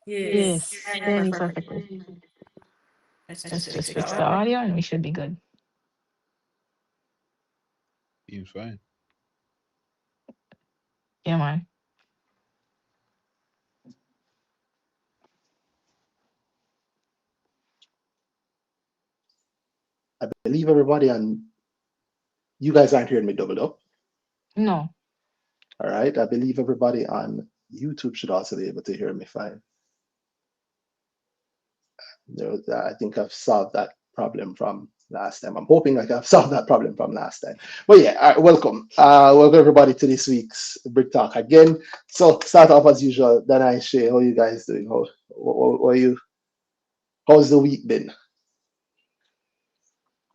Yes, Yes, hear you perfect. perfectly. Let's Let's just just fix fix the the audio. audio and we should be good. Seems fine. Yeah, man. I believe everybody on you guys aren't hearing me doubled up. No. All right. I believe everybody on YouTube should also be able to hear me fine. I think I've solved that problem from last time. I'm hoping like I've solved that problem from last time. But yeah, all right, welcome. Welcome everybody to this week's Brick Talk again. So start off as usual. Then I share how you guys doing. How are you? How's the week been?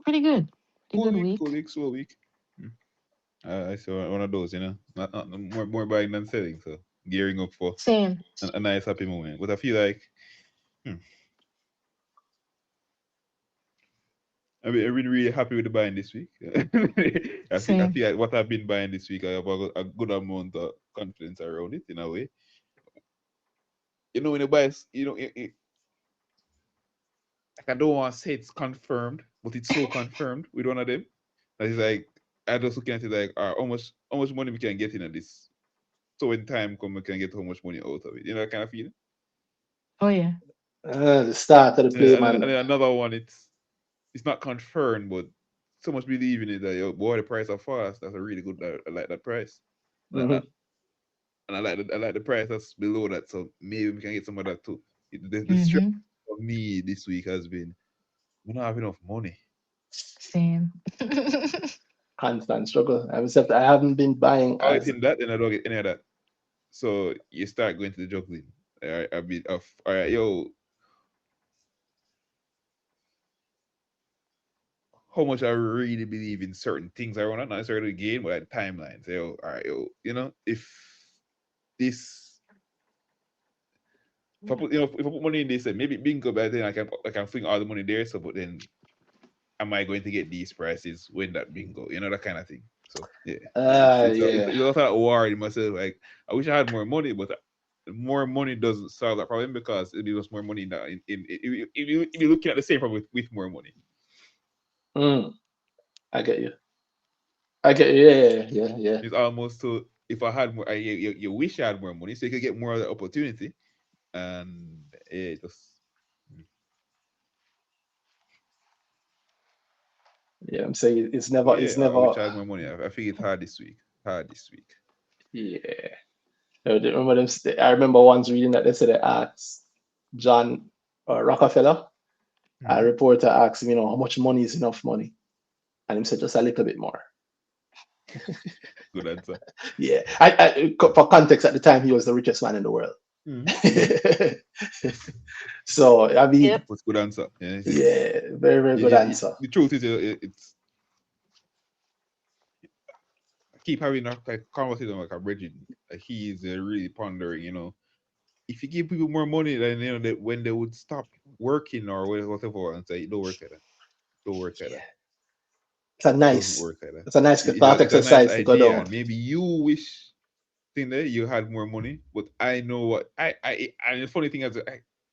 Pretty good. Pretty Cool good week, week. cool week, slow week. I saw one of those, not more buying than selling, so gearing up for Same. a nice happy moment. But I feel like hmm, I've been really happy with the buying this week. I Same. feel like what I've been buying this week, I have a good amount of confidence around it in a way. When you buy, like I don't want to say it's confirmed, but it's so confirmed with one of them. That is like I just looking at it like, how much money we can get in at this. So when time come, we can get how much money out of it. You know that kind of feeling. Oh yeah. The start of the And play, then, and man. then another one, it's not confirmed, but so much believe in it that yo, boy, the price of fast. That's a really good. I like that price. And Mhm. I like the price that's below that. So maybe we can get some of that too. The stress Mm-hmm. for me this week has been we don't have enough money. Same. Constant struggle. I haven't been buying I as get in that, then I don't get any of that. So you start going to the juggling. All right, a bit of all right, yo, how much I really believe in certain things I want, not necessarily the game, but like timelines. Yo, all right, yo, if this if I put if I put money in this, maybe bingo, but then I can fling all the money there. So, but then am I going to get these prices when that bingo? That kind of thing. So yeah, yeah. it's also that war in myself. Like I wish I had more money, but more money doesn't solve that problem because it gives us more money now. If you're looking at the same problem with more money, Mm, I get you. I get you. Yeah. it's almost so. If I had more, you wish I had more money so you could get more of the opportunity, and yeah, just Yeah, I'm saying but it's yeah, I never wish I had more money. I think it's hard this week. Hard this week. yeah. Remember them I remember once reading that they said they asked John Rockefeller, a Hmm. reporter asked him, how much money is enough money? And he said just a little bit more. Good answer. Yeah. For context, at the time he was the richest man in the world. Yeah, So I mean, Yep. that's good answer. Yeah, yeah, very, very good answer. the truth is, it's I keep having a like, conversation with like a Bridget. He's really pondering, if you give people more money, then that when they would stop working or whatever, and say, don't work like that, don't work like that, Yeah. It's a doesn't nice, work like that. it's a nice thought It's a nice exercise to go idea, and down. maybe you wish thing that you had more money, but I know what I and the funny thing is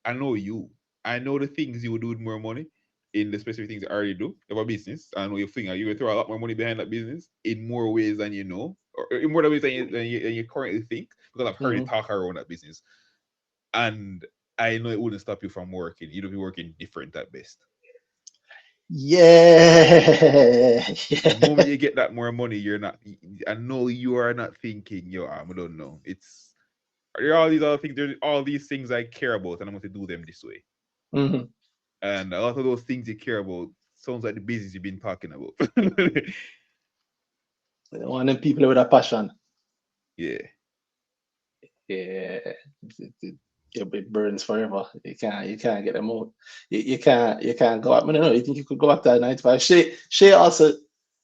I know you. I know the things you would do with more money in the specific things you already do of a business. I know you think you will throw a lot more money behind that business in more ways than you know, or in more ways than you currently think, because I've heard you Mhm. talk around that business. And I know it wouldn't stop you from working. You'd be working different at best. Yeah. The moment Yeah. you get that more money, you're not. I know you are not thinking, yo, I don't know. There are all these other things. There's all these things I care about, and I'm going to do them this way. Mhm. And a lot of those things you care about sounds like the business you've been talking about. One of them people with a passion. Yeah. Yeah, it burns forever. You can't get them out. You can't go up. I don't know. You think you could go back to that 9 to 5? Shay also.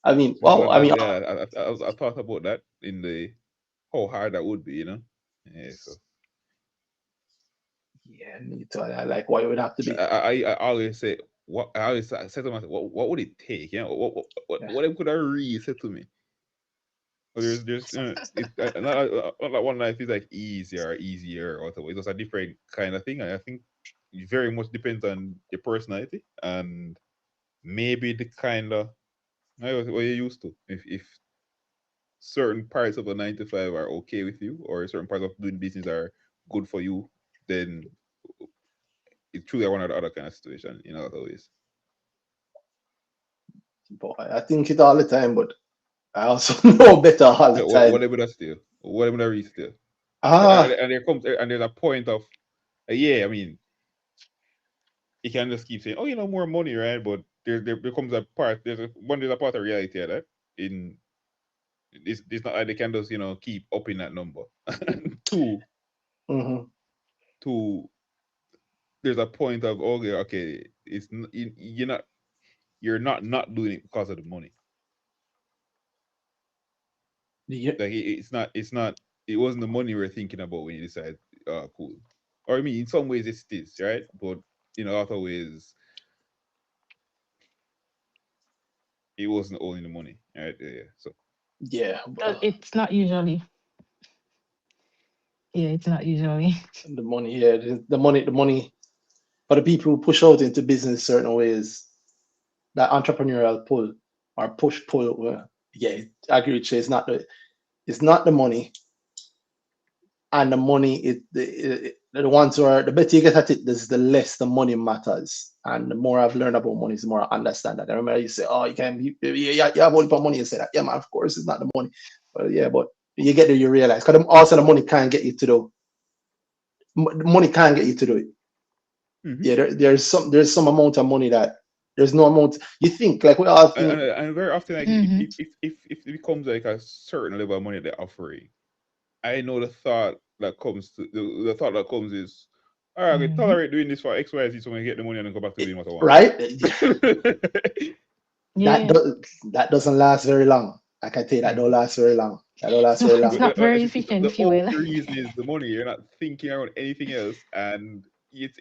I mean, wow. I mean, Yeah, I thought about that in the how hard that would be, you know. Yeah, so yeah, me too. I like why it would have to be. I always say what I always say to myself, what would it take? You know, Yeah. what could I really say to me? Well, there's not like one life is like easier or whatever. It's just a different kind of thing, and I think it very much depends on your personality and maybe the kind of what you're used to. If certain parts of a 9 to 5 are okay with you, or certain parts of doing business are good for you, then it's truly one or the other kind of situation, you know, always. Boy, I think it all the time, but I also know better all the What time. would I still? What would I read still? Ah, And there comes and there's a point of yeah, I mean, you can just keep saying, oh, you know, more money, right? But there becomes a part. There's a part of reality of that. In it's not like they can just keep upping that number. two, mhm. two. There's a point of okay, you're not doing it because of the money. Yeah, Like it's not it wasn't the money we were thinking about when you decide cool. Or I mean in some ways it is, right? But in other ways it wasn't only the money, right? Yeah. So yeah. It's not usually. Yeah, it's not usually. The money, yeah, the money for the people who push out into business certain ways, that entrepreneurial pull or push pull. Yeah, I agree with you. It's not the money, and the money the ones who are the better you get at it, the less the money matters. And the more I've learned about money, the more I understand that. I remember you say, oh, you can you have all for money. You say that, yeah, man, of course it's not the money. But yeah, but you get there, you realize because also the money can't get you to do money can't get you to do it. hmm Yeah, there's some amount of money that there's no amount. You think like we all think, and very often like Mm-hmm. if it becomes like a certain level of money they're offering, I know the thought that comes is, all right, I can Mm-hmm. tolerate doing this for XYZ, so I'm gonna get the money and then go back to doing what I want. right? That Yeah. that doesn't last very long. I can tell you that don't last very long. That don't last No, very it's long. not very The efficient only fuel. reason is the money. You're not thinking around anything else, and if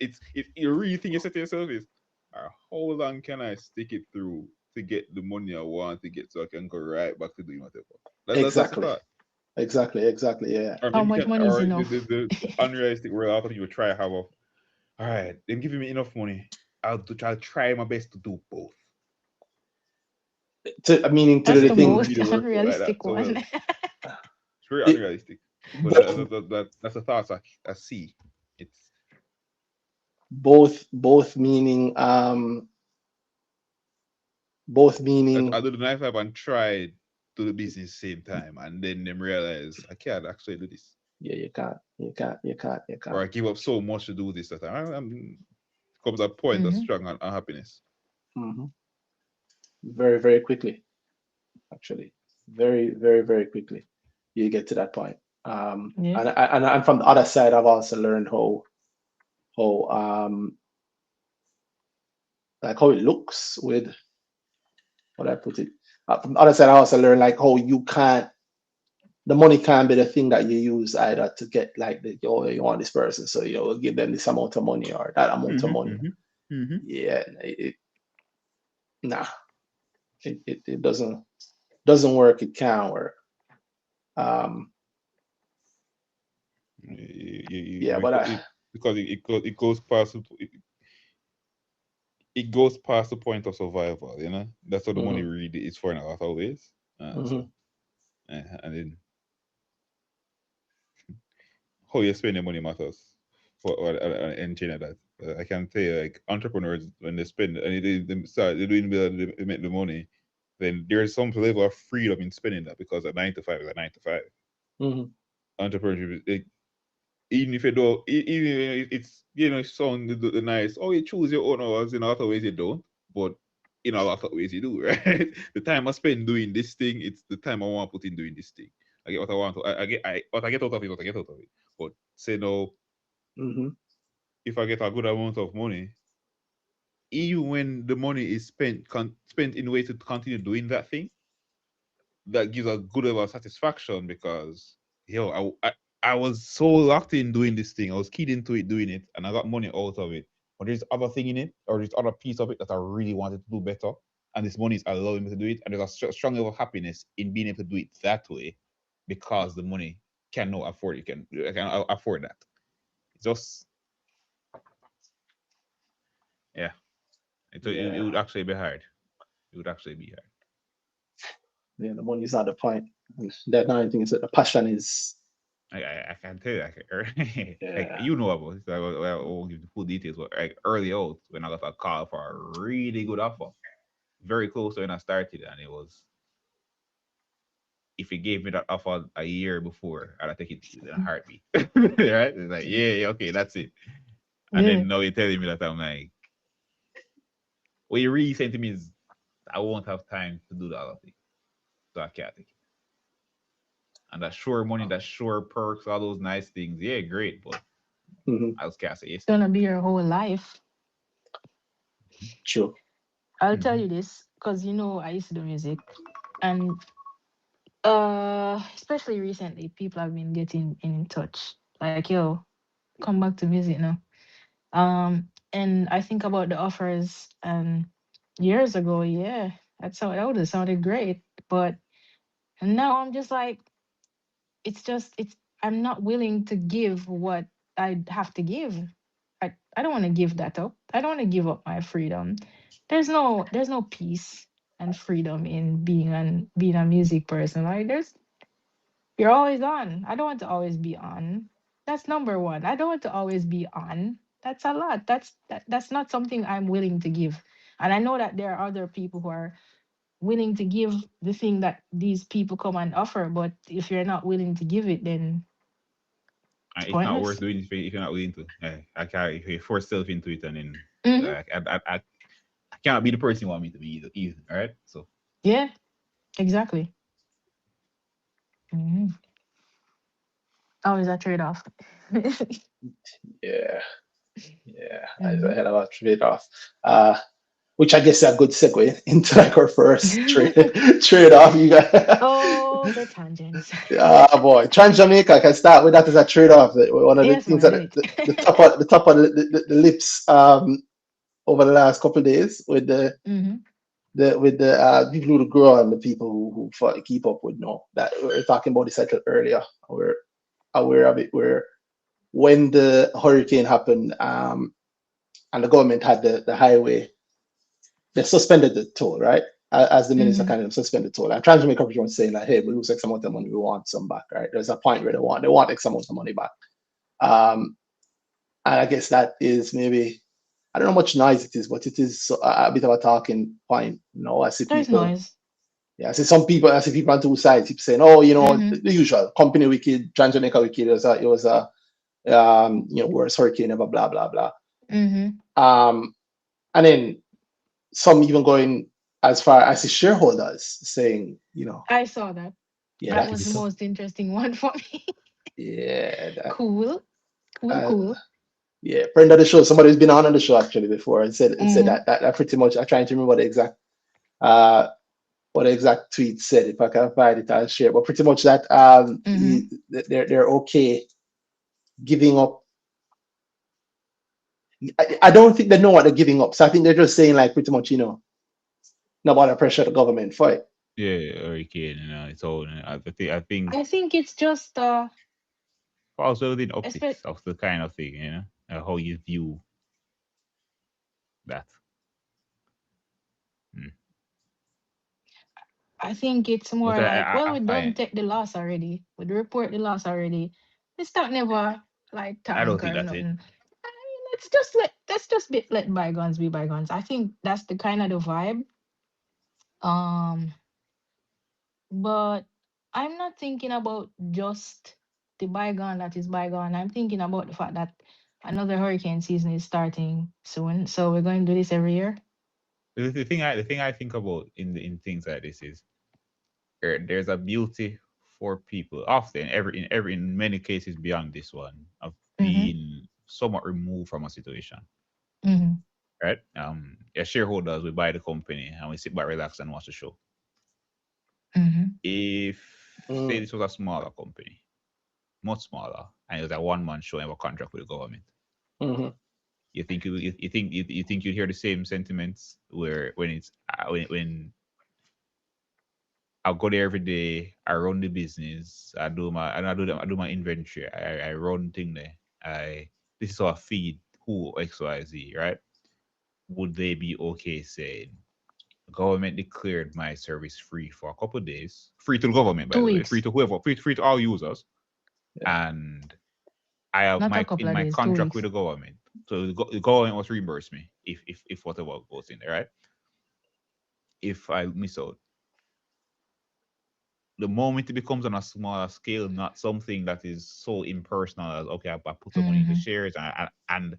you really think you say to yourself is, how long can I stick it through to get the money I want to get so I can go right back to doing whatever. That's the Exactly. thought. Exactly. Yeah. Or How maybe you much can, money is or enough? the unrealistic world. I thought you would try have a. All right, them giving me enough money. I'll try my best to do both. Meaning to That's It the the doesn't thing. most really work out like that. unrealistic So one. it's very It, unrealistic. But bo- that's the thoughts I see. It's both meaning both I meaning do the 9 to 5 and try to the business same time, and then them realize I can't actually do this, yeah, you or can't. I give up so much to do this that comes a point of Mm-hmm. strong unhappiness. Hmm. Very, very quickly, actually. Very quickly. You get to that point. Yeah. And from the other side, I've also learned how like how it looks with what I put it. From the other side, I also learned like how the money can't be the thing that you use either to get like you want this person, so you give them this amount of money or that amount of hmm money. hmm hmm Yeah, nah, it doesn't work. It can't work. Um, yeah, but because it goes past it goes past the point of survival. That's what the money mhm, really is for in a lot of ways. So mhm, and then how you spend your money matters and change that. I can tell you, like entrepreneurs, when they spend and they're doing they make the money, then there's some level of freedom in spending that because a 9 to 5 is a 9 to 5. mhm. Entrepreneurship, even if you don't, even if it's it sound nice. Oh, you choose your own hours. In other ways, you don't. But in a lot of ways you do, right? The time I spend doing this thing, it's the time I want to put in doing this thing. I get what I want to. What I get out of it, what I get out of it. But say no, Mm-hmm. if I get a good amount of money, even when the money is spent in a way to continue doing that thing, that gives a good level of satisfaction because I was so locked in doing this thing. I was keyed into it, doing it, and I got money out of it. But there's other thing in it, or there's other piece of it that I really wanted to do better, and this money is allowing me to do it. And there's a strong level of happiness in being able to do it that way, because the money can now afford it. I can afford that. It's just yeah. It Yeah. would actually be hard. It would actually be hard. Yeah, the money is not the point. And the another thing is that the passion is, I can tell you, like yeah. you know about it. So I won't give the full details, but like early out when I got a call for a really good offer, very close to when I started, and it was if he gave me that offer a year before, I'd take it in a heartbeat. Right? It's like yeah, okay, that's it. And Yeah. then now you're telling me that I'm like, what you really saying to me is I won't have time to do the other thing, so I can't take it. And that sure money, that sure perks, all those nice things, yeah, great, but Mhm. I just can't say It's yes to gonna be your whole life. True. I'll tell it. you this because I used to do music, and especially recently, people have been getting in touch. Like, yo, come back to music now. And I think about the offers, and years ago, yeah, that would have sounded great, but now I'm just like, it's I'm not willing to give what I have to give. I don't want to give that up. I don't want to give up my freedom. There's no peace and freedom in being a music person. Like, you're always on. I don't want to always be on. That's number one. I don't want to always be on. That's a lot. That's not something I'm willing to give. And I know that there are other people who are willing to give the thing that these people come and offer, but if you're not willing to give it, then it's It's not worth pointless. doing if you're not willing to. I can't if you force yourself into it and then Hmm. I cannot be the person you want me to be either. All right. So Yeah, exactly. Hmm. Always a trade-off. Yeah. Yeah. I Hmm. had a trade-off. Which I guess is a good segue into like our first trade-off. You got Oh, the tangents. boy, Trans Jamaica can start with that as a trade-off. One of the Yes, things man, that in it. the top of the lips over the last couple of days with Hmm. the people who grow and the people keep up with know that we were talking about this a little earlier. We're aware of it. Where when the hurricane happened, and the government had the highway, they suspended the toll, right? As the minister Hmm. kind of suspended the toll. And trying to make everyone saying like, hey, we lose X amount of money, we want some back, right? There's a point where they want X amount of money back. Um, and I guess that is maybe, I don't know how much noise it is, but it is a bit of a talking point. I see There's people, noise. yeah, I see people on two sides keep saying, oh, Hmm. the usual company wicked, Transjamaica wicked, it was a worst hurricane ever, blah blah blah. Hmm. Um, and then some even going as far as the shareholders saying, I saw that. yeah, That that was the is, most interesting one for me. yeah, Cool. Cool, uh, cool. yeah. Friend of the show, somebody who's been on the show actually before and said Hmm. that pretty much. I'm trying to remember uh what the exact tweet said. If I can find it, I'll share. But pretty much that Hmm. they're okay giving up. I don't think they know what they're giving up. So I think they're just saying like pretty much, not about the pressure of the government for it. yeah, hurricane, it's all. I think I think it's just also within optics espe- of the kind of thing, how you view that. Mm. I think it's But more like, well, we I done take the loss already. We report the loss already. It's not never like I don't tank think or that's it. nothing. I mean, let's just let bygones be bygones. I think that's the kind of the vibe. Um, but I'm not thinking about just the bygone that is bygone. I'm thinking about the fact that another hurricane season is starting soon. So we're going to do this every year. the thing I think about in things like this is there's a beauty for people often in many cases beyond this one of Mm-hmm. being somewhat removed from a situation, Mm-hmm. right? As shareholders, we buy the company and we sit back, relax, and watch the show. Mm-hmm. If say Mm, this was a smaller company, much smaller, and it was a one-man show and a contract with the government, mhm. you think you'd hear the same sentiments where when it's when I go there every day. I run the business. I do my inventory. I run thing there. I This is how I feed who XYZ, right? Would they be okay saying government declared my service free for a couple of days, free to the government, by Two the way, free weeks, to whoever, free to all users, Yeah. and I have not a my couple in of my days, two contract with weeks. the government, so the government must reimburse me if whatever goes in there, right? If I miss out, the moment it becomes on a smaller scale, not something that is so impersonal as okay, I put some money into Mm-hmm. shares and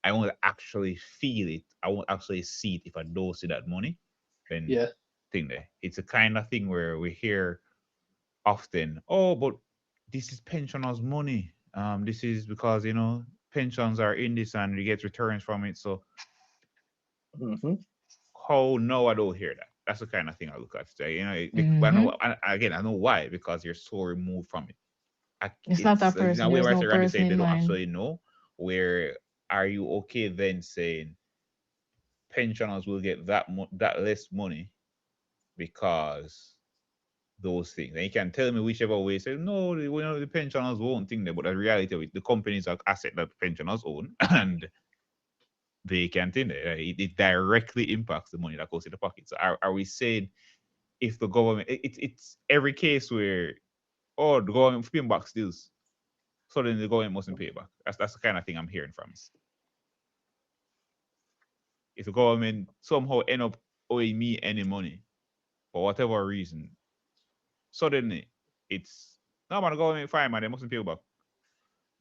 I won't actually feel it. I won't actually see it if I don't see that money. Then Yeah. thing there, it's a kind of thing where we hear often, oh, but this is pensioners' money. This is because pensions are in this and you get returns from it. So Mhm. how no, I don't hear that. That's the kind of thing I look at today. But I know, Mm-hmm. again, I know why, because you're so removed from it. It's not a It's in a person. way There's where I no say Randy person said they in don't mind. actually know. Where are you okay then saying pensioners will get that less money because those things? And you can tell me whichever way. Say no, the pensioners won't think that, but the reality of it, the companies are asset that pensioners own, and they can't think that. It directly impacts the money that goes in the pocket. So are we saying if the government, it's every case where the government paying back steals, so then the government mustn't pay it back. That's the kind of thing I'm hearing from. If the government somehow end up owing me any money for whatever reason, suddenly it's no man, the government fine man, they mustn't pay you back.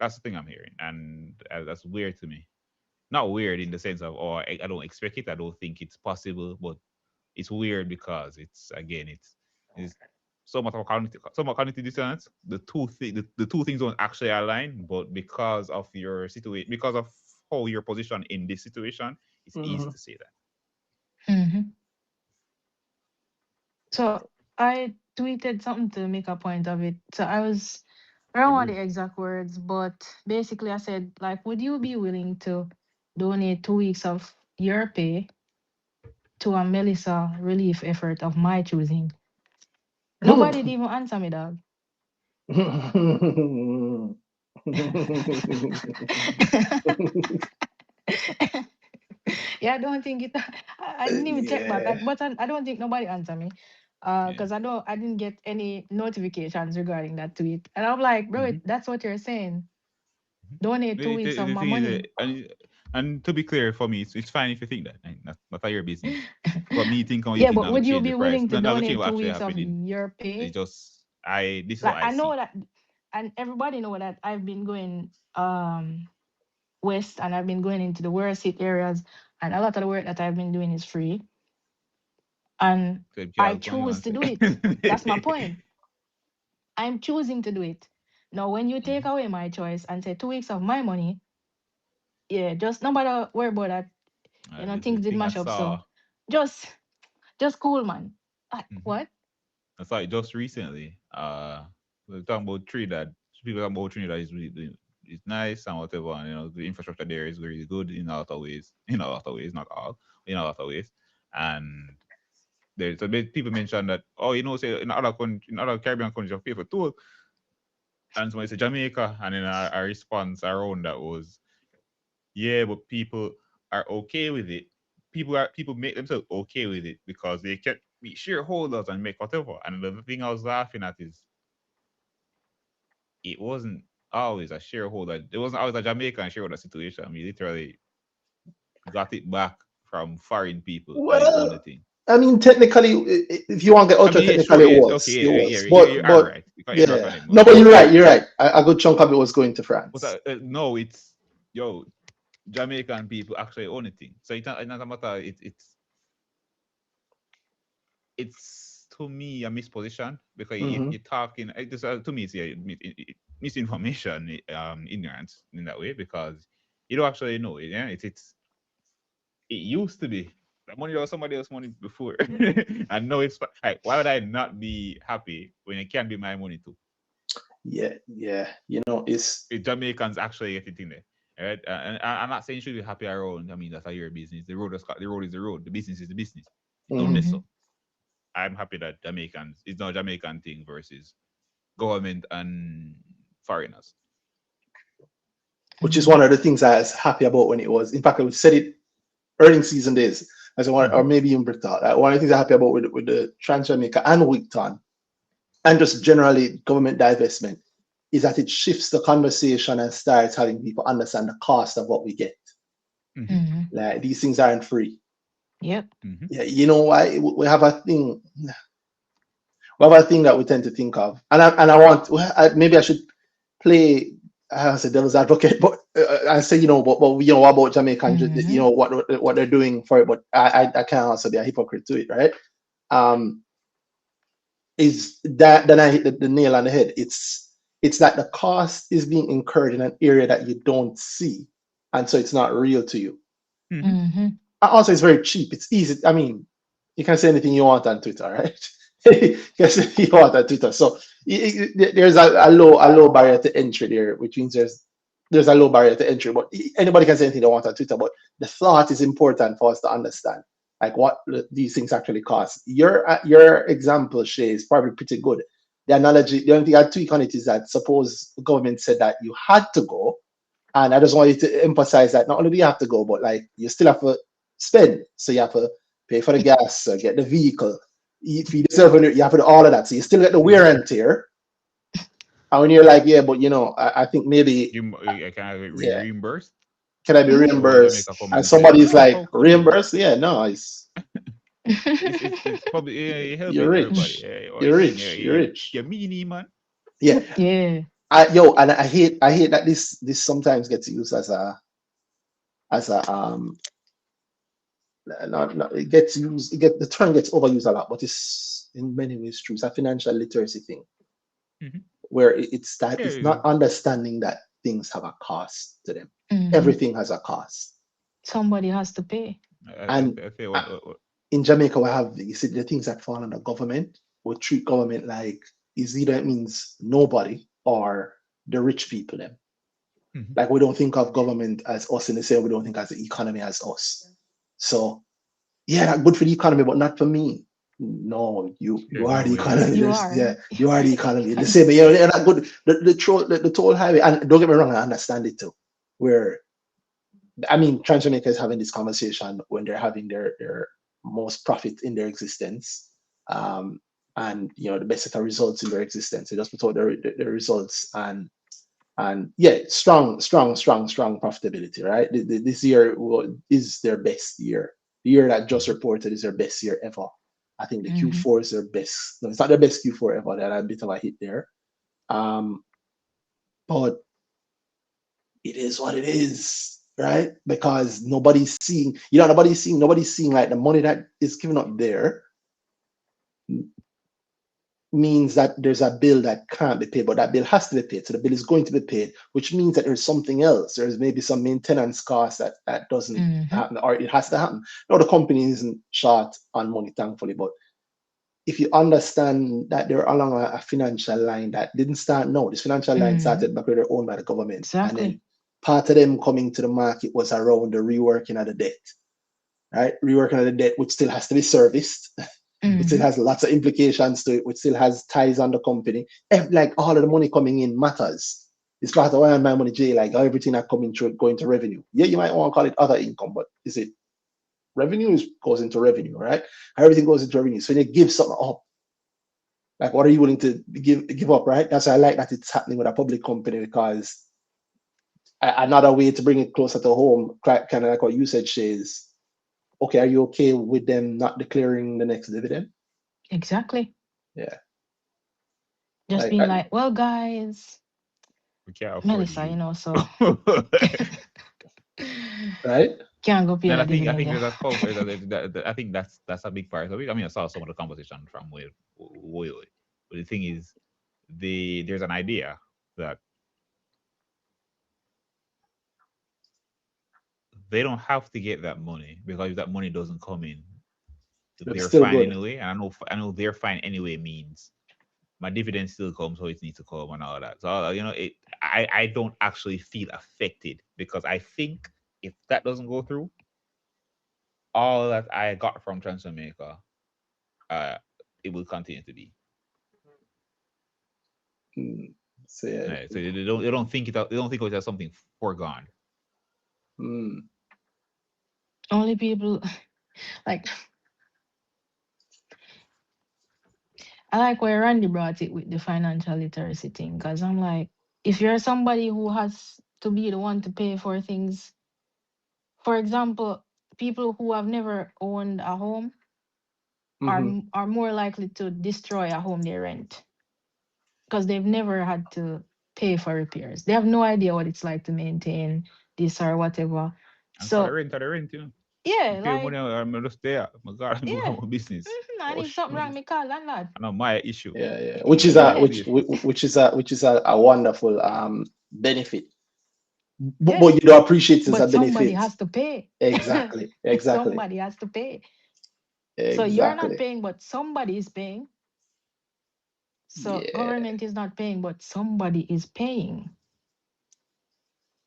That's the thing I'm hearing, and that's weird to me. Not weird in the sense of I don't expect it, I don't think it's possible, but it's weird because it's again it's somewhat cognitive dissonance. The two things don't actually align, but because of your situation, because of how you're positioned in this situation, it's easy Mhm. to say that. Mm-hmm. So I tweeted something to make a point of it. So I don't want Agree. the exact words, but basically I said, like, would you be willing to donate 2 weeks of your pay to a Melissa relief effort of my choosing? Nobody did even answer me, dog. Yeah, I don't think it. I didn't even check back, Yeah. but I don't think nobody answered me, Yeah. because I didn't get any notifications regarding that tweet, and I'm like, bro, Mm-hmm. that's what you're saying. Donate two weeks of The my thing is, money. and to be clear for me, it's fine if you think that. And that's not your business. But me thinking how you Yeah, think but not going would to you change the be price. willing to Not going to change donate what two actually weeks of happening. your It's pay? just this is Like what I I know see. that, and everybody know that I've been going west, and I've been going into the worst hit areas, and a lot of the work that I've been doing is free, and So I Charles, what you choose want to to do it. That's my say? point. I'm choosing to do it. Now, when you take Mhm. away my choice and say 2 weeks of my money, yeah, just no matter worry about that. The Things did thing I mash up, saw, so just just cool, man. mhm, What? I saw it just recently. We are talking about Trinidad. People talking about Trinidad is it's nice and whatever, and the infrastructure there is really good in a lot of ways. In a lot of ways, not all, in a lot of ways. And there's a bit people mention that say in other Caribbean countries you pay for toll, and somebody said Jamaica, and then a response around that was yeah, but people are okay with it. People make themselves okay with it because they can be shareholders and make whatever. And the thing I was laughing at is it wasn't always a shareholder. It wasn't always a Jamaican shareholder situation. We literally got it back from foreign people and they own the Well, thing. I mean, technically, if you want to get I ultra mean, yeah, technical, sure, it yeah, was, okay, it yeah, was. you are But right. Because embark yeah, on it, no, but you're but right. You're right. A good chunk of it was going to France. no, it's yo Jamaican people actually own the thing. So it's not a matter. It's it's to me a misposition because Mm-hmm. you're talking. To me, it's misinformation, ignorance in that way because you don't actually know it. Yeah, it used to be that money was somebody else's money before, and now it's like why would I not be happy when it can be my money too? Yeah, yeah. You know, it's If Jamaicans actually get it in there. Right? I'm not saying you should be happy around. I mean, that's your business. The road is the road. The business is the business. It don't mhm. mess Mm-hmm. up. I'm happy that Jamaicans, it's not a Jamaican thing versus government and foreigners. Which is Mm-hmm. one of the things I was happy about when it was. In fact, I would said it earning season days as one, Mm-hmm. or maybe in Britain. One of the things I'm happy about with the Trans Jamaica and Wigton and just generally government divestment is that it shifts the conversation and starts having people understand the cost of what we get. Mm-hmm. Mm-hmm. Like these things aren't free. Yep. Mm-hmm. Yeah, you know why we have a thing. We have a thing that we tend to think of, and I want maybe I should play as a devil's advocate, but I say but you know about Jamaican, Mm-hmm. what they're doing for it, but I can't also be a hypocrite to it, right? Um, is that then I hit the nail on the head? It's that the cost is being incurred in an area that you don't see, and so it's not real to you. Mm-hmm. Mm-hmm. Also, it's very cheap. It's easy. I mean, you can say anything you want on Twitter, right? You can say anything you want on Twitter. So there's a low barrier to entry there, which means there's a low barrier to entry. But anybody can say anything they want on Twitter. But the thought is important for us to understand, like what these things actually cost. Your example, Shay, is probably pretty good. The analogy, the only thing I tweak on it is that suppose the government said that you had to go, and I just want you to emphasize that not only do you have to go, but like you still have to spend. So you have to pay for the gas, get the vehicle, eat, feed the servant, you have to do all of that. So you still get the wear Mm-hmm. and tear. And when you're like, yeah, but I think maybe, I can I yeah, reimbursed. can I be So what reimbursed? Jamaica come And and say, somebody's no, like, how come you? reimbursed? Yeah, no, It's probably you're you're helping everybody. rich. What you You're mean? rich. You're rich. You're meanie man. Yeah. Yeah. And I hate that this sometimes gets used as a it gets used, the term gets overused a lot, but it's in many ways true. It's a financial literacy thing Mm-hmm. where it's that Yeah, it's not understanding that things have a cost to them. Mm-hmm. Everything has a cost. Somebody has to pay. And I say uh, what in Jamaica, we have you see the things that fall under government. We treat government like is either it means nobody or the rich people. Them mm-hmm. like we don't think of government as us in the same way we don't think as the economy as us. So yeah, that's good for the economy, but not for me. No, you There's are no the way. economy. You There's are. yeah, you are the economy. The And same, you're not good. The toll highway, and don't get me wrong, I understand it too. Where I mean, Transjamaica is having this conversation when they're having their most profit in their existence, um, and the best set of results in their existence. They just put out their results, and yeah, strong profitability, right? This year is their best year. The year that just Mm-hmm. reported is their best year ever. I think the mm-hmm. Q4 is their best. No, it's not their best Q4 ever. They had a bit of a hit there. Um, but it is what it is, right? Because nobody's seeing like the money that is given up there means that there's a bill that can't be paid, but that bill has to be paid. So the bill is going to be paid, which means that there's something else. There's maybe some maintenance cost that doesn't Mm-hmm. happen, or it has to happen. No, the company isn't short on money, thankfully, but if you understand that they're along a financial line that didn't start now, this financial line Mm-hmm. started back when they're owned by the government. And then Exactly. part of them coming to the market was around the reworking of the debt, right? Reworking of the debt, which still has to be serviced, which Mm-hmm. still Mm-hmm. has lots of implications to it, which still has ties on the company. Like all of the money coming in matters. It's part of why my money, Jay, like everything that coming through going to revenue. Yeah, you might want to call it other income, but is it revenue goes into revenue, right? Everything goes into revenue. So when you give something up, like what are you willing to give up, right? That's why I like that it's happening with a public company because another way to bring it closer to home, kind of like what you said, Shay, is okay, are you okay with them not declaring the next dividend? Exactly. Yeah. Just Like being like, well, guys, We can't afford Melissa, you. so right? Can't go pay And a I dividend. think Yeah. there's I think that's a big part of it. I mean, I saw some of the conversation from Will, but the thing is, there's an idea that they don't have to get that money, because if that money doesn't come in, It's they're still fine good. anyway. And I know they're fine anyway means my dividend still comes, so it needs to come and all that. So I don't actually feel affected, because I think if that doesn't go through, all that I got from Transformaker, uh, it will continue to be. Mm. So yeah. Right. So they don't think they don't think of it as something foregone. Mm. Only people like I like where Randy brought it with the financial literacy thing, because I'm like, if you're somebody who has to be the one to pay for things, for example, people who have never owned a home Hmm. are more likely to destroy a home they rent because they've never had to pay for repairs. They have no idea what it's like to maintain this or whatever. And for the So rent, for the rent, you yeah, pay like money, I'm just there. My God, I'm going yeah. on business. And Oh, if something wrong, shit. me call landlord. I know my issue. Yeah, yeah. You Which know, is you a know, Yeah. which please. which is a wonderful benefit. But, Yeah. but you don't appreciate it as a But somebody benefit. has to pay. Exactly. Exactly. Somebody has to pay. So you're not Exactly. paying, but somebody is paying. So Yeah. government is not paying, but somebody is paying.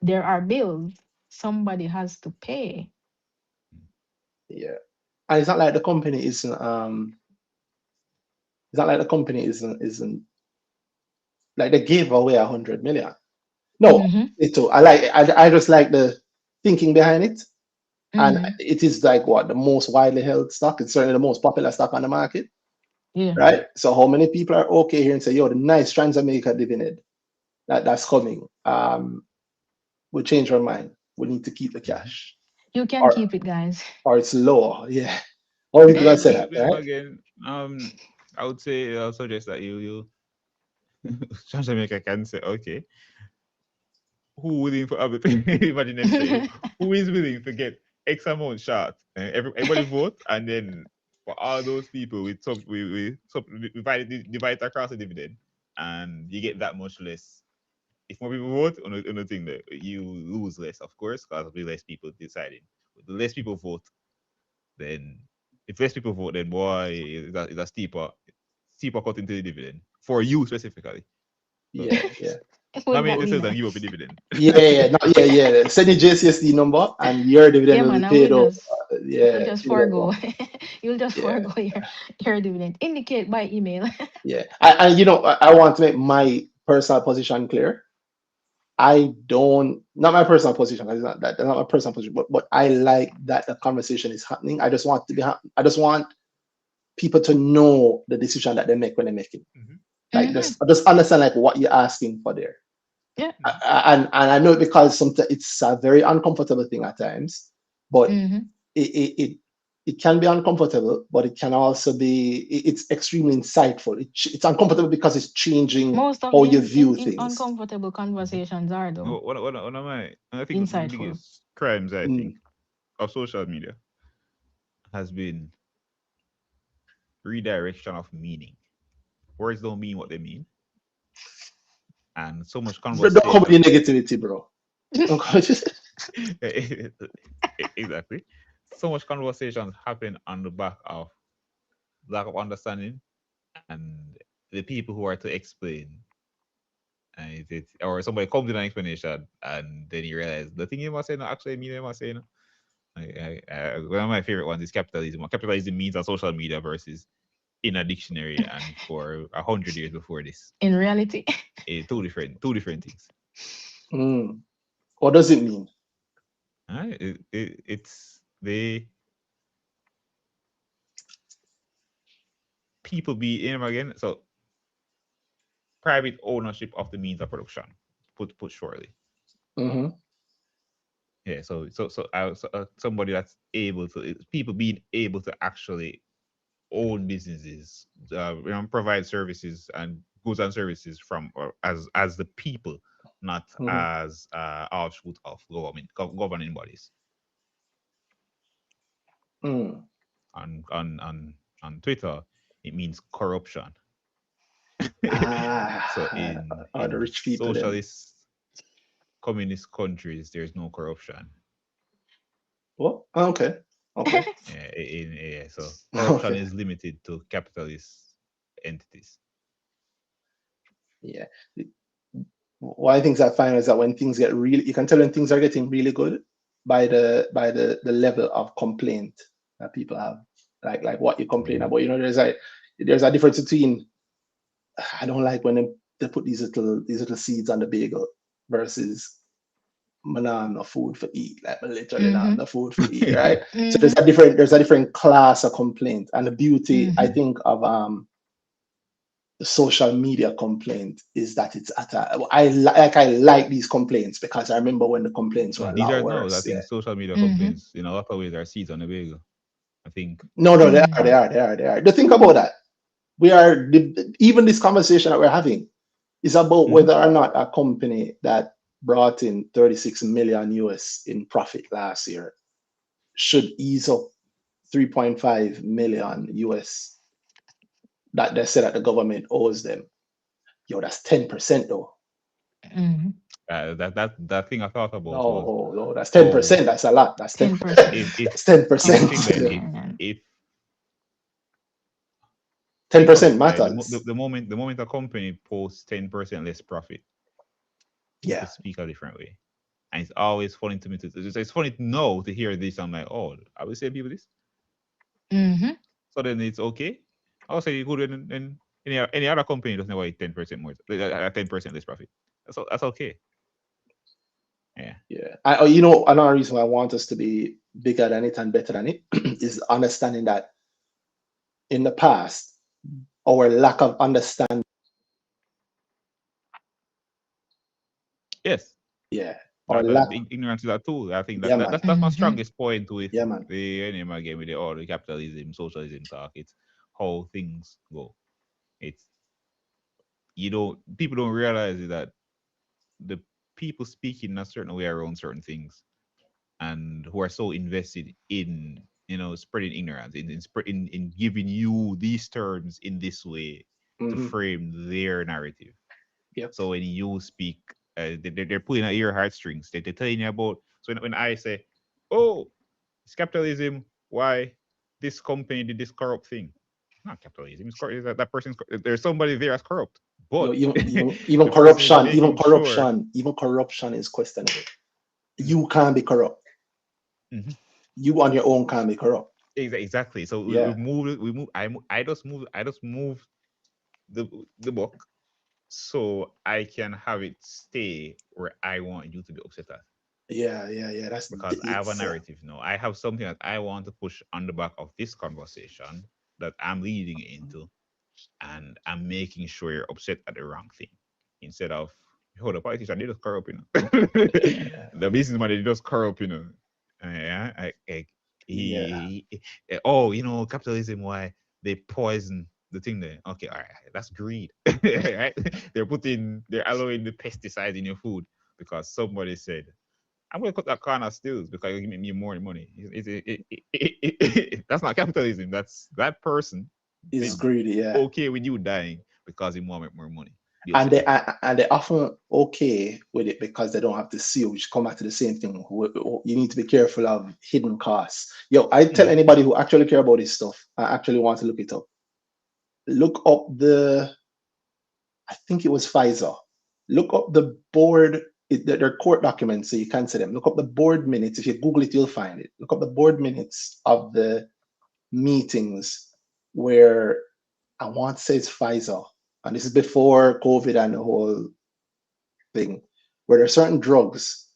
There are bills. Somebody has to pay. Yeah. And it's not like the company isn't like they gave away 100 million. No, Mm-hmm. I just like the thinking behind it. And Mm-hmm. it is like what the most widely held stock. It's certainly the most popular stock on the market, Yeah. right? So how many people are okay here and say, yo, the nice Transamerica dividend that's coming? We'll change our mind. We need to keep the Mhm. cash. You can Or keep it, guys. or it's lower. Yeah. Or people gonna say that, But then right? again, I would say I'll suggest that you Jamaica can say, okay, who willing for everything? Imagine them say, who is willing to get X amount short? And everybody vote, and then for all those people, we divide it across the dividend, and you get that much less. If more people vote on a thing, that you lose less, of course, because of the less people deciding. But the less people vote, then if less people vote, then boy, it's a steeper cut into the dividend for you specifically. So Yeah, yeah. It not would many not be decisions and give up a nice. dividend. Yeah, yeah, no, yeah, yeah. Send your JCSD number and your dividend Yeah, will be man, and paid out. we'll Yeah, just dividend forego. one. You'll just Yeah, forego your dividend. Indicate by email. yeah. And I want to make my personal position clear. I don't, not my personal position, 'cause it's not that, that's not my personal position, but I like that the conversation is happening. I just want to be, I just want people to know the decision that they make when they make it. Mhm. Like Hmm. just understand like what you're asking for there. Yeah. Mhm. And I know because sometimes it's a very uncomfortable thing at times, but Hmm. it it, it it can be uncomfortable, but it can also be it's extremely insightful. It's uncomfortable because it's changing Most of how the you view in things. uncomfortable Mhm. conversations are though One of my, I think the insightful. biggest crimes, I Mm, think, of social media has been redirection of meaning. Words don't mean what they mean, and so much but don't come with conversation. the negativity, bro. Don't come with- Exactly. So much conversations happen on the back of lack of understanding, and the people who are to explain, and or somebody comes with an explanation, and then you realize the thing you must say not actually mean you must say. No? One of my favorite ones is capitalism. Capitalism means on social media versus in a dictionary, and for 100 years before this, In reality. two different things. Mm. What does it mean? It's the people be in again. So private ownership of the means of production, put shortly. Hmm. Yeah. Somebody that's able to people being able to actually own businesses, provide services and goods and services from or as the people. not as offshoot of governing bodies. Mm. On Twitter, it means corruption. So The in rich people then. socialist communist countries, there's no corruption. What? Okay. Okay. So corruption Okay. is limited to capitalist entities. Yeah. One of the things I find is that when things get really, you can tell when things are getting really good by the level of complaint that people have, like what you complain about. You know, there's a difference between, I don't like when they put these little seeds on the bagel versus no food for eat, like literally not no food for eat, right? So there's a different class of complaint, and the beauty I think of the social media complaint is that it's at I like these complaints because I remember when the complaints were a These lot are no, I worse. think social media complaints, in a lot of ways, are seeds on the bagel. I think. No, they are. The think about that. Even this conversation that we're having is about whether or not a company that brought in 36 million US in profit last year should ease up 3.5 million US that they said that the government owes them. Yo, that's 10% though. That thing I thought about was No, that's 10%. That's a lot. That's 10%. That's 10%. If 10% because matters. the moment a company posts 10% less profit, people Yeah. speak a different way. And it's always funny to me it's funny to know to hear this. I'm like, oh, I will say people this. So then it's okay. I'll say you could in any other company doesn't want 10% more, 10% less profit. That's okay. Yeah. Yeah. You know, another reason why I want us to be bigger than it and better than it is understanding that in the past, our lack of understanding. Yes. Yeah. Or lack. Ignorance is a tool. I think Yeah, man. that's my strongest point with Yeah, man. the anime game with all the capitalism, socialism talk. It's how things go. It's people don't realize that the people speaking a certain way around certain things and who are so invested in spreading ignorance in giving you these terms in this way to frame their narrative. Yep. So when you speak, they're pulling at your heartstrings. They're telling you about. So when I say, "Oh, it's capitalism. Why this company did this corrupt thing?" Not capitalism. It's corrupt. That person's. There's somebody there that's corrupt. No, But even the person is corruption, making sure. even corruption is questionable. You can't be corrupt. You on your own can't be corrupt. Exactly. So Yeah. we move. I just move the book so I can have it stay where I want you to be upset at. Yeah. That's Because I have a narrative now. I have something that I want to push on the back of this conversation that I'm leading into, and I'm making sure you're upset at the wrong thing. Instead of, oh, the politician, they just corrupt, the businessman, they just corrupt, capitalism, why they poison the thing there. Okay, all right, that's greed. Right? They're allowing the pesticides in your food because somebody said, I'm going to cut that corner stills because you give me more money. That's not capitalism. That's that person is greedy. Yeah. okay with you dying because he want to make more money. And they often okay with it because they don't have to see, which come back to the same thing. You need to be careful of hidden costs. Yo, I tell anybody who actually care about this stuff, I actually want to look it up. Look up I think it was Pfizer. Look up the board, their court documents so you can see them. Look up the board minutes. If you Google it, you'll find it. Look up the board minutes of the meetings where I want to say it's Pfizer. And this is before COVID and the whole thing, where there are certain drugs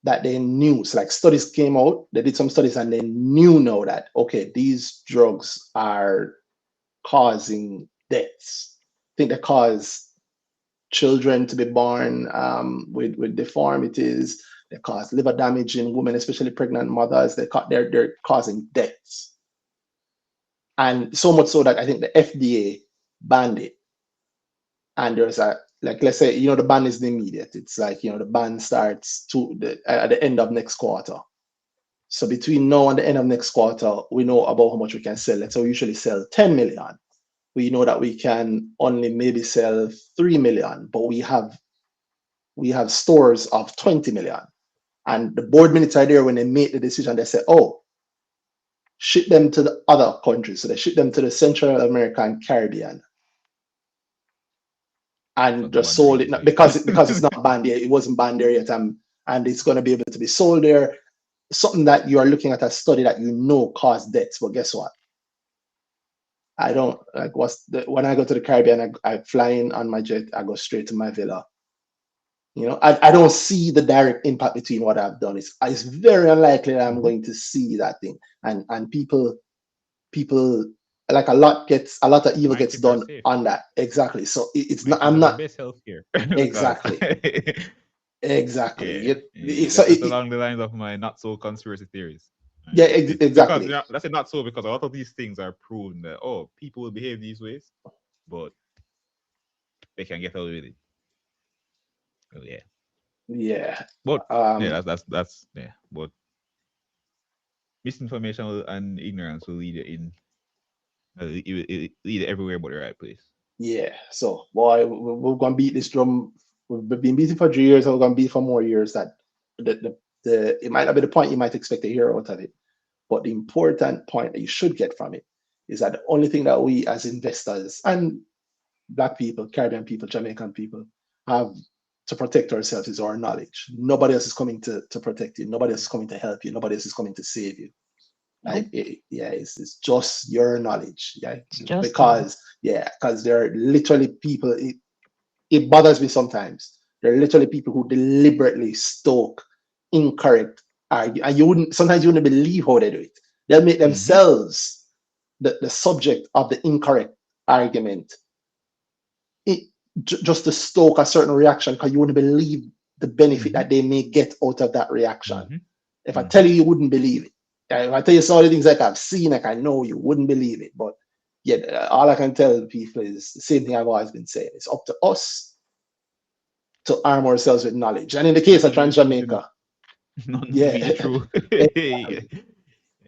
that they knew. So like studies came out, they did some studies and they knew now that, okay, these drugs are causing deaths. I think they cause children to be born with deformities. They cause liver damage in women, especially pregnant mothers. They're causing deaths. And so much so that I think the FDA banned it. And there's a like let's say, the ban isn't immediate. It's like, the ban starts at the end of next quarter. So between now and the end of next quarter, we know about how much we can sell. Let's say we usually sell 10 million. We know that we can only maybe sell 3 million, but we have stores of 20 million. And the board minutes are there when they make the decision. They say, oh, ship them to the other countries. So they ship them to the Central America and Caribbean. And just sold it because it's not banned yet. It wasn't banned there yet, and it's going to be able to be sold there. Something that you are looking at a study that caused deaths, but guess what? I don't like when I go to the Caribbean, I fly in on my jet, I go straight to my villa. I don't see the direct impact between what I've done. It's very unlikely that I'm going to see that thing. And people like a lot of evil gets done on that. Exactly. So it's not. I'm not. Best healthcare. Exactly. Exactly. Yeah. That's along the lines of my not so conspiracy theories. Right? Yeah, exactly. Because that's not so because a lot of these things are proven that people will behave these ways, but they can get away with it. Oh yeah. Yeah. But that's yeah. But misinformation and ignorance will lead you in. It lead you everywhere but the right place. Yeah. So, boy, we're gonna beat this drum. We've been beating for 3 years, and we're gonna beat for more years. That it might not be the point you might expect to hear out of it, but the important point that you should get from it is that the only thing that we as investors and Black people, Caribbean people, Jamaican people have to protect ourselves is our knowledge. Nobody else is coming to protect you. Nobody else is coming to help you. Nobody else is coming to save you. Like, it's just your knowledge. Yeah, because there are literally people. It bothers me sometimes. There are literally people who deliberately stoke incorrect argue, and sometimes you wouldn't believe how they do it. They'll make themselves the subject of the incorrect argument, just to stoke a certain reaction, because you wouldn't believe the benefit that they may get out of that reaction. If I tell you, you wouldn't believe it. If I tell you some of the things like I've seen, like I know, you wouldn't believe it. But yeah, all I can tell people is the same thing I've always been saying. It's up to us to arm ourselves with knowledge. And in the case of Trans Jamaica, true. In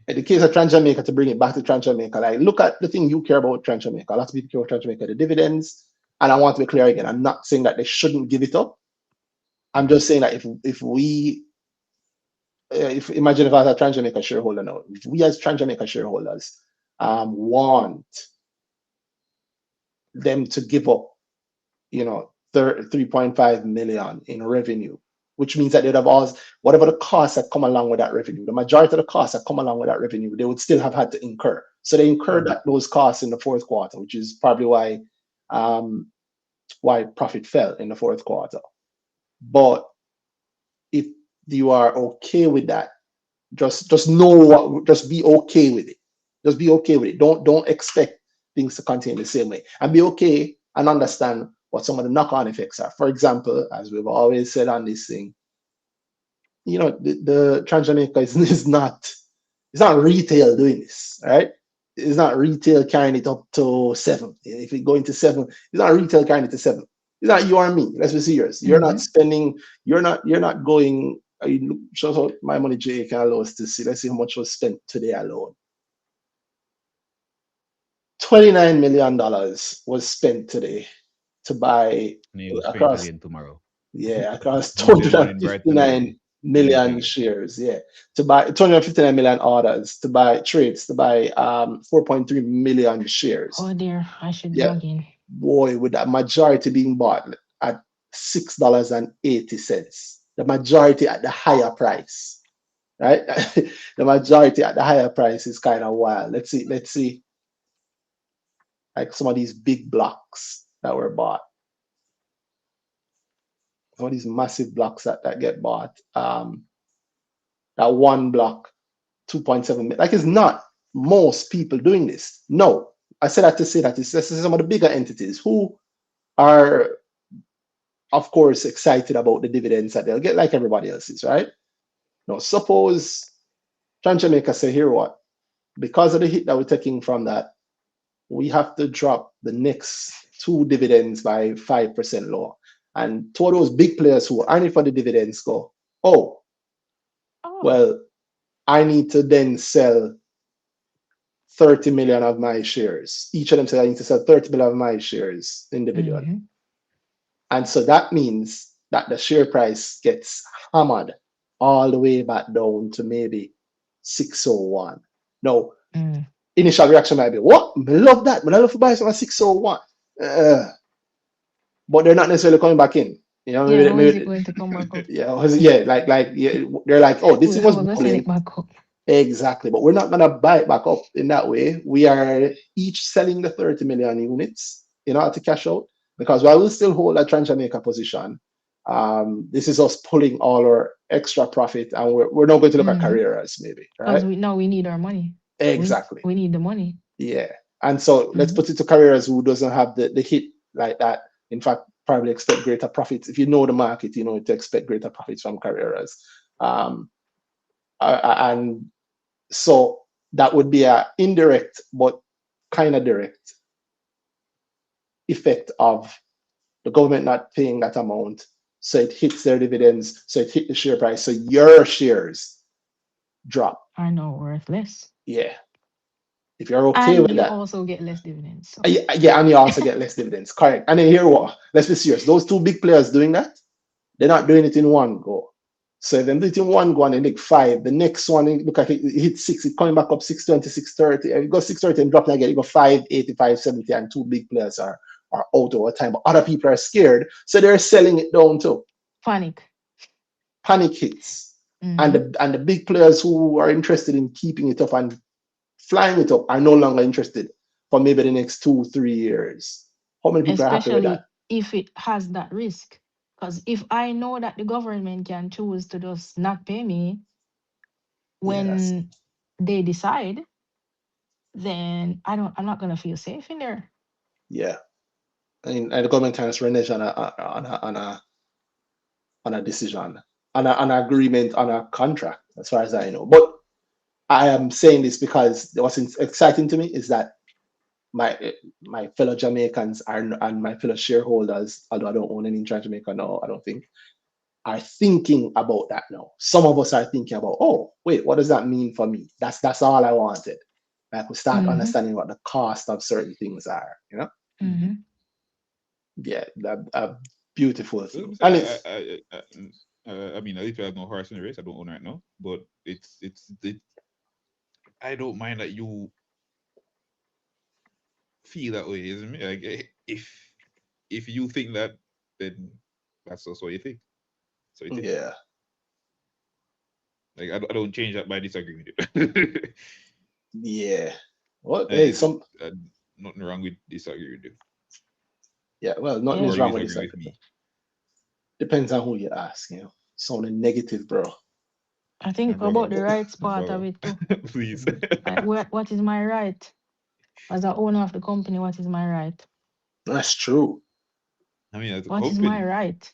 the case of Trans Jamaica, to bring it back to Trans Jamaica, like look at the thing you care about Trans Jamaica. A lot of people care about Trans Jamaica, the dividends. And I want to be clear again, I'm not saying that they shouldn't give it up. I'm just saying that imagine if I was a Trans Jamaica shareholder now, if we as Trans Jamaica shareholders want them to give up, 3.5 million in revenue, which means that they'd have all whatever the costs that come along with that revenue, the majority of the costs that come along with that revenue, they would still have had to incur. So they incurred those costs in the fourth quarter, which is probably why profit fell in the fourth quarter. But if you are okay with that, just be okay with it. Just be okay with it. Don't expect things to continue the same way, and be okay and understand what some of the knock-on effects are. For example, as we've always said on this thing, the Trans Jamaica is not retail doing this, right? It's not retail carrying it up to 7. If it going to 7, it's not retail carrying it to 7. It's not you or me. Let's be serious. You're not spending. You're not going. Shows out my money. Jay can allow us to see. Let's see how much was spent today alone. $29 million was spent today to buy across tomorrow. Yeah, across 259 million shares. Yeah, to buy 259 million orders, to buy trades, to buy 4.3 million shares. Oh dear, I should log in. Boy, with that majority being bought at $6.80, the majority at the higher price, right? The majority at the higher price is kind of wild. Let's see, like some of these big blocks that were bought. Some of these massive blocks that get bought. That one block, 2.7 million. Like, it's not most people doing this. No, I said that to say that this is some of the bigger entities who are, of course, excited about the dividends that they'll get, like everybody else is, right? Now, suppose Trans Jamaica say, here what? Because of the hit that we're taking from that, we have to drop the next 2 dividends by 5% lower. And two of those big players who are earning for the dividends go, oh, Oh. well, I need to then sell 30 million of my shares. Each of them said I need to sell 30 million of my shares individually. Mm-hmm. And so that means that the share price gets hammered all the way back down to maybe 601. Now, Mm. initial reaction might be, what? I love that. But I love to buy some at 601. But they're not necessarily coming back in. You know, Yeah, how is it maybe going to come back up? yeah, yeah, they're like, oh, this thing How was we gonna sell bubbling. it back up? Exactly. But we're not gonna buy it back up in that way. We are each selling the 30 million units in order to cash out because while we still hold a Transjamaica position, this is us pulling all our extra profit and we're not going to look at Mm-hmm. carriers maybe, Because right? we need our money. Exactly. We need the money. Yeah. And so let's Mm-hmm. put it to carriers who doesn't have the hit like that. In fact, probably expect greater profits. If you know the market, you know to expect greater profits from carriers. Um, and so that would be a indirect but kind of direct effect of the government not paying that amount. So it hits their dividends, so it hit the share price. So your shares drop. I know worthless. Yeah. If you're okay And with you that. also get less dividends. So Yeah, and you also get less dividends. Correct. And then here what? Let's be serious. Those two big players doing that, they're not doing it in one go. So if they do it in one go and they make five, the next one, look like it hits six, it's coming back up 620, 630. If you go 630 and drop it again, you go 585, 70, and two big players are out over time. But other people are scared, so they're selling it down too. panic. Panic hits. Mm-hmm. And the big players who are interested in keeping it up and flying it up are no longer interested for maybe the next 2-3 years. How many people are happy with that? Especially if it has that risk. Because if I know that the government can choose to just not pay me Yeah, that's when they decide, then I'm not gonna feel safe in there. yeah. And the government has reneged on a decision, on an agreement, on a contract, as far as I know. But I am saying this because what's exciting to me is that my my fellow Jamaicans are and my fellow shareholders, although I don't own any in Jamaica now, I don't think, are thinking about that now. Some of us are thinking about, oh, wait, what does that mean for me? That's all I wanted. Like we start Mm-hmm. understanding what the cost of certain things are, you know? Mm-hmm. Yeah, that a beautiful Well, thing. And it's I mean, I literally have no horse in the race. I don't own right now, but I don't mind that you feel that way, isn't it? Like if you think that, then that's also what you think. So it is. yeah, Like I don't change that by disagreeing with you. yeah. Well, hey, Hey, some nothing wrong with disagreeing with you yeah, well, nothing Yeah. is or you wrong with this. disagreeing with me. Depends on who you ask, you know. Sounding negative, bro. I think Brother, about the rights part of brother, it too. please. Like what is my right? As a owner of the company, what is my right? That's true. I mean, as a What is my company, right?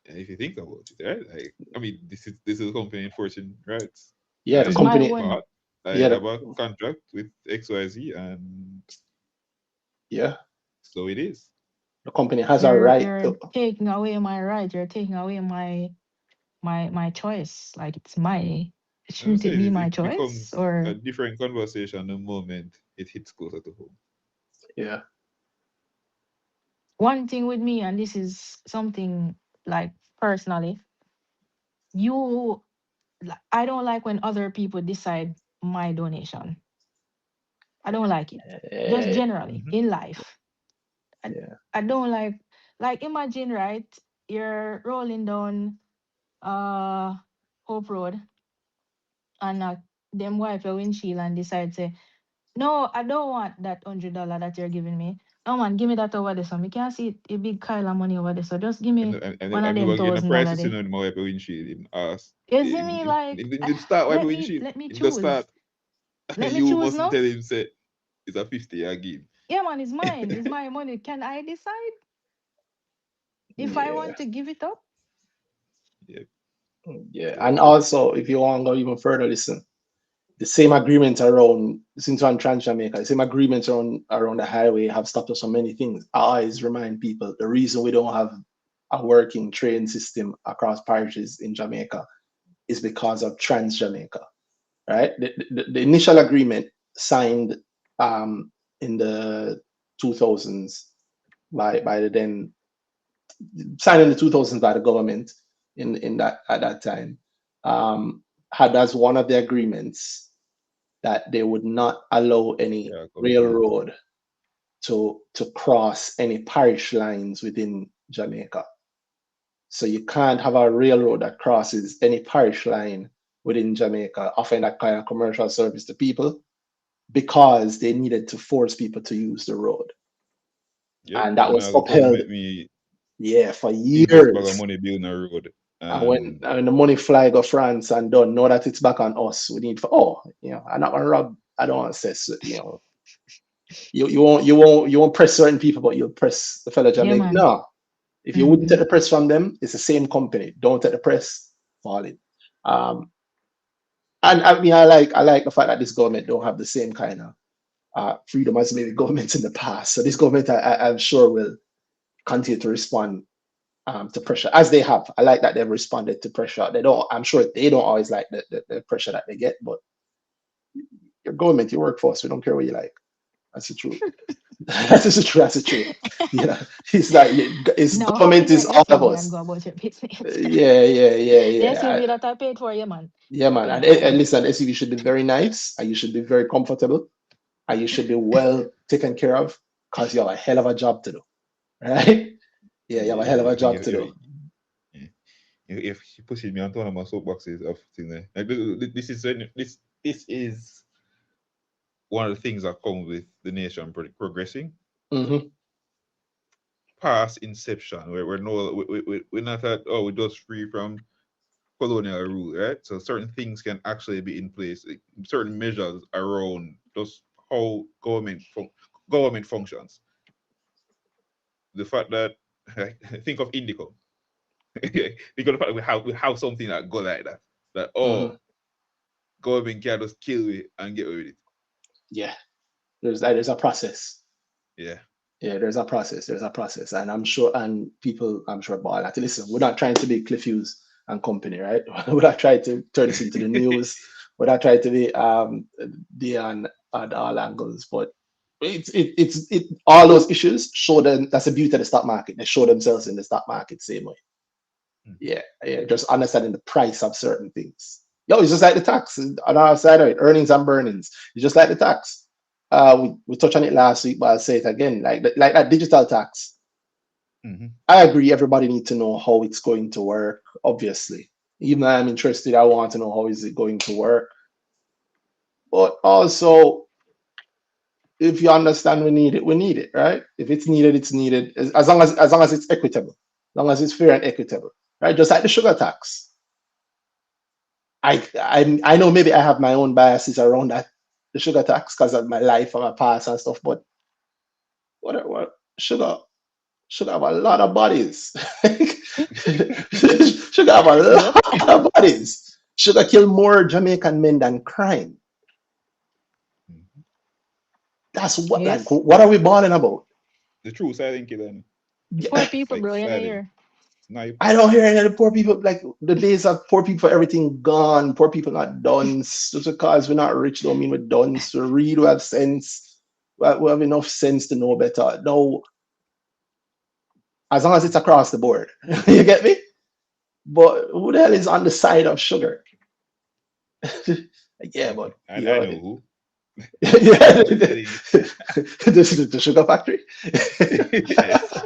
if you think about it, right? Like, I mean, this is a company enforcing rights. Yeah, the Is I my company. one. thought I Yeah, have a contract with XYZ, and yeah, so it is. the company has a You're right you're to. taking away my right. You're taking away my choice. Like it's my I'm shouldn't it saying be it my choice? becomes a Or different conversation the moment it hits closer to home. Yeah, one thing with me, and this is something like personally, you I don't like when other people decide my donation. I don't like it. Just eh, generally Hmm. in life. I, yeah, I don't like imagine, right? You're rolling down Hope Road and them wipe your windshield and decide say, no, I don't want that $100 that you're giving me. No man, give me that over there. So me can't see a big pile of money over there. So just give And me and, one and, of and we them were getting a price $1,000 to there. see my wipe windshield in us. You see me Him like didn't start wipe let me windshield. let me Him just choose. start. Let me You choose mustn't no. tell him say it's a 50 again. Yeah man, it's mine. It's my money. Can I decide if I yeah, want to give it up? Yeah. yeah. So And also, if you want to go even further, listen, the same agreements around since on Trans Jamaica, the same agreements around the highway have stopped us from many things. I always remind people the reason we don't have a working train system across parishes in Jamaica is because of Trans Jamaica, right? The initial agreement signed in the 2000s by the then signed in the 2000s by the government in that at that time, had as one of the agreements that they would not allow any Yeah, come true. railroad to cross any parish lines within Jamaica. So you can't have a railroad that crosses any parish line within Jamaica, offering that kind of commercial service to people because they needed to force people to use the road. Yep. And that And was as the upheld, government me yeah, for invest bag of years. money building a road. And when, And the money fly go France and done, know that it's back on us. We need for, oh, I'm not gonna rob. I don't want to say, you won't press certain people, but you'll press the fellow Yeah, Jamaican. man. No, if you wouldn't Mm-hmm. take the press from them, it's the same company. Don't take the press, fall in. Um, and I mean, I like the fact that this government don't have the same kind of freedom as maybe governments in the past. So this government, I'm sure, will continue to respond to pressure as they have. I like that they've responded to pressure. They don't. I'm sure they don't always like the pressure that they get, but your government, your workforce, we don't care what you like. That's the truth. That's the truth. That's the truth. Yeah, it's like it's Now, how can government you is let your all of family and us. go about your business? Yeah, yeah, yeah, The yeah. SUV that I paid for, yeah, man. Yeah, man. Come And on. listen, SUV should be very nice, and you should be very comfortable, and you should be well taken care of, because you have a hell of a job to do, right? Yeah, you have a hell of yeah, a job to do. yeah. If she pushes me onto one of my soapboxes of things, like this is one of the things that come with the nation progressing Hmm. past inception, where we're no we're not at, oh, we're just free from colonial rule, right? So certain things can actually be in place, like certain measures around just how government functions. The fact that think of Indico, think of the fact that we have something that go like that. That, Hmm. oh, government can just kill it and get away with it. Yeah, there's a process. Yeah. Yeah, there's a process. There's a process, and I'm sure, and people, I'm sure, but like, listen, we're not trying to be Cliff Hughes and company, right? We're not trying to turn this into the news. We're not trying to be the on all angles, but it's all those issues show them. That's the beauty of the stock market. They show themselves in the stock market same way. Yeah, yeah, just understanding the price of certain things. Yo, it's just like the tax on our side of it, earnings and burnings. It's just like the tax. We touched on it last week, but I'll say it again. Like that digital tax. Mm-hmm. I agree. Everybody needs to know how it's going to work. Obviously, even though I'm interested, I want to know how is it going to work. But also, if you understand, we need it. We need it, right? If it's needed, it's needed. As long as it's equitable, as long as it's fair and equitable, right? Just like the sugar tax. I know maybe I have my own biases around that the sugar tax because of my life and my past and stuff, but what sugar have a lot of bodies. Sugar have a Yep. lot of bodies. Sugar kill more Jamaican men than crime. Mm-hmm. That's Yes. what are we balling about? The true silent killer. Poor Yeah, people, Like bro, in a silent year. snipe. I don't hear any of the poor people, like the days of poor people, everything gone. Poor people not done. Just because we're not rich don't mean we're done. So read, we have sense. We have enough sense to know better. No, as long as it's across the board. You get me? But who the hell is on the side of sugar? Yeah, but I know who. yeah, I'm telling you. this is the sugar factory. Yes.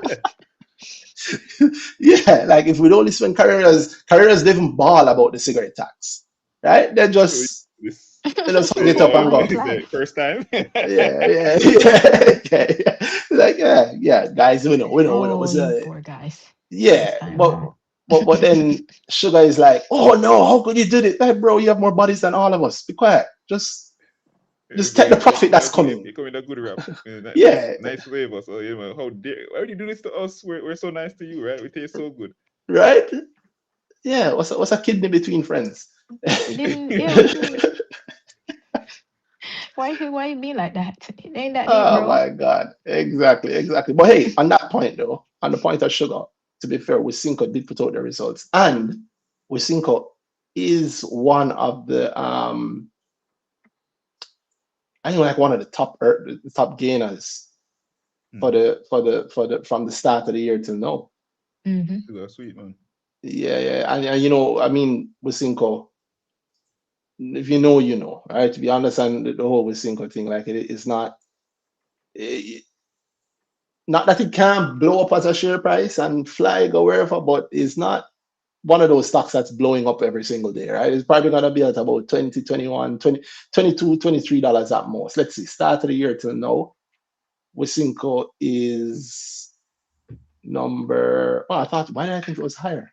Yeah, like if we don't listen, carriers they even ball about the cigarette tax, right? So this They just hung the it up ball and go. That's the life. first time. Yeah, yeah, yeah, yeah. Like, yeah, guys, we know. Oh, you So, poor guys. First yeah, time but around. then sugar is like, oh no, how could you do it? Like, bro, you have more bodies than all of us. Be quiet. Just take the profit that's coming. You come in a good rap. Nice Yeah, nice flavor. So, how dare, why would you do this to us? We're so nice to you, right? We taste so good. right. Yeah, what's a kidney between friends? We didn't, yeah, we didn't. Why you be like that? It ain't that deep, Oh bro. my God. Exactly. But hey, on that point though, on the point of sugar, to be fair, Wisynco did put out the results, and Wisynco is one of the I think like one of the top gainers for the from the start of the year till now. Mm-hmm. That's sweet, man. Yeah, and you know, I mean, Wisynco, if you know, you know, right? If you understand the whole Wisynco thing, like it's not, eh, not that it can't blow up as a share price and fly go wherever, but it's not one of those stocks that's blowing up every single day, right? It's probably gonna be at about 20, 21, 20, 22, $23 at most. Let's see, start of the year till now, Wisynco is number, oh, I thought, why did I think it was higher?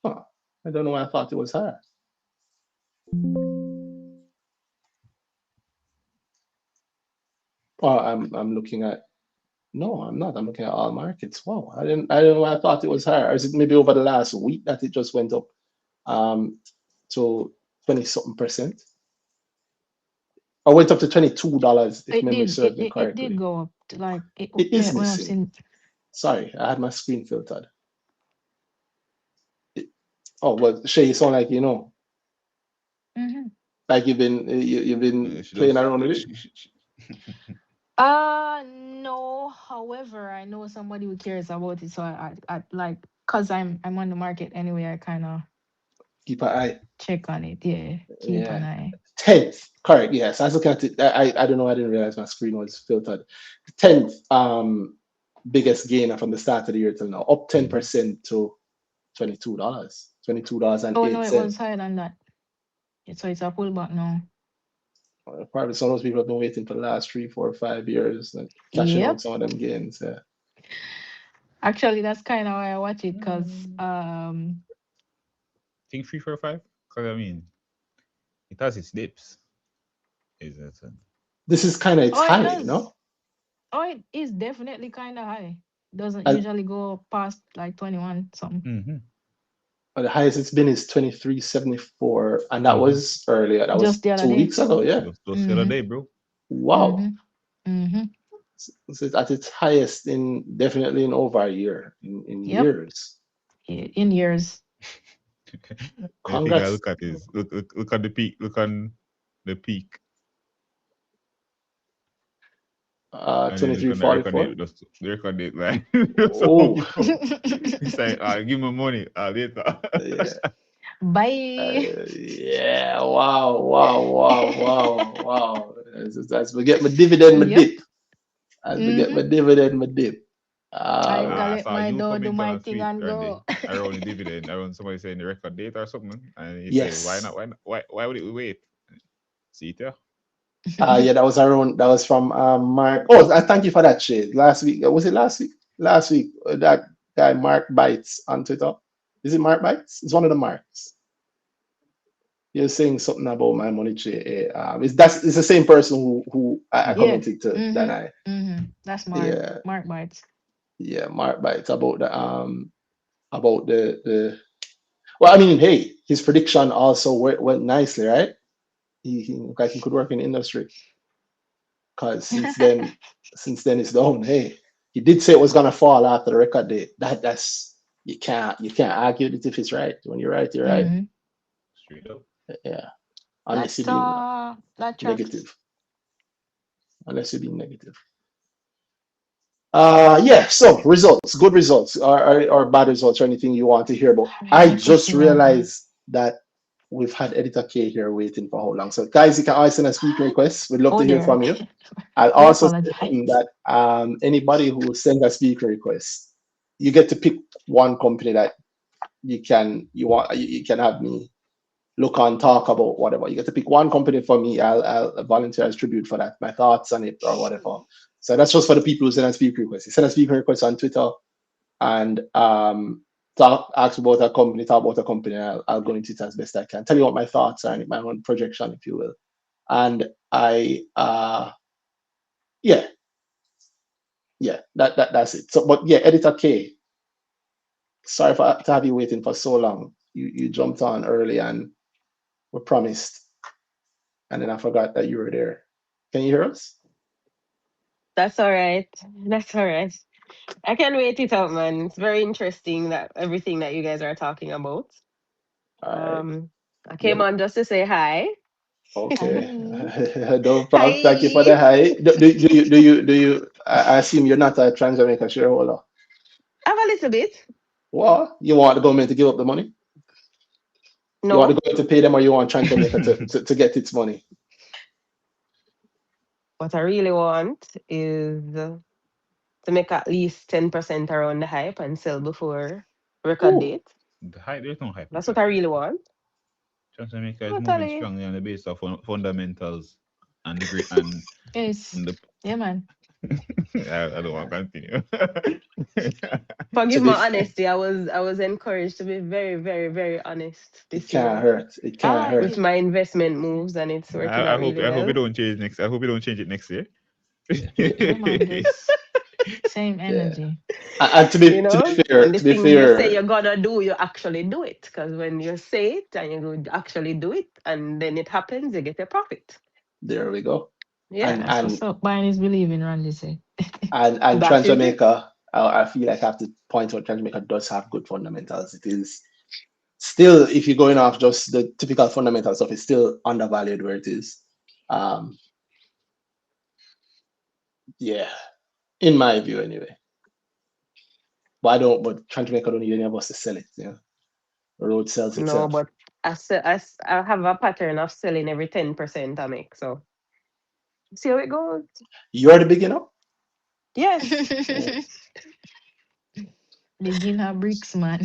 Huh. I don't know why I thought it was higher. Oh, I'm looking at, no, I'm not. I'm looking at all markets. Wow, I don't know why I thought it was higher. Or is it maybe over the last week that it just went up um to 20 something percent? Or went up to $22 if It memory did. serves me It did correctly. go up to like It yeah. is When I've missing. seen. Sorry, I had my screen filtered. It- oh well, Shay, you sound like you know, Mm-hmm. like you've been She playing does. around with it. No. However, I know somebody who cares about it, so I like, cause I'm on the market anyway. I kind of Keep an eye. check on it. Yeah, keep an Yeah. eye. 10th, correct. Yes, I was looking at it. I don't know. I didn't realize my screen was filtered. 10th biggest gainer from the start of the year till now, up 10% to $22. $22 and Oh no, eight it was cents. higher than that. So it's a pullback now. Probably some of those people have been waiting for the last 3, 4, 5 years and cashing out Yep. some of them gains. Yeah. Actually, that's kind of why I watch it, cause Think 345? Because I mean, it has its dips. Is it? This is kind of its oh, it high, you does. know? Oh, it is definitely kind of high. Doesn't And usually go past like 21 something. Mm-hmm. the highest it's been is 23.74, and that Mm-hmm. was earlier. That Just was the other two day. weeks ago. Yeah. Just the other Mhm. day, bro. Wow. Mhm. Mhm. So it's at its highest in definitely in over a year, in Yep. years. In years. The thing I Congrats. look at is look at the peak. Look on the peak, and then look on the record 23.44. date. Just the record date, like so, Oh, yo, it's like, give me money later. yeah. Bye. Yeah. Wow. Wow. Wow. Wow. Wow. As we get my dividend, my Yep. dip. As we get my Mhm. dividend, my dip. I I collect saw my you dough, do comment on my a thing, tweet and or the go. around the dividend, around somebody saying the record date or something, and he said, "Why Yes. not? Why not? Why would it wait?" See it there? Yeah, that was around. That was from Mark. Oh, I thank you for that shade. Last week, was it last week? Last week, that guy Mark Bites on Twitter. Is it Mark Bites? It's one of the Marks. You're saying something about my money tree. It's the same person who I Yeah. commented to that Mhm. I. Mhm. That's Mark. Yeah, Mark bites. yeah, Mark Bites about the well, I mean, hey, his prediction also went nicely, right? He looked like he could work in industry because since then it's down. Hey, he did say it was gonna fall after the record date. That's you can't argue it if it's right. When you're right, you're right. Mhm. Straight up. Yeah, That unless you're being that tracks. negative. Unless you're being negative. Yeah, so results, good results, or bad results, or anything you want to hear about. I Let me just see one thing. realized that we've had Editor K here waiting for how long. So, guys, you can always send a speaking request. We'd love Oh to hear dear. from you. I'll We also say apologize. that anybody who sends a speaking request, you get to pick one company that you can have me look on, talk about, whatever. You get to pick one company for me. I'll volunteer as tribute for that, my thoughts on it or whatever. So that's just for the people who send a speaking request. You send a speaking request on Twitter and ask about a company, talk about a company. I'll go into it as best I can. Tell you what my thoughts are and my own projection, if you will. And yeah, that's it. So, but yeah, Editor K, sorry to have you waiting for so long. You jumped on early and were promised, and then I forgot that you were there. Can you hear us? That's all right. That's all right. I can wait it out, man. It's very interesting that everything that you guys are talking about. All right. I came Yeah. on just to say hi. Okay. Hi. No problem. Thank you for Hi. the hi. Do you I assume you're not a Trans America shareholder. Have a little bit. What? You want the government to give up the money? You want the No. government to pay them or you want Trans America to get its money? What I really want is to make at least 10% around the hype and sell before record Ooh, date. The hype, there's no hype in That's what I really Transmedia. want. Transmedia is moving Totally. strongly on the basis of fundamentals and the great and Yes. the. Yeah, man. I don't want to continue. to Forgive be my fair, honesty. I was encouraged to be very, very, very honest it this can't year hurt. It I can't like with hurt. it. my investment moves, and it's working I out hope really I hope we well. don't change next. I hope we don't change it next year. Yeah, man. Just same Yeah. energy. And You to be know, fair, and the to be thing you say fair, you're gonna do, you actually do it. Because when you say it and you would actually do it, and then it happens, you get a profit. there we go. And Yeah, That's what's up. Buying is believing, Randy say. and that Trans is it. Jamaica, I feel like I have to point out Trans Jamaica does have good fundamentals. It is still, if you're going off just the typical fundamental stuff, it's still undervalued where it is. Um, yeah, in my view anyway. But I don't. But Trans Jamaica don't need any of us to sell it. Yeah, the road sells No, itself. but I have a pattern of selling every 10% I make. So see how it goes. You're the beginner. Yes. Yeah, Beginner bricks, man.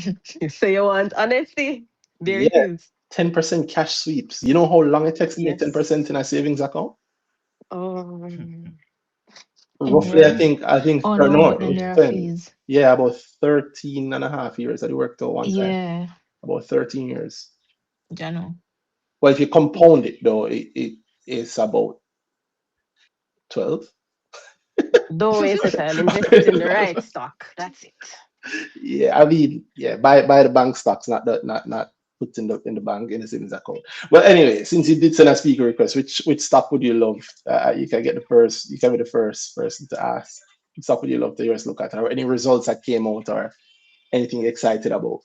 So you want honesty? There it yeah. is. 10% cash sweeps. You know how long it takes to make Yes. 10% in a savings account? Um, In Roughly, I real? think, Oh or no, no, but then it there are depends. fees. Yeah, about 13 and a half years that it worked out one time. Yeah, About 13 years. Jano. Well, if you compound it though, it's about 12. don't waste your time. Invest it in the right stock. That's it. Yeah, I mean, yeah, buy the bank stocks, not put in the bank in the savings account. But anyway, since you did send a speaker request, which stock would you love? You can get the first. You can be the first person to ask. Which stock would you love to just look at, or any results that came out, or anything you're excited about?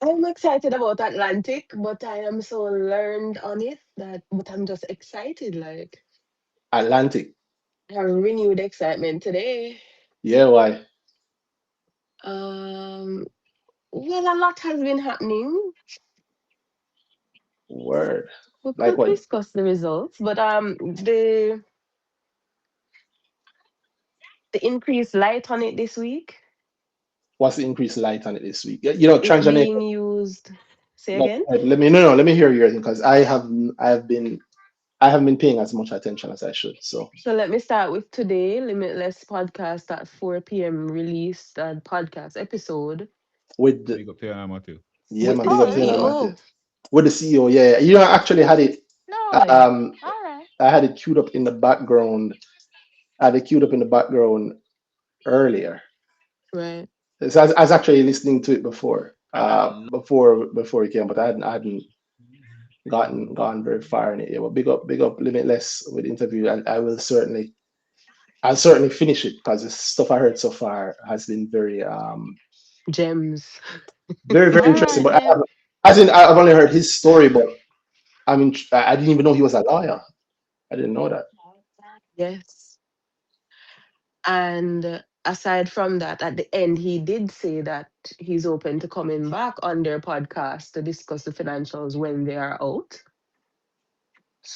I'm excited about Atlantic, but I am so learned on it that but I'm just excited. Like Atlantic. I have renewed excitement today. Yeah, why? Um well, a lot has been happening. Word. We Like could what? discuss the results, but the increased light on it this week What's the increased light on it this week? Yeah, you know, is Trans Jamaica. being used. Say No, again. let me no, let me hear your thing because I haven't been paying as much attention as I should. So So let me start with today, Limitless podcast at 4 p.m. released a podcast episode with the Big up to you, Matthew. yeah, with man, the big Oh, up to you, really? Matthew. CEO. With the CEO, yeah, you know, I actually had it. No way. Um, All right. I had it queued up in the background. I had it queued up in the background earlier. Right. So I was actually listening to it before, Hello. before it came, but I hadn't gone very far in it. Yeah, but big up, Limitless with the interview, and I'll certainly finish it because the stuff I heard so far has been Gems. very All interesting. right But then. I've only heard his story, but I mean, I didn't even know he was a lawyer. I didn't know that. Yes. And aside from that, at the end, he did say that he's open to coming back on their podcast to discuss the financials when they are out.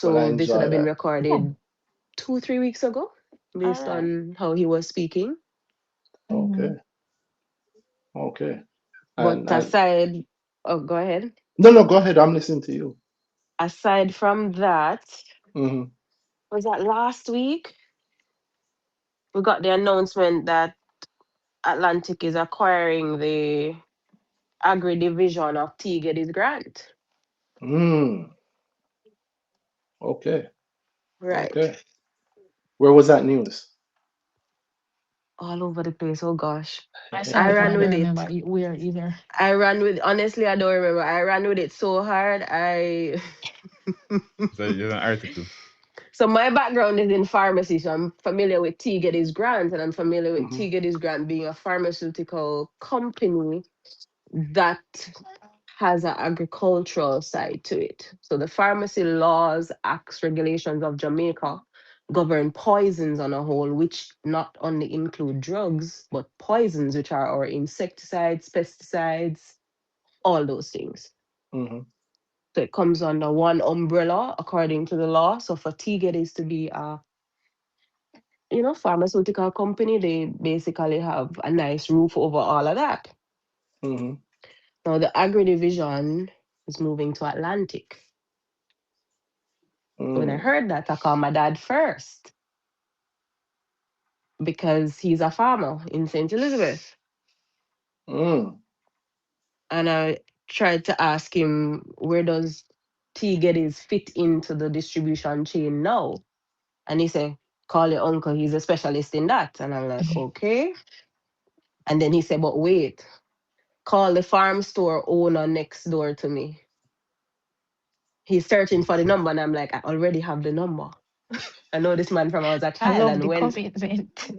Well, I So this would enjoy have been that. Oh, recorded 2, 3 weeks ago, all based right. on how he was speaking. Mm-hmm. Okay, okay. But And aside, oh, go ahead. no, go ahead. I'm listening to you. Aside from that, Hmm. was that last week? We got the announcement that Atlantic is acquiring the agri division of T Geddes Grant. Mm, okay, Right. okay. Where was that news? All over the place. Oh gosh. I saw I it and I ran don't with remember it. where either. I ran with honestly I don't remember. I ran with it so hard. I So there's an article. So my background is in pharmacy, so I'm familiar with T. Geddes Grant, and I'm familiar with Mhm. T. Geddes Grant being a pharmaceutical company that has an agricultural side to it. So the pharmacy laws, acts, regulations of Jamaica govern poisons on a whole, which not only include drugs, but poisons, which are our insecticides, pesticides, all those things. Mhm. So it comes under one umbrella according to the law. So for Teaget is to be a pharmaceutical company, they basically have a nice roof over all of that. Mhm. Now the agri division is moving to Atlantic. So when I Mm. heard that, I called my dad first because he's a farmer in St. Elizabeth. Mm. And I tried to ask him, where does Tea Geddes fit into the distribution chain now? And he said, call your uncle, he's a specialist in that. And I'm like, okay. And then he said, but wait, call the farm store owner next door to me. He's searching for the number. And I'm like, I already have the number. I know this man from I was a I child. love And the when commitment.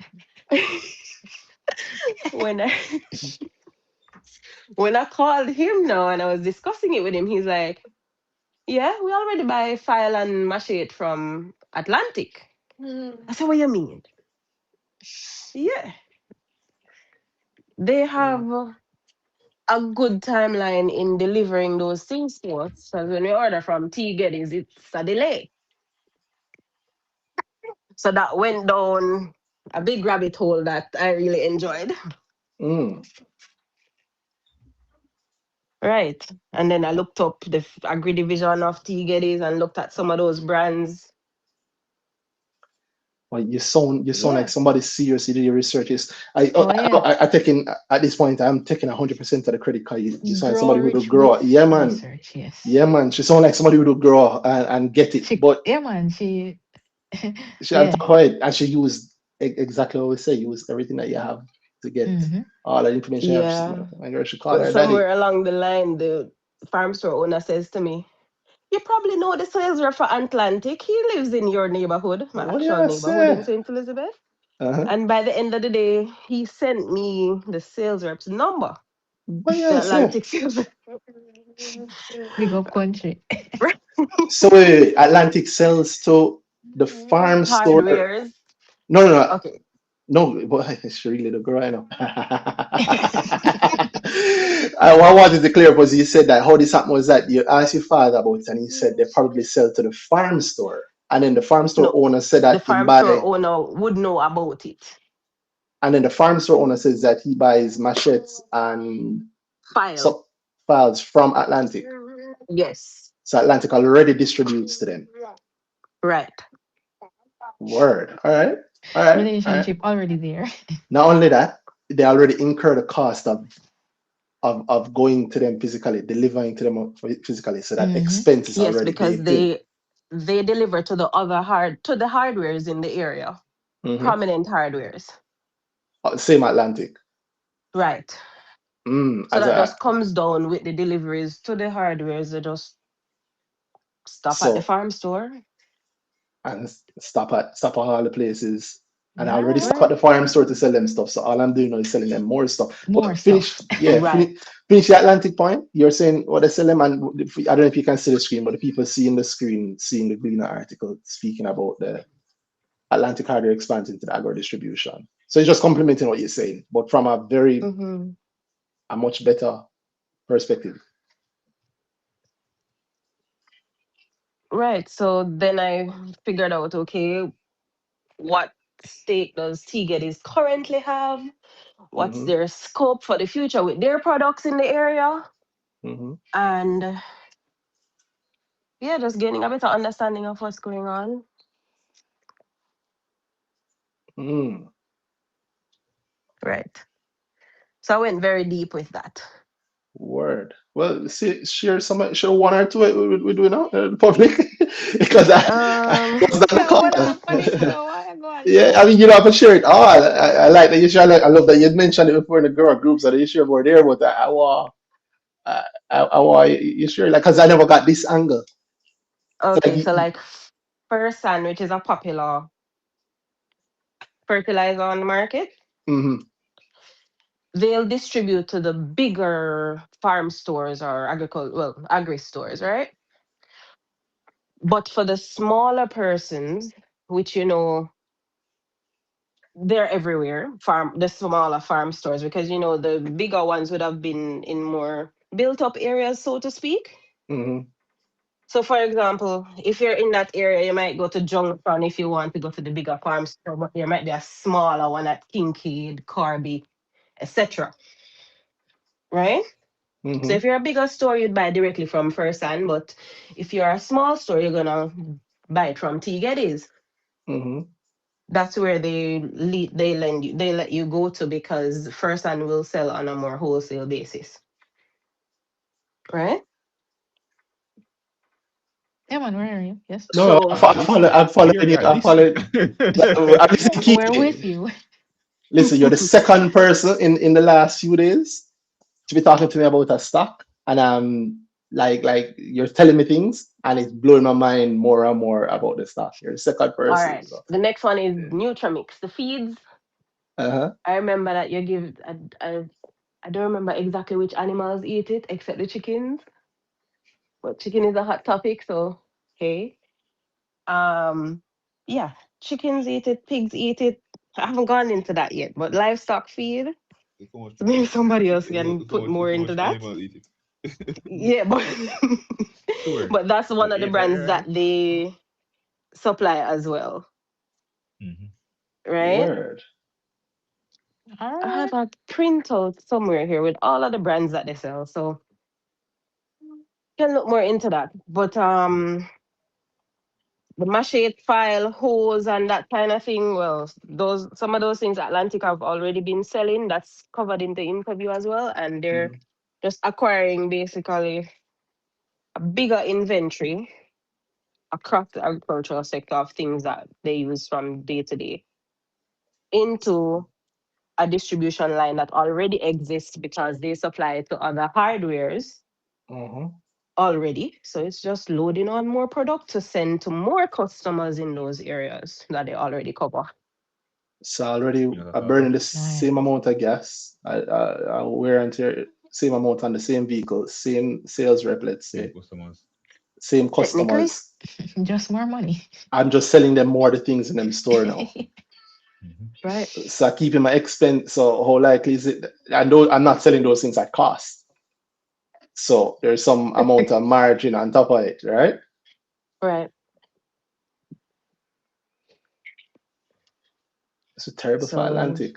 when I when I called him now and I was discussing it with him, he's like, yeah, we already buy file and machete from Atlantic. I said, what you mean? Yeah. They Mm. have a good timeline in delivering those things to us. So when we order from Tea Geddes, it's a delay. So that went down a big rabbit hole that I really enjoyed. Mm. Right. And then I looked up the agri division of Tea Geddes and looked at some of those brands. Well, you sound like Yeah. somebody seriously did your research. Oh yeah. I taking at this point I'm taking 100% of the credit because you sound like Grow somebody who do rich grow. with Yeah, man. research, yes. Yeah, man. She sound like somebody who do grow and get it. She, But yeah, man, she, she on yeah. top of it, and she used exactly what we say. Use everything that you have to get Mm-hmm. all that information. You have. Yeah. My girl, she call But her daddy. somewhere along the line, the farm store owner says to me, you probably know the sales rep for Atlantic. He lives in your neighborhood, my What do actual you neighborhood in say? St. Elizabeth. Uh-huh. And by the end of the day, he sent me the sales rep's number, What do the you say? Atlantic sales rep. Big up country. So Atlantic sells to the farm store. Hardwares. No, no, no. Okay. No, but it's really the girl, I know. What I wanted to clear up was you said that how this happened was that you asked your father about it and he said they probably sell to the farm store. And then the farm store No, owner said the that he farm store buy, owner would know about it. and then the farm store owner says that he buys machetes and File. so files from Atlantic. Yes. So Atlantic already distributes to them. Right. Word. All right. All right. All right. Relationship already there. Not only that, they already incur the cost of going to them physically, delivering to them physically. So that Mm-hmm. expense is Yes, already because baked in. they deliver to the hardwares in the area. Mhm. Prominent hardwares. Same Atlantic. Right. So As that a just comes down with the deliveries to the hardwares. They just stop at the so farm store. and stop at all the places. And I already Yeah. stop at Right. the farm store to sell them stuff. So all I'm doing now is selling them more stuff. More But finish, stuff. yeah, Right. finish the Atlantic point. You're saying what they sell them, and I don't know if you can see the screen, but the people seeing the screen, seeing the Gleaner article speaking about the Atlantic hardware expanding to the agro distribution. So it's just complementing what you're saying, but from Hmm. a much better perspective. Right. So then I figured out, okay, what stake does Teaget currently have? What's Hmm. their scope for the future with their products in the area? Hmm. And yeah, just gaining a better understanding of what's going on. Mm. Right. So I went very deep with that. Word. Well, see, share one or two we do now, the public, because I Um, was not the Yeah, what call. happened it now? Why go on Yeah, I now? mean, you don't have to share it all. I like that you share. I love that you mentioned it before in the girl groups that you share more there, but I want you share like because I never got this angle. okay, Like, so like Person, which is a popular fertilizer on the market, Mm-hmm. they'll distribute to the bigger farm stores or agri stores, right? But for the smaller persons, which they're everywhere, the smaller farm stores, because the bigger ones would have been in more built up areas, so to speak. Mm-hmm. So, for example, if you're in that area, you might go to Junction if you want to go to the bigger farm store, but there might be a smaller one at Kincaid, Corby, etc. Right? So, Mm-hmm. if you're a bigger store, you'd buy directly from First Hand, but if you're a small store, you're gonna buy it from T Geddes. Mm-hmm. That's where they let you go to, because First Hand will sell on a more wholesale basis, right? Yeah, man, where are you? Yes. No, So I'm following you. You're I'm listening. following. I'm listening We're keenly. with you. Listen, you're the second person in the last few days to be talking to me about a stock, and I'm like you're telling me things, and it's blowing my mind more and more about the stock. You're the second all person. right, So, the next one is yeah. Nutramix, the feeds. Uh-huh. I remember that you give. I don't remember exactly which animals eat it, except the chickens. But chicken is a hot topic, so hey, um, yeah, chickens eat it, pigs eat it. I haven't gone into that yet, but livestock feed. So much, So maybe somebody else can so put much, more so into much that. animal eating. Yeah, but Sure. but that's one of the Yeah, that brands that right. they supply as well, Mm-hmm. right? Word. All I have right. a printout somewhere here with all of the brands that they sell, so you can look more into that. But the machete file, hose, and that kind of thing. Well, those some of those things Atlantic have already been selling. That's covered in the interview as well, and they're Mhm. just acquiring basically a bigger inventory across the agricultural sector of things that they use from day to day into a distribution line that already exists because they supply it to other hardwares Mhm. already. So it's just loading on more product to send to more customers in those areas that they already cover. So already You know, I'm that's burning all. the Nice. same amount of gas. I wear and tear same amount on the same vehicle, same sales rep, let's Same say, customers. same Technically, customers. Just more money. I'm just selling them more of the things in them store now. Mm-hmm. right? So keeping my expense. So how likely is it? I know I'm not selling those things at cost. So there's some amount of margin on top of it, right? Right. It's terrible for So Atlantic.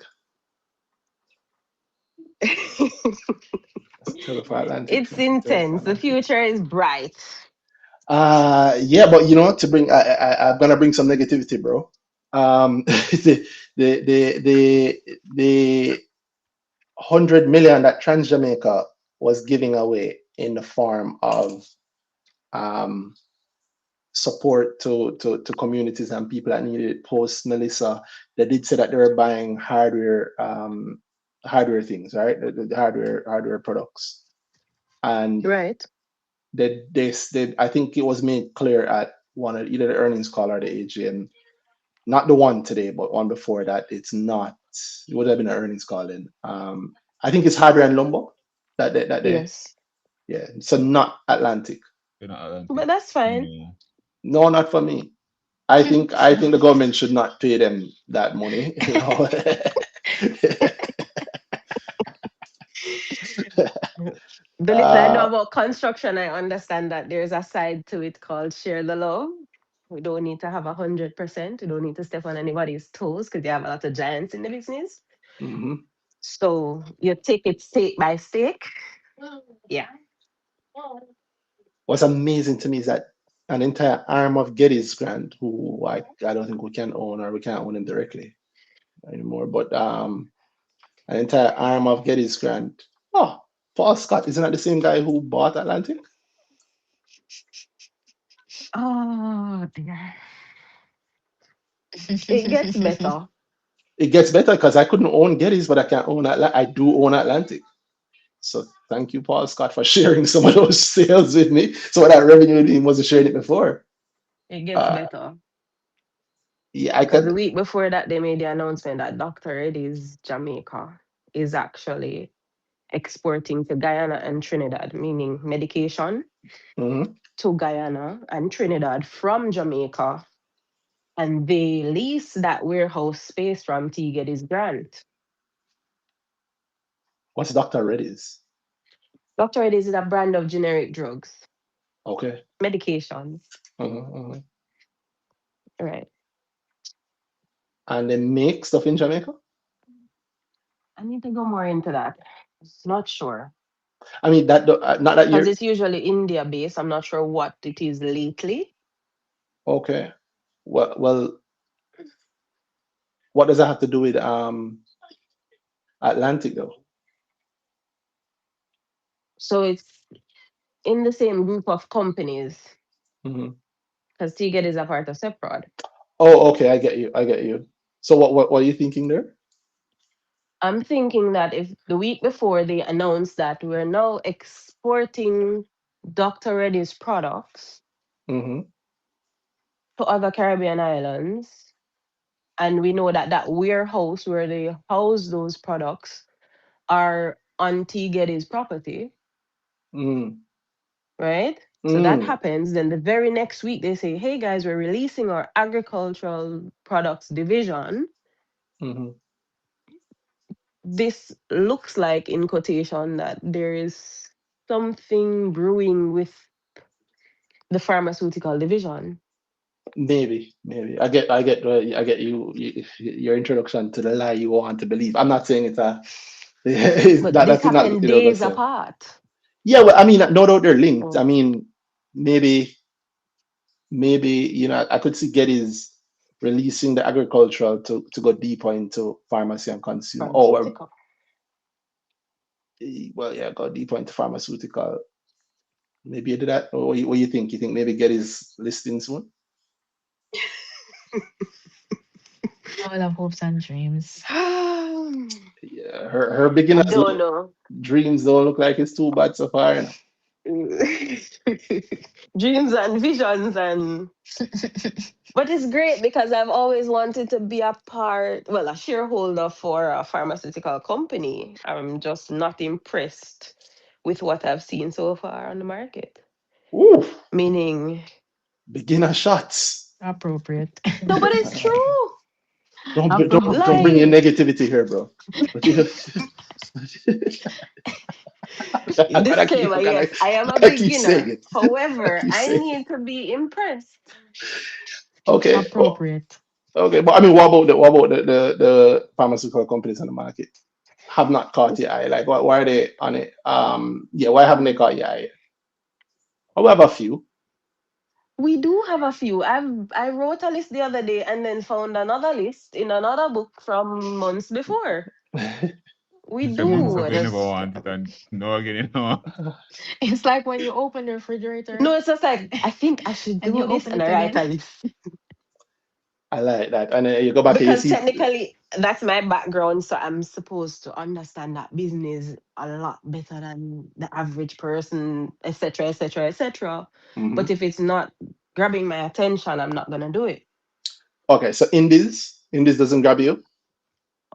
It's terrible for Atlantic. it's It's terrible for intense. The Atlantic. future is bright. Yeah, but to bring, I'm gonna bring some negativity, bro. The 100 million that Trans Jamaica was giving away in the form of um support to communities and people that needed it post Melissa. They did say that they were buying hardware things, right? The hardware products, and Right. they I think it was made clear at one of either the earnings call or the AGM, not the one today, but one before that. It's not. It would have been an earnings call in. I think it's hardware and lumber that they Yes. yeah. So not Atlantic. You're not Atlantic. But that's fine. No. No, not for me. I think the government should not pay them that money. The little I know uh, about construction, I understand that there's a side to it called share the love. We don't need to have 100%. We don't need to step on anybody's toes because you have a lot of giants in the business. mhm. So you take it stake by stake. Yeah. What's amazing to me is that an entire arm of Getty's grant, who I don't think we can own or we can't own him directly anymore, but an entire arm of Getty's grant. Oh, Paul Scott, isn't that the same guy who bought Atlantic? Oh dear. It gets better. It gets better because I couldn't own Getty's, but I can own Atlantic. I do own Atlantic. So thank you, Paul Scott, for sharing some of those sales with me. So that revenue he wasn't sharing it before. It gets Uh, better. Yeah, I Because the could. week before that, they made the announcement that Dr. Reddy's Jamaica is actually exporting to Guyana and Trinidad, meaning medication Mhm. to Guyana and Trinidad from Jamaica. And they lease that warehouse space from T. Geddes Grant. What's Dr. Reddy's? Dr. Reddy's is a brand of generic drugs, Okay. medications, Mhm. right? And they make stuff in Jamaica? I need to go more into that. Not sure. I mean, not that Because you're it's usually India based. I'm not sure what it is lately. okay. Well, what does that have to do with Atlantic though? So it's in the same group of companies Mhm. because Teaget is a part of Seprod. Oh, okay. I get you. I get you. So what are you thinking there? I'm thinking that if the week before they announced that we're now exporting Dr. Reddy's products Mhm. to other Caribbean islands, and we know that that warehouse where they house those products are on T. Geddes' property, Mm. right? So that Mm. happens. Then the very next week, they say, hey guys, we're releasing our agricultural products division. Mhm. This looks like, in quotation, that there is something brewing with the pharmaceutical division. Maybe. I get your introduction to the lie you want to believe. I'm not saying it's a But this that's not happened you know gonna days say. apart. Yeah, well, I mean, no doubt they're linked. I Oh, mean, maybe I could see Geddes releasing the agricultural to go deeper into pharmacy and consumer. Oh, pharmaceutical. well, yeah, go deeper into pharmaceutical. Maybe you do that. Or what you think? You think maybe Geddes listing soon? All of hopes and dreams. I Yeah, her beginners don't know. dreams don't look like it's too bad so far. Dreams and visions and but it's great because I've always wanted to be a part, well, a shareholder for a pharmaceutical company. I'm just not impressed with what I've seen so far on the market. Ooh, Meaning, beginner shots. Appropriate. no, but it's true. Don't bring your Appropriate. Like, negativity here, bro. But you, disclaimer, yes, I am a I keep saying beginner. it. I However, keep I saying it. need to be impressed. Okay. Oh, Appropriate. okay. But I mean, what about the pharmaceutical companies on the market? Have not caught your eye. Like, why are they on it? Yeah. Why haven't they caught your eye? Oh, we have a few. We do have a few. I wrote a list the other day and then found another list in another book from months before. We Say months do. of you never There's want it and no again, you know. It's like when you open the refrigerator no, it's just like I think I should and you do this open and it I write again. a list. I like that. And then you go back and you Because see. technically that's my background, so I'm supposed to understand that business a lot better than the average person, etc., etc., etc. But Mhm. if it's not grabbing my attention, I'm not gonna do it. Okay. So Indies doesn't grab you.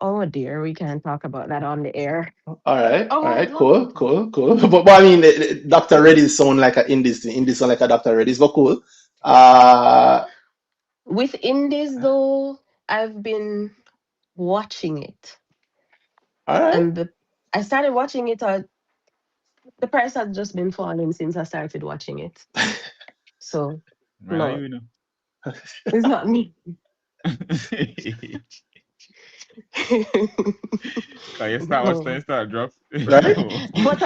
Oh dear, we can't talk about that on the air. Oh, All I right, would love cool, to. cool, cool. But I mean, Dr. Reddy's sound like an Indies thing. Indies sound like a Dr. Reddy's, but cool. Uh, With indies though, I've been watching it, all right. and I started watching it. The price has just been falling since I started watching it. So Why are no, you, you it's not me. know? Cause you start watching, you No. start drop. Right? But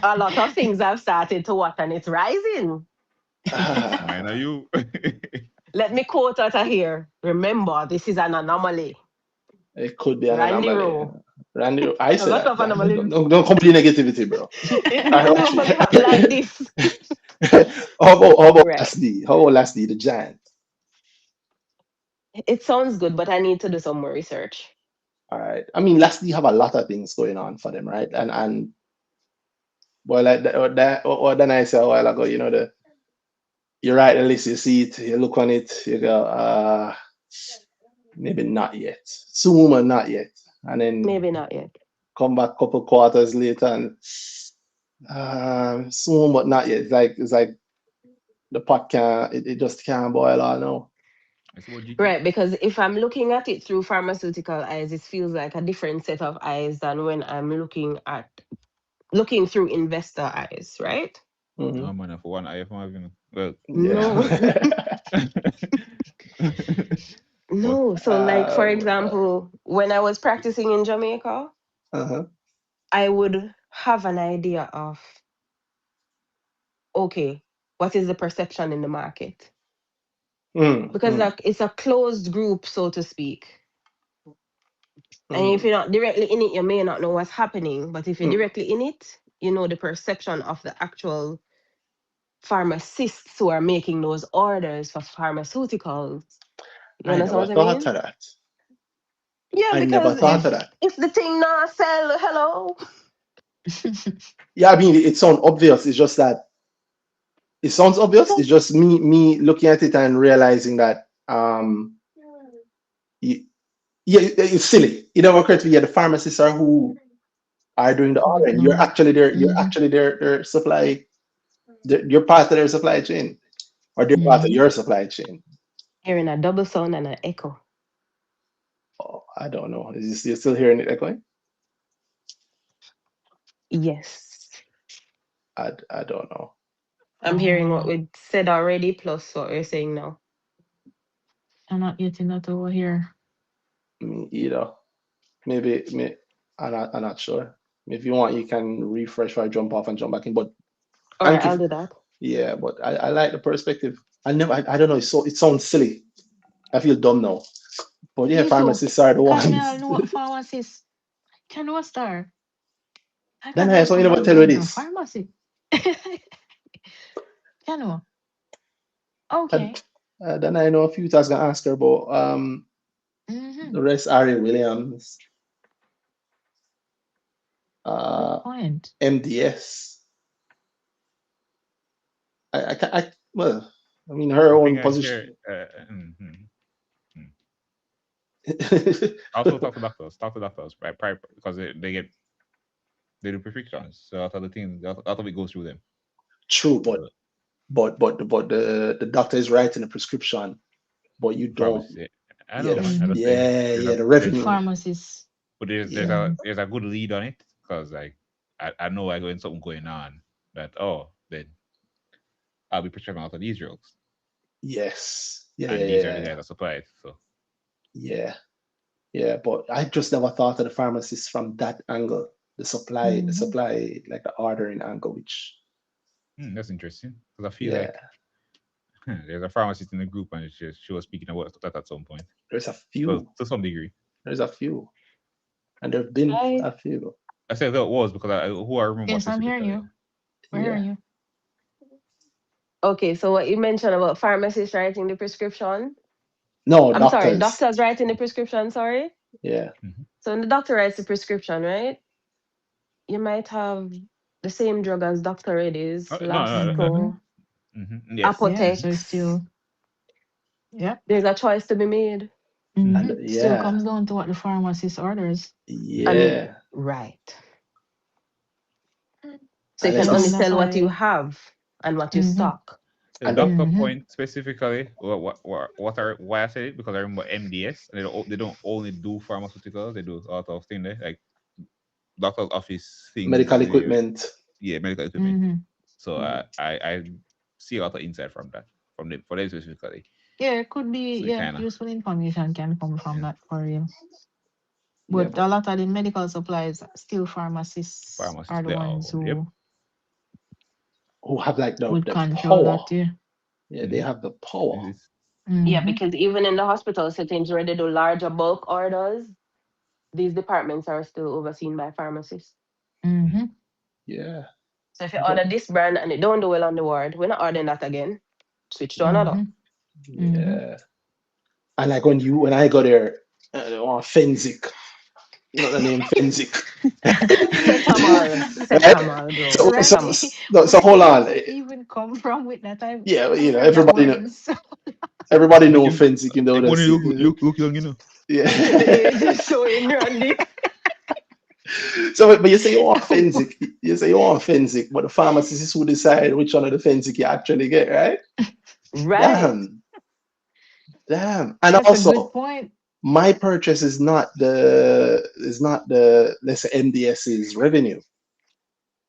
a lot of things I've started to watch and it's rising. Mine are you. Let me quote out of here. Remember, this is an anomaly. It could be an Randy anomaly. Rowe. Randy, I A say lot that. of anomalies. Don't come with the negativity, bro. It I doesn't watch normally happen like it. this. How about Right. Last D? How about Last D, the giant? It sounds good, but I need to do some more research. All right. I mean, Last D have a lot of things going on for them, right? And boy, like what then I said a while ago, you write the list, you see it, you look on it, you go, maybe not yet. Soon, but not yet. And then Maybe not yet. come back couple quarters later and soon, but not yet. It's like the pot can't. It just can't boil all now. It's about GK. Right, because if I'm looking at it through pharmaceutical eyes, it feels like a different set of eyes than when I'm looking through investor eyes, right? Mhm. No man, for one eye from having well. No. Yeah. But No. So, like, for Uh, example, when I was practicing in Jamaica, uh-huh. I would have an idea of, okay, what is the perception in the market? Mm, Because mm, like it's a closed group, so to speak. And if mm, you're not directly in it, you may not know what's happening. But if you're mm. directly in it, you know the perception of the actual pharmacists who are making those orders for pharmaceuticals. You I understand never what I thought mean? of that. Yeah, I never because thought of if that. if the thing not sell, hello. Yeah, I mean, it sounds obvious. It's just that it sounds obvious. It's just me looking at it and realizing that y- yeah, it's silly. You know, occurred to me. Yeah, the pharmacists are who are doing the Would ordering. You're know. actually their you're Mm-hmm. actually their supply. You're part of their supply chain, or they're part of Mm-hmm. your supply chain. Hearing a double sound and an echo. Oh, I don't know. Is you still hearing it echoing? Yes. I don't know. I'm hearing what Oh, we said already plus what we're saying now. I'm not getting that over here. Me either. Maybe I'm not sure. If you want, you can refresh or jump off and jump back in. But All right, thank you. I'll do that. Yeah, but I like the perspective. I don't know. It sounds silly. I feel dumb now. But yeah, Me too. pharmacists are the Cause me I ones. know what pharmacist. Can know star. I Then can I know so you never someone tell you going to this. pharmacy. Can know. And, Okay. then I know a few times gonna ask her about Mm-hmm. the rest. Ari Williams, Good uh, point. MDS. Well, I mean her I own think I hear. position. Mm. Also, talk to doctors, right? Because they do prescriptions, so out of the things, out of it goes through them. True, but So the doctor is writing a prescription, but you don't. pharmacy, I Yeah, know, man. I Mm-hmm. just saying yeah, the The there's revenue. pharmacist. but Yeah. there's a good lead on it because like I know I going something going on that then I'll be prescribing out of these drugs Yes, yeah, yeah, and these are the yeah, guys that supply it. So yeah, yeah. But I just never thought of the pharmacist from that angle, the Mm-hmm. supply, like the ordering angle, which that's interesting because I feel yeah, like there's a pharmacist in the group and she was speaking about that at some point. there's a Well, few, to some degree. there's a few, and there've been I a few. I said that was because who I remember Yes, I'm hearing specifically. you. We're Yeah. hearing you. Okay, so what you mentioned about pharmacists writing the prescription. No, I'm sorry, doctors. doctors writing the prescription, sorry. Yeah. Mhm. So when the doctor writes the prescription, right? You might have the same drug as Dr. Reddy's, No, no, Mm-hmm. Lasco, yes. Yeah. Hmm. So it's Apotex. still. Yep. There's a choice to be made. And Mm-hmm. Still yeah, comes down to what the pharmacist orders. And yeah, right. So you and can then So only and this, that's sell what you why. have and what you Mm-hmm. stock. The and then doctor Mm-hmm. point specifically, what are why I said it because I remember MDS and they don't only do pharmaceuticals, they do a lot of things there like doctor's office things. medical equipment. Yeah, medical equipment. Mm-hmm. So Mm, I see a lot of insight from that for them specifically. Yeah, it could be. So it Yeah, kind of useful information can come from yeah that for you. yeah, But but a lot of the medical supplies, still pharmacists are pharmacist the they ones all yep. who who have like would the control power? that. Yeah. Yeah, they Mm-hmm. have the power. It's, Yeah, Mm-hmm. because even in the hospital settings where they do larger bulk orders, these departments are still overseen by pharmacists. Mm-hmm. Yeah, So if you but order this brand and it don't do well on the ward, we're not ordering that again. Switch to another. Mm-hmm. Mm-hmm. yeah, and like when I go there, Fenzik, you know the name Fenzik, Cetamol. right? Cetamol, bro. So so, Cetamol. Right. so, so Where hold did on. you even come from with that? I've Yeah, I've heard that everybody know. word. So. Everybody Make know him, Fensick, you know make the money look young, yeah. The age is showing, Randy. So, but you say you want Fensic, you say you want Fensic, but the pharmacist is who decide which one of the Fensic you actually get, right? Right. Damn, damn. And That's a good also, point. my purchase is not the let's say MDS's revenue.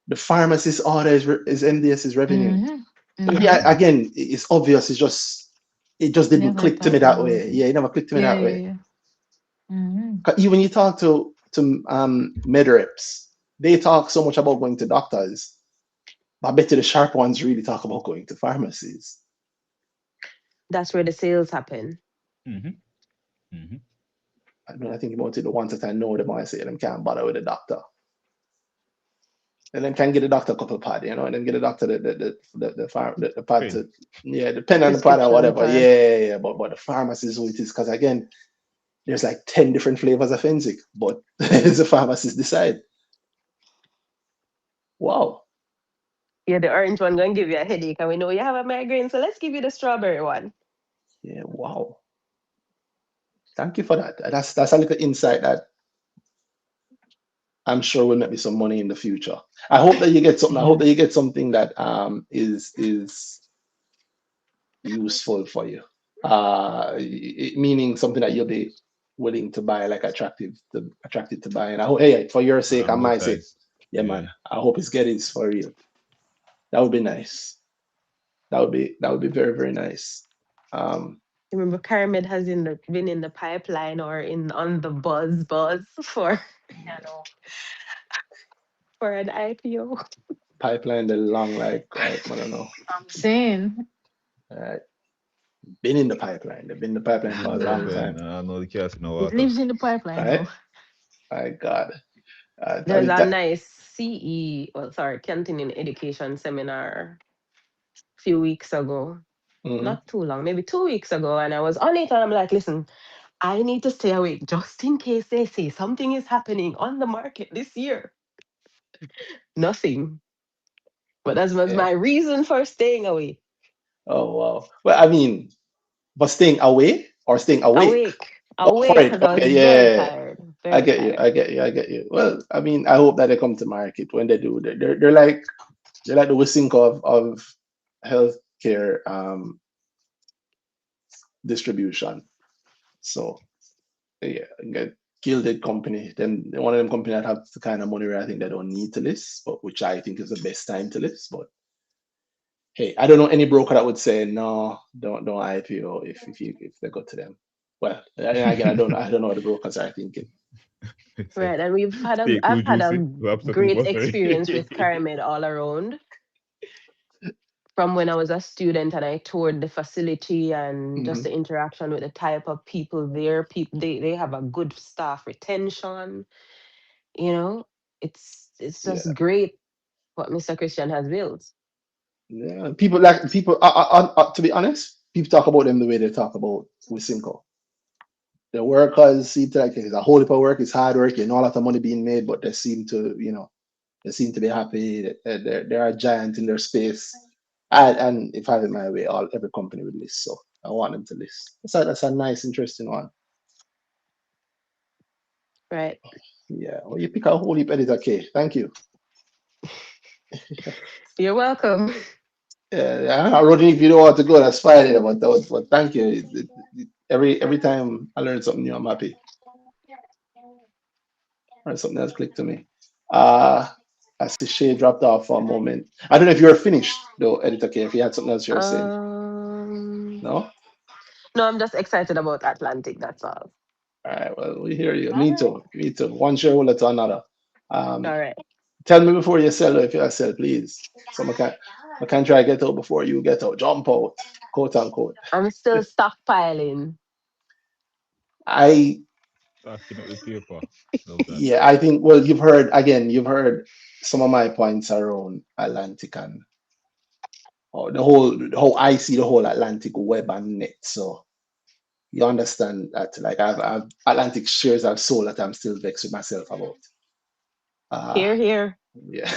The pharmacist order is MDS's revenue. Mm-hmm. Maybe Mm-hmm. again, it's obvious. It just didn't Never click to me thought that about way. it. Yeah, it never clicked to me Yeah, that yeah, way. yeah. Mm-hmm. 'Cause even you talk to med reps, they talk so much about going to doctors. But I bet you the sharp ones really talk about going to pharmacies. That's where the sales happen. Mm-hmm. Mm-hmm. I mean, I think about it the ones that I know them I say them can't bother with the doctor. And then can get a doctor a couple pad, and then get a doctor the pad Pain. to depend on the pad or Prescription whatever. pad. Yeah. But the pharmacist who it is, because again, there's like 10 different flavors of Fensic, but it's the pharmacist decide. Wow. Yeah, the orange one gonna give you a headache, and we know you have a migraine, so let's give you the strawberry one. Yeah, wow. Thank you for that. That's a little insight that I'm sure will make me some money in the future. I hope that you get something. I hope Same. that you get something that is useful for you. Meaning something that you'll be willing to buy, like attractive to buy. And I hope, hey, for your sake and my sake, Amortize. yeah, Yeah. man. I hope it's getting for real. That would be nice. That would be very, very nice. Um, Remember, Pyramid has been in the pipeline or in on the buzz for Yeah, no. for an IPO. pipeline the long like I don't know. I'm saying Uh, been in the pipeline. They've been in the pipeline In for the a long pipeline. time. I know the chaos in the it water. lives in the pipeline Right? though. My God. There's a nice continuing education seminar a few weeks ago. Mhm. Not too long, maybe 2 weeks ago, and I was on it, and I'm like, listen, I need to stay awake just in case they say something is happening on the market this year. Nothing. But that was Yeah. my reason for staying away. Oh wow. Well, I mean, but staying away or staying awake? Oh, for Awake, it. because I Okay, was very yeah. tired, I very get you. tired. I get you. I get you. Well, I mean, I hope that they come to market. When they do, they're like the Wisynco of healthcare distribution. So yeah, get gilded company. Then one of them company that have the kind of money where I think they don't need to list, but which I think is the best time to list. But hey, I don't know any broker that would say no, don't IPO if they go to them. Well, and again, I don't know what the brokers are thinking. Say, Right, and steak too I've had a juicy. Lobster too great buttery. experience with Pyramid all around. From when I was a student and I toured the facility and just Hmm. the interaction with the type of people there. People they have a good staff retention. You know, it's Yeah, just great what Mr. Christian has built. yeah. People. To be honest, people talk about them the way they talk about Wisynco. The workers seem to like it's a whole heap of work. It's hard work. You know, a lot of money being made, but they seem to be happy. They're a giant in their space. And if I have it my way, every company would list. So I want them to list. That's a nice, interesting one. Right. Yeah. Well, you pick a whole heap editor K. Thank you. You're welcome. Yeah, I wrote if you don't want to go, that's fine. Yeah, but thank you. Every time I learn something new, I'm happy. Or something else clicked to me. Uh I see Shay dropped off for a moment. I don't know if you're finished though, editor K. If you had something else you're saying. Um, No? no, I'm just excited about Atlantic. That's all. All right, well, we hear you. All Me right. too. Me too. One shareholder to another. Um, All right. tell me before you sell if you sell, please. So I can try to get out before you get out. Jump out, quote unquote. I'm still stockpiling. I Stacking up the paper. Love that. Yeah, I think well you've heard some of my points around Atlantic and or the whole I see the whole Atlantic web and net. So you understand that like I've Atlantic shares I've sold that I'm still vexed with myself about. Uh Here, here. yeah.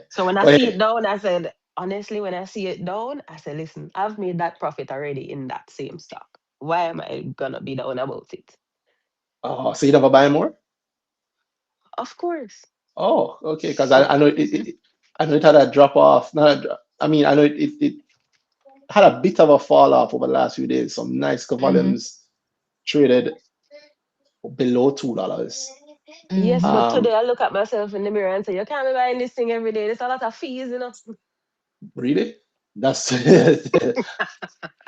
So when I But see hey, it down, I said, honestly, when I see it down, I say, listen, I've made that profit already in that same stock. Why am I gonna be down about it? Oh, so you never buy more? Of course. Oh, okay. Because I know I know it had a drop off. Not a, I mean, I know it had a bit of a fall off over the last few days. Some nice Mm-hmm. volumes traded below $2. Yes, Mm-hmm. but today I look at myself in the mirror and say, you can't be buying this thing every day. There's a lot of fees, you know. Really? That's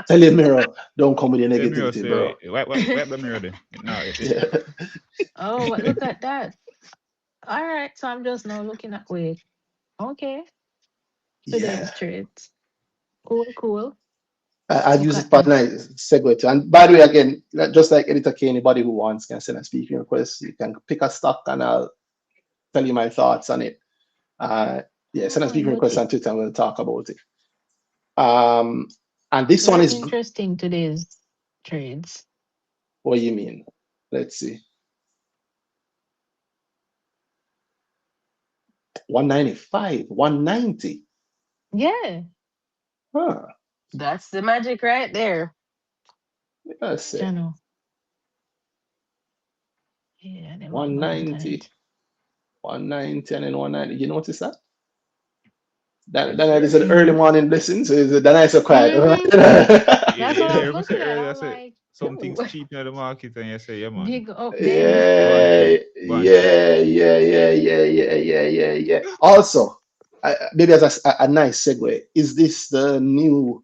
tell your mirror, don't come with your The mirror negativity, say, bro. wipe the mirror then. No, Yeah. Oh, but look at that. All right, so I'm just now looking at wait. Okay, Yeah. today's trades. Cool, cool. I'll Look use it at for a that. nice segue too. And by the way, again, just like Editor K, anybody who wants can send a speaking request. You can pick a stock and I'll tell you my thoughts on it. Uh, yeah, send a Oh, speaking look request it. on Twitter and we'll talk about it. Um, and this one Very is, interesting today's trades. what do you mean? Let's see. 195, 190. Yeah, Huh. That's the magic right there. Let's see. Jano. Yeah, them have bad 190, tonight. 190, and then 190. You notice that? yes, Then it is sir. an early Mm-hmm. morning blessing. So is it then I so quiet. Mm-hmm. That's Yeah, what yeah, I'm you must say looking at. earlier, I I'm say like, something's cheap in the market, and you say, yeah, man, big up them. bunch Yeah, it, bunch it. yeah. Also, maybe as a nice segue, is this the new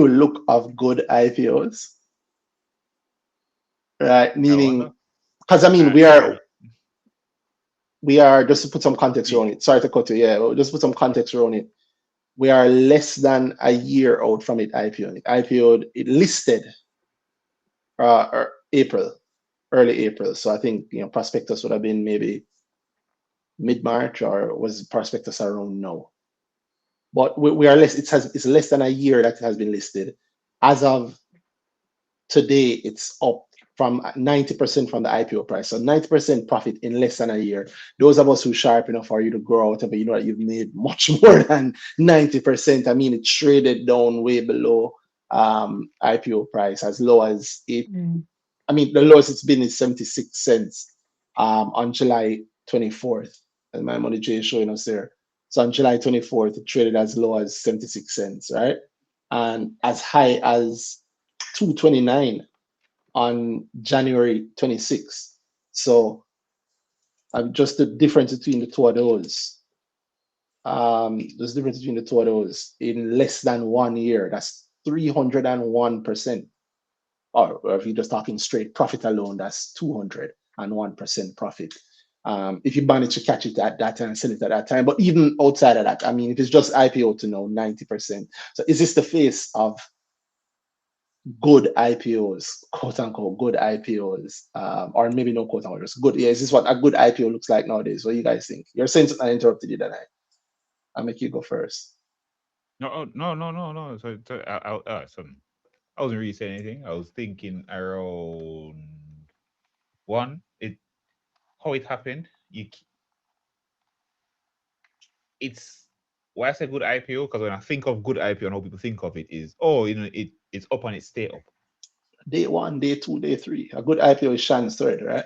look of good IPOs? Right? I wonder. Meaning, because I mean, we Yeah, are we are just to put some context big. around it. Sorry to cut you. Yeah, we'll just put some context around it. We are less than a year out from it IPO. It IPO'd, it listed April, early April. So I think prospectus would have been maybe mid-March, or was prospectus around now. But we are less. It's less than a year that it has been listed. As of today, it's up from 90% from the IPO price. So 90% profit in less than a year. Those of us who sharp enough for you to grow out of it, you know that you've made much more than 90%. I mean, it traded down way below IPO price, as low as eight. Mm. I mean, the lowest it's been is 76 cents on July 24th. And my money J is showing us there. So on July 24th, it traded as low as 76 cents, right? And as high as 229 on January 26th. So just the difference between the two of those. There's a difference between the two of those in less than 1 year. That's 301%. Or if you're just talking straight profit alone, that's 201% profit. If you manage to catch it at that time and sell it at that time. But even outside of that, I mean, if it's just IPO to know 90%. So is this the face of good IPOs, quote unquote, good IPOs, or maybe no quote unquote, just good? Yeah, is this what a good IPO looks like nowadays? What do you guys think? You're saying something, I interrupted you, that I'll make you go first. No, no. I wasn't really saying anything. I was thinking around one, it how it happened. It's why I say good IPO, because when I think of good IPO and how people think of it is, oh, it's up and it stay up. Day one, day two, day three. A good IPO is Shan's third, right?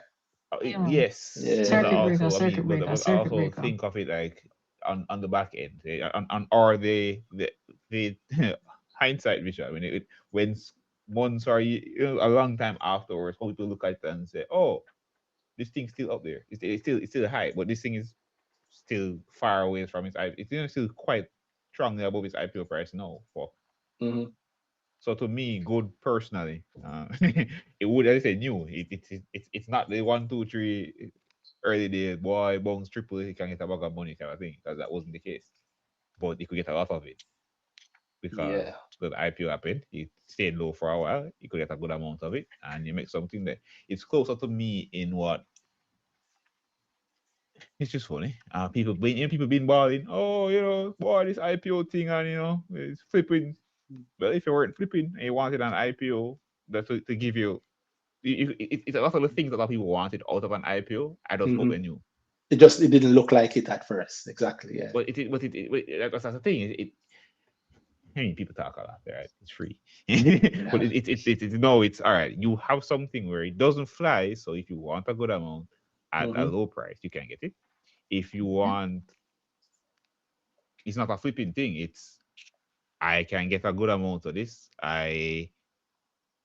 Yeah, man. Yes, but I Circuit Yeah. breaker, also, circuit breaker, I circuit also breaker. think of it like on the back end, on or the hindsight vision. When months or a long time afterwards, how people look at it and say, oh, this thing's still up there. It's still high, but this thing is still far away from its IPO. It's still quite strongly above its IPO price now. Hmm. So to me, good personally, it would, as I say, new. It's not the 1, 2, 3 early days boy bounce triple. He can get a bag of money kind of thing, because that wasn't the case. But he could get a lot of it because Yeah. the IPO happened. He stayed low for a while. He could get a good amount of it, and you make something there. It's closer to me in what it's just funny. People been balling. Oh, boy, this IPO thing, and it's flipping. Well, if you weren't flipping and you wanted an IPO that to give you, it's a lot of the things that a lot of people wanted out of an IPO. I just Hmm. hope they knew. It just it didn't look like it at first. Exactly. Yeah. But that's the thing. I mean, people talk a lot, right? It's free, but Yeah. no, it's all right. You have something where it doesn't fly, so if you want a good amount at a Mhm. low price, you can get it. If you Mhm. want, it's not a flipping thing. It's I can get a good amount of this. I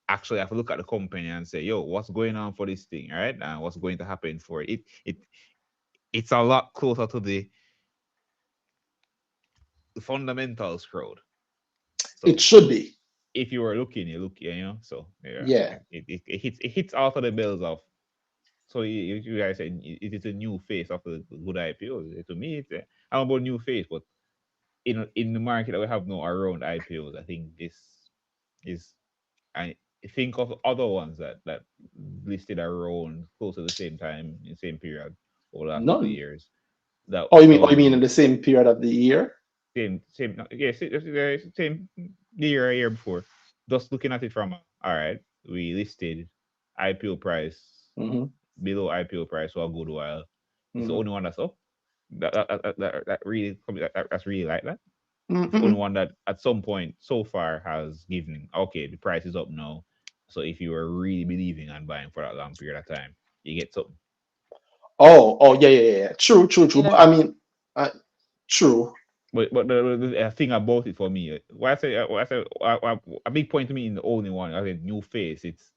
actually have to look at the company and say, yo, what's going on for this thing, right? And what's going to happen for it. It's a lot closer to the fundamentals crowd. It So should be. if you were looking, you look, you know. So yeah, Yeah. it hits all of the bells of. So you guys said it is a new face of the good IPO. To me, I'm about new face, but in the market that we have now around IPOs, I think this is I think of other ones that listed around close to the same time in the same period over the last couple of None. years. That Oh, you mean in the same period of the year? same yeah same year before. Just looking at it from all right, we listed IPO price Mm-hmm. below IPO price for a good while. It's the Mm-hmm. only one that's up. That really that's really like that. It's the only Mm-mm. one that at some point so far has given okay, the price is up now. So if you were really believing and buying for that long period of time, you get something. Oh, yeah, yeah, yeah. True, true, true. But Yeah. I mean, uh, true. But the thing about it for me, why I say a big point to me in the only one, I said new face. It's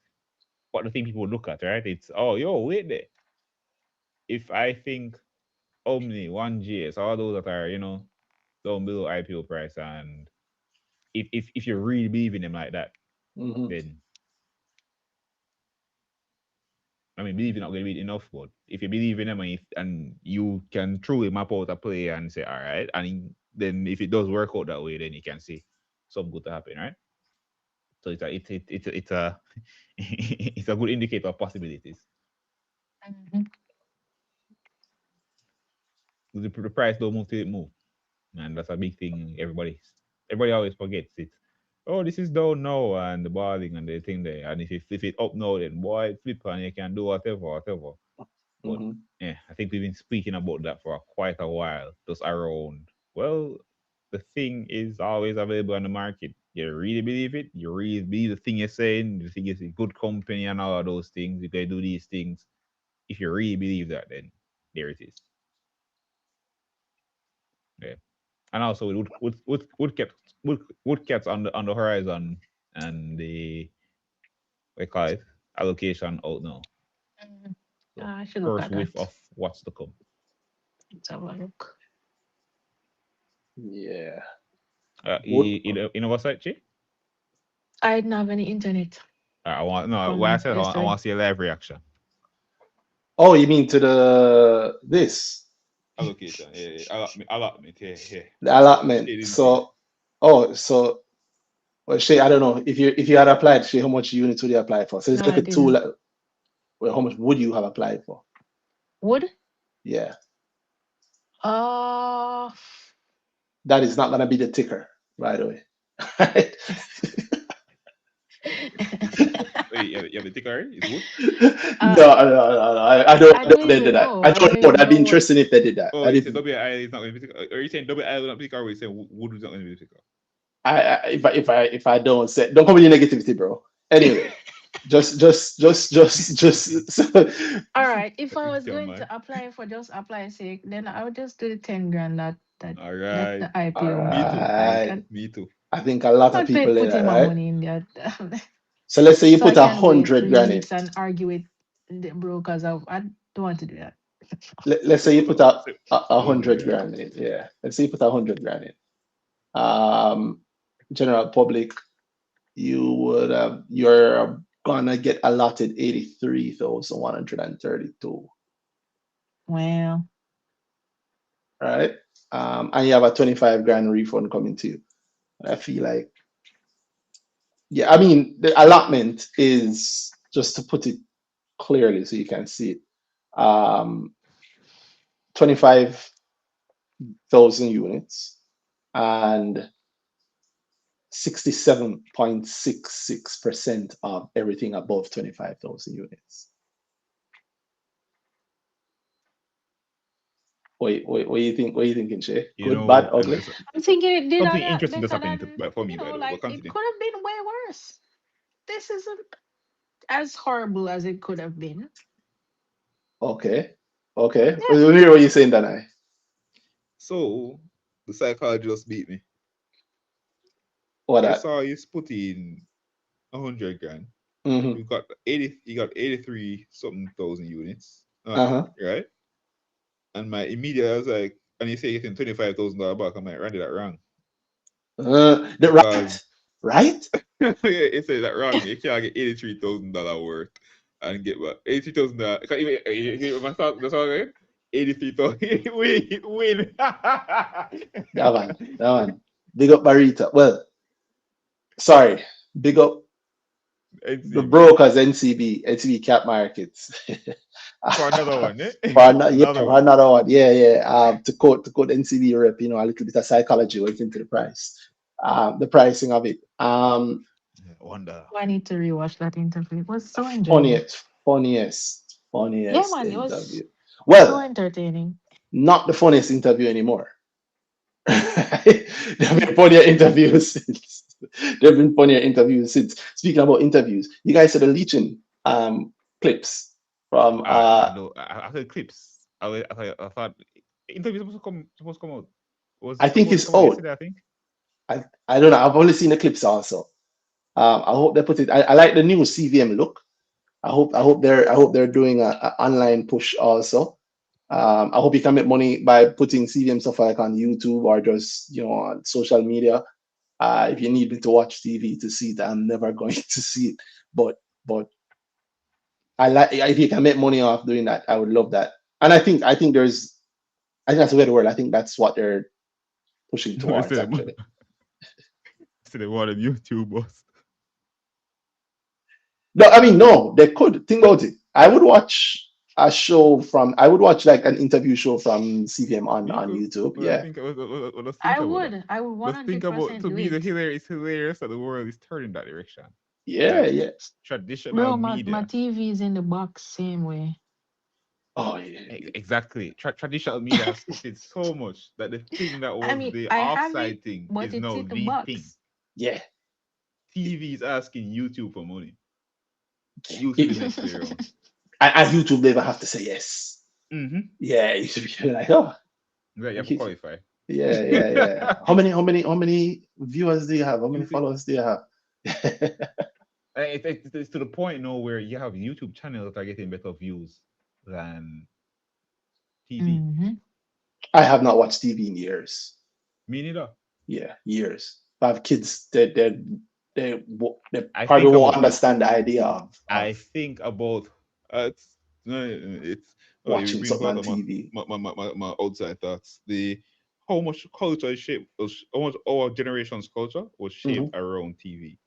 what the thing people look at, right? It's oh yo wait there. If I think Omni, 1GS, all those that are down below IPO price, and if you really believe in them like that, Hmm. then I mean, believing not going to be enough, but if you believe in them and you can truly map out a play and say, all right, and then if it does work out that way, then you can see some good to happen, right? So it's a it's a good indicator of possibilities. Mhm. The price don't move till it move, and that's a big thing. Everybody always forgets it. Oh, this is down now, and the balling and the thing there, and if it up now, then boy, it flip and you can do whatever. But Hmm. yeah, I think we've been speaking about that for quite a while, just around. Well, the thing is always available on the market. You really believe it? You really believe the thing you're saying? You think it's a good company and all of those things? If they do these things, if you really believe that, then there it is. Yeah. And also with woodcats on the horizon and the we call it allocation out now. Mhm. So I should look first at whiff that. of what's to come. Let's have a look. Yeah. Wood. You know what's that, Chi? I didn't have any internet I want no. What I from said, I yesterday. want to see a live reaction. Oh, you mean to the this Allocation, yeah, allotment, yeah. the allotment? Shading thing. So, so well, Shay, I don't know if you had applied, Shay, how much units would you apply for? So it's No, like I a tool. didn't. Well, how much would you have applied for? Wood? Yeah, Uh, that is not gonna be the ticker, by the way. Right? Wait, you have the ticker already? It's wood. No, uh, no. I don't I know don't if they did even that. know. I I don't don't know. even That'd be know what. interesting if they did that. Oh, I you said didn't. WI is not going to be ticker. Are you saying WI will not be ticker, or you saying wood is not going to be the ticker? If I don't say, don't come with your negativity, bro. Anyway, just All right. If That's I your was your going man. to apply for just apply sake, then I would just do the 10 grand All that right. the all IPO Me money. too. Like right. Me too. I think a lot of not people did putting that, my right? money in there. So let's say you So I put a can wait hundred three grand in. weeks and argue with the brokers. I don't want to do that. Let's say you put a Don't do hundred that. grand in. Yeah. Let's say you put a hundred grand in. Um, general public, you're gonna get allotted 83,132, Well, right? And you have a 25 grand refund coming to you. I feel like, yeah, I mean, the allotment is just to put it clearly so you can see it. 25,000 units and 67.66% of everything above 25,000 units. What you think? What you thinking, Shay? You Good, bad, know, ugly? I'm thinking it did a something lot interesting just better happened than, for me, by the way. But like it continue. could have been way worse. This isn't as horrible as it could have been. Okay. Okay. Yeah. Well, hear what you're saying, Danai. So the psychologist beat me. What I that? saw you put in 100 grand. Mm-hmm. You got 83 something thousand units. Uh-huh. Right? And my immediate I was like, and you say you're getting $25,000 back. I'm like, ran that wrong. The Because right. Right? yeah, it says that wrong. You can't get $83,000 worth and get back $83,000. My thought that's all right. 83,000 win. That one. That one. Big up Barita. Well, sorry. Big up the NCB. brokers, NCB cap markets. For another one, eh? Yeah, Another for one. another one. Yeah, yeah. To quote NCB rep, a little bit of psychology went into the price. The pricing of it. Wonder. I need to rewatch that interview. It was so enjoyable. Funniest, funniest, Yeah, funniest man, it interview. was so Well, entertaining. not the funniest interview anymore. There have been funnier interviews since. There have been funnier interviews since. Speaking about interviews, you guys said the leeching clips from No, I heard clips. I thought interview supposed to come out. Was I it think supposed to it's come out out. yesterday? I think. I don't know. I've only seen the clips also. I hope they put it. I like the new CVM look. I hope they're doing a online push also. I hope you can make money by putting CVM stuff like on YouTube or just on social media. If you need me to watch TV to see it, I'm never going to see it. But I like if you can make money off doing that, I would love that. And I think that's the way the world. I think that's what they're pushing No, towards actually. still they wanted YouTubers. No, I mean no, they could think about it. I would watch like an interview show from CVM Me on too. YouTube. But I Yeah, think let's think I about that. would. I would Let's think about 100% to do me the it. hilarious. It's hilarious that the world is turning that direction. yeah, Like yeah. traditional Bro, my media. TV is in the box same way. Oh yeah. Exactly. Traditional media has shifted so much that the thing that I was mean, the I have it, offside thing but is it's now in the the thing. box. Yeah. TV is asking YouTube for money. YouTube is It, next way around. and YouTube never have to say yes. Mm-hmm. Yeah, you should be like, oh, Right, you have to okay. qualify. Yeah. How many viewers do you have? How many YouTube, followers do you have? it's to the point now where you have YouTube channels that are getting better views than TV. Hmm. I have not watched TV in years. Me neither. Yeah, years. I have kids. They I probably think won't about it. understand the idea I of think about it's no, it's oh, you watching bring something out on TV. my outside thoughts. The how much culture is shaped, how much our generation's culture was Mhm. shaped around TV.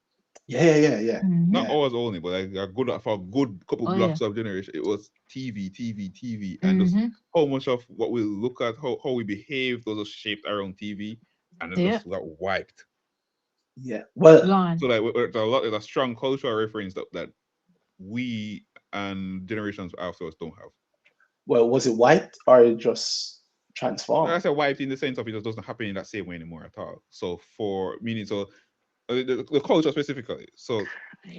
Yeah. Hmm. Not Yeah. ours only, but like for a good couple Oh yeah. blocks of generation, it was TV, and just Hmm. how much of what we look at, how we behave, those are shaped around TV, and it Yeah. just got wiped. Yeah. Well, So Gone. like, there's a strong cultural reference that we and generations after us don't have. was it white or it just Like I transformed? said, wiped in the sense of it just doesn't happen in that same way anymore at all. So for meaning, so the culture specifically, so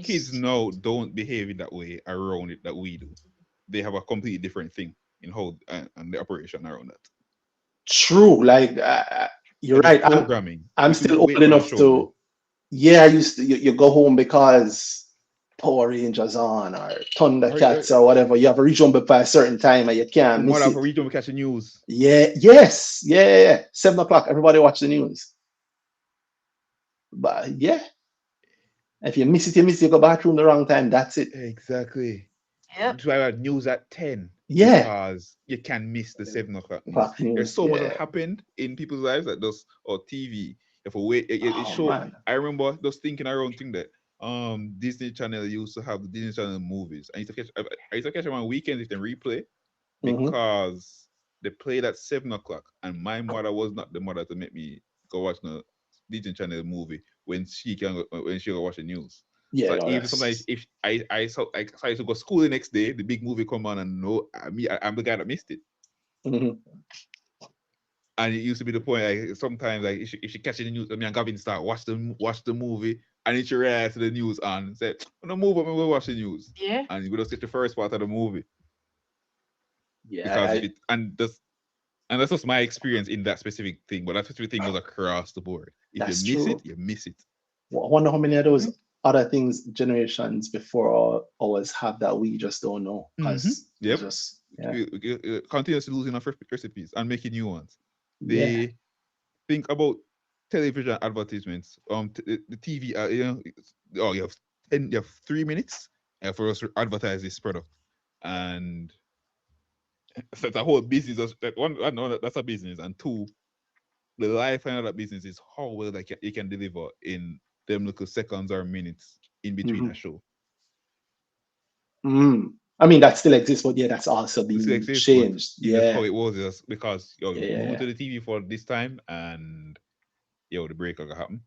kids Nice. now don't behave in that way around it that we do. They have a completely different thing in how and the operation around that. True. Like you're Like there's right. programming. I'm We still wait old for the enough show now. to. Yeah, I used to. You go home because Power Rangers on or Or, Thundercats or whatever. You have to reach home by a certain time and you the can't miss mother for it. region we catch the news. Yeah. Yes. Yeah. 7 o'clock. Everybody watch the news. But yeah, if you miss it, you miss it. You go bathroom the wrong time. That's it. Exactly. Yep. That's why I had news at 10 Yeah. because you can miss the 7 o'clock news. Fuck There's news. so much that Yeah. happened in people's lives that does or TV. If we wait, it Oh show. man. I remember just thinking around thing that Disney Channel used to have the Disney Channel movies. I used to catch them on weekends if they replay Hmm. because they played at 7 o'clock, and my mother was not the mother to make me go watch the Disney Channel movie when she go watch the news. Yeah. So No. even sometimes That's. if I used to go school the next day, the big movie come on, and no, I'm the guy that missed it. Mhm. And it used to be the point, like sometimes, like if she catching the news, me and Gavin start watch the movie, and then she react to the news and say, "No move up and go watch the news," Yeah. and we just get the first part of the movie Yeah, because if it and that's just my experience in that specific thing. But that specific thing was across the board. If you that's miss true. it, you miss it. I wonder how many of those other things generations before always have that we just don't know because it's Yep. just yeah. We continuously losing our recipes and making new ones. Yeah. They think about television advertisements. The TV. Oh, you have 3 minutes for us to advertise this product, and so it's a whole business. That one, I know that's a business, and two, the lifetime of that business is how well that it can deliver in them little seconds or minutes in between Mhm. a show. I mean, that still exists, but yeah, that's also It still being exists, but changed. it's just how Yeah. it was just because Yeah. we Yeah. moved to the TV for this time, and the break gonna happen.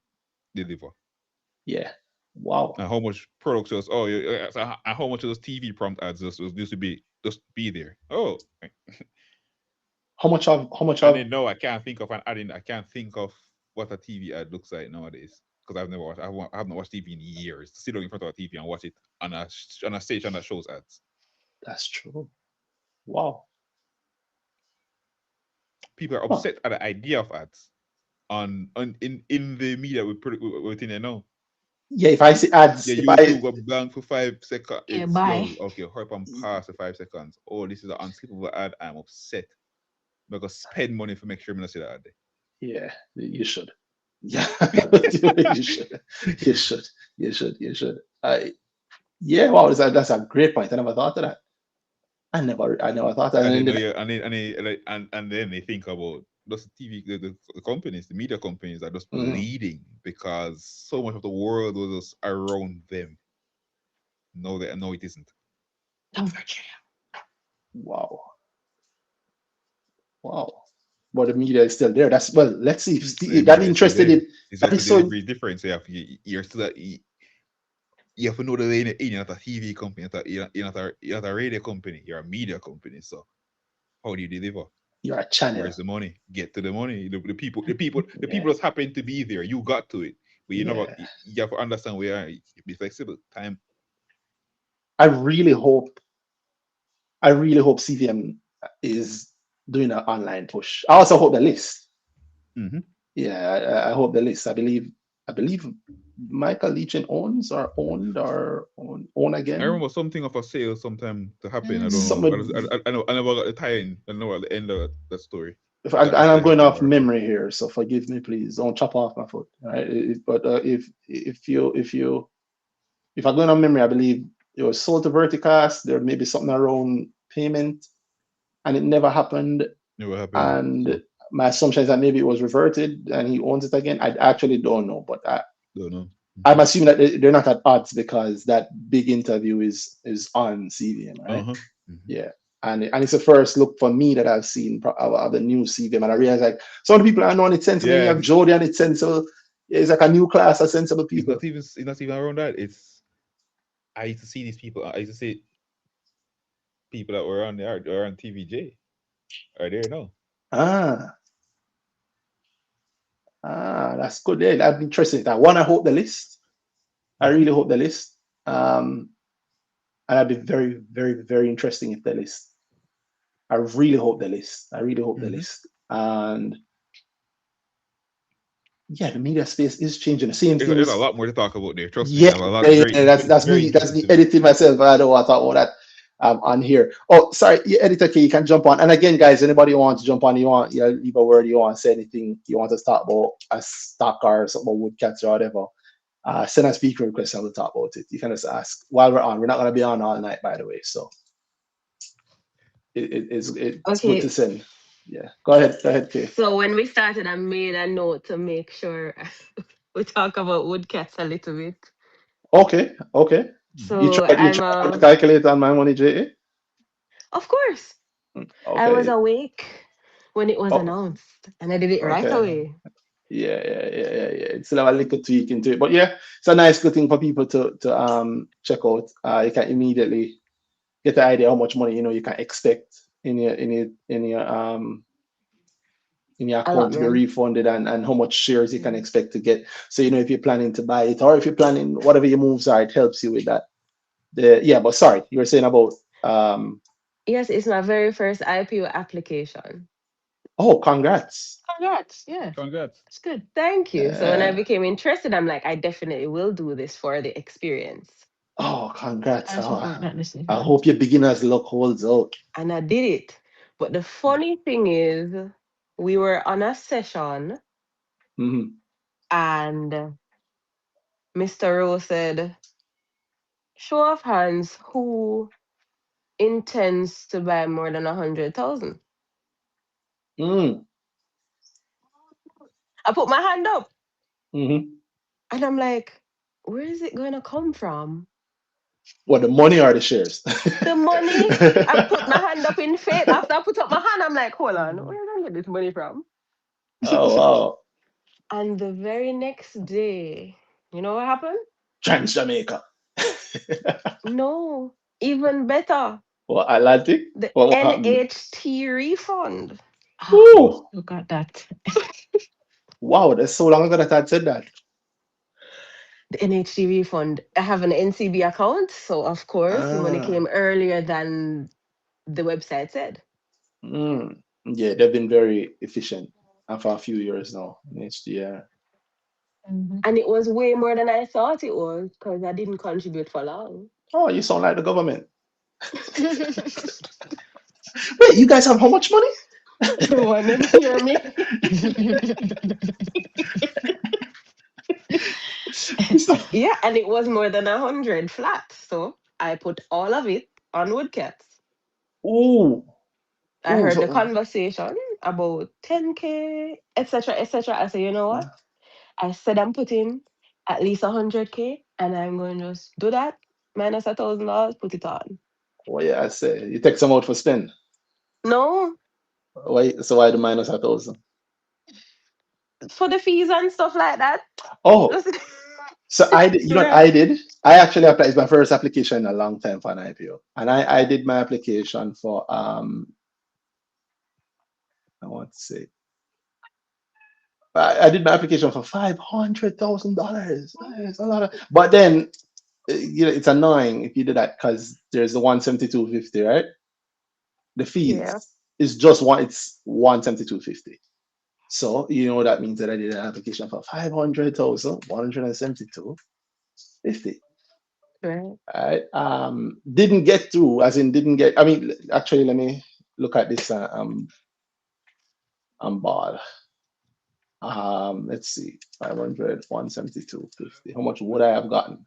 Deliver. Yeah. Wow. And how much products just and how much of those TV prompt ads just used to be there. Oh, How much and of then no, I can't think of an ad. I can't think of what a TV ad looks like nowadays because I've never watched. I haven't watched TV in years. Sit down in front of a TV and watch it on a station that shows ads. that's true. Wow. People are Huh. upset at the idea of ads in the media within there now. Yeah, if I see ads, Yeah, if I YouTube go blank for 5 seconds. Yeah, It's bye. okay, hurry up and pass the 5 seconds. Oh, this is an unskippable ad. I'm upset. Because spend money for make sure I'm not see that ad. yeah, you should. Yeah, you should. You should. You should. You should. I yeah, wow, that's a great point. I never thought of that. I never thought that. And And then then yeah, and then they think about those TV the companies, the media companies are just Mhm. bleeding because so much of the world was just around them. No, it isn't. Wow, wow. But the media is still there. That's well. Let's see. The That media is still interested there. in It's that just the is so. delivery is different. So you're still you have to know the lane you're in. You're not a TV company. You're not a radio company. You're a media company. So how do you deliver? You're a channel. Where's the money? Get to the money. The Yeah, people just happen to be there. You got to it, but yeah. you have to understand where be flexible. Time. I really hope. I really hope CVM is doing an online push. I also hope the list. Mm-hmm. Yeah, I hope the list. I believe Michael Leachin owns or owned or own I again. remember something of a sale sometime to happen. I don't know. Some I never got the tie-in. I know at the end of that story. if That and this I'm thing going happened off or so. memory here, so forgive me, please. Don't chop off my foot. Right? But if I'm going on memory, I believe it was sold to Verticast. There may be something around payment, and it never happened. Never happened. And So my assumption is that maybe it was reverted and he owns it again. I actually don't know, but don't know. I'm assuming that they're not at odds because that big interview is on CVM, right? Uh-huh. Mm-hmm. Yeah. And it's the first look for me that I've seen of the new CVM. And I realize like some of the people I know and it's sensible. You Yeah, have Jody and it's sensible. It's like a new class of sensible people. it's not even around that. It's I used to see these people. I used to see people that were on there are on TVJ are there now. Ah, that's good. Yeah, that'd be interesting. That one, I hope the list. I Mm-hmm. really hope the list. And that'd be very, very, very interesting if the list. I really hope the list. I really hope the Mm-hmm. list. And yeah, the media space is changing. The same There's a things. lot more to talk about there. Trust me. Yeah, I have a lot yeah, yeah, very yeah, that's very me. That's interesting me to me. editing myself. I don't want to talk about that on here. Oh, sorry, yeah, editor K, you can jump on. And again, guys, anybody who wants to jump on, leave a word, you want to say anything, you want to talk about a stock or something about woodcats or whatever. Send a speaker request and we'll talk about it. You can just ask while we're on. We're not gonna be on all night, by the way. So it's good to Okay. send. Yeah. Go ahead, Kay. So when we started, I made a note to make sure we talk about woodcats a little bit. Okay. Mm-hmm. You So tried you I'm tried to calculate on my money, JA? of course, I was Okay. awake when it was Oh, announced, and I did it right okay. away. Yeah. It's still have a little tweak into it. But yeah, it's a nice good thing for people to check out. You can immediately get the idea how much money you can expect in your in your account to be allotment. refunded, and how much shares you can expect to get. So if you're planning to buy it, or if you're planning whatever your moves are, it helps you with that. But sorry, you were saying about um Yes, it's my very first IPO application. oh, congrats. Congrats. Yeah, Congrats. it's good. Thank you. So when I Uh, became interested, I'm like, I definitely will do this for the experience. oh, congrats. I support that I decision. hope your beginner's luck holds out. And I did it. But the funny thing is, we were on a session Mhm. and Mr. Rose said, show of hands, who intends to buy more than 100,000? Mm. I put my hand up Mhm. and I'm like, where is it going to come from? What, the money or the shares? The money. I put my hand up in faith. After I put up my hand, I'm like, hold on, where did I get this money from? Oh wow. And the very next day, you know what happened? Trans Jamaica. No, even better. What, Atlantic? The What happened? NHT refund. Ah, Boss. Ooh, look at that. wow, that's so long ago that I said that. The NHT refund. I have an NCB account, so of course the money Ah, came earlier than the website said. mm. Yeah, they've been very efficient for a few years now in HDR. Mhm. And it was way more than I thought it was because I didn't contribute for long. Oh, you sound like the government. Wait, you guys have how much money? You want them hear me? Yeah, and it was more than 100 flat. So I put all of it on Woodcats. Ooh, I ooh, heard the so conversation about 10K, etc., etc. I said, you know what? I said I'm putting at least 100K and I'm going to just do that, minus $1,000, put it on. well, yeah, I say you take some out for spend. No, Why? So why the minus 1,000? for the fees and stuff like that. Oh, Just so I did. You know what right. I did? I actually applied. It's my first application in a long time for an IPO, and I did my application for I want to say I did my application for $500,000. It's a lot of, but then it's annoying if you do that because there's the 172.50, right? The Yeah. fees is just one. It's 172.50. So you know that means that I did an application for 500,000 172.50. Right. Right. Didn't get through, as in didn't get. I mean, actually, let me look at this. I'm bad. Let's see, 500 172.50. How much would I have gotten?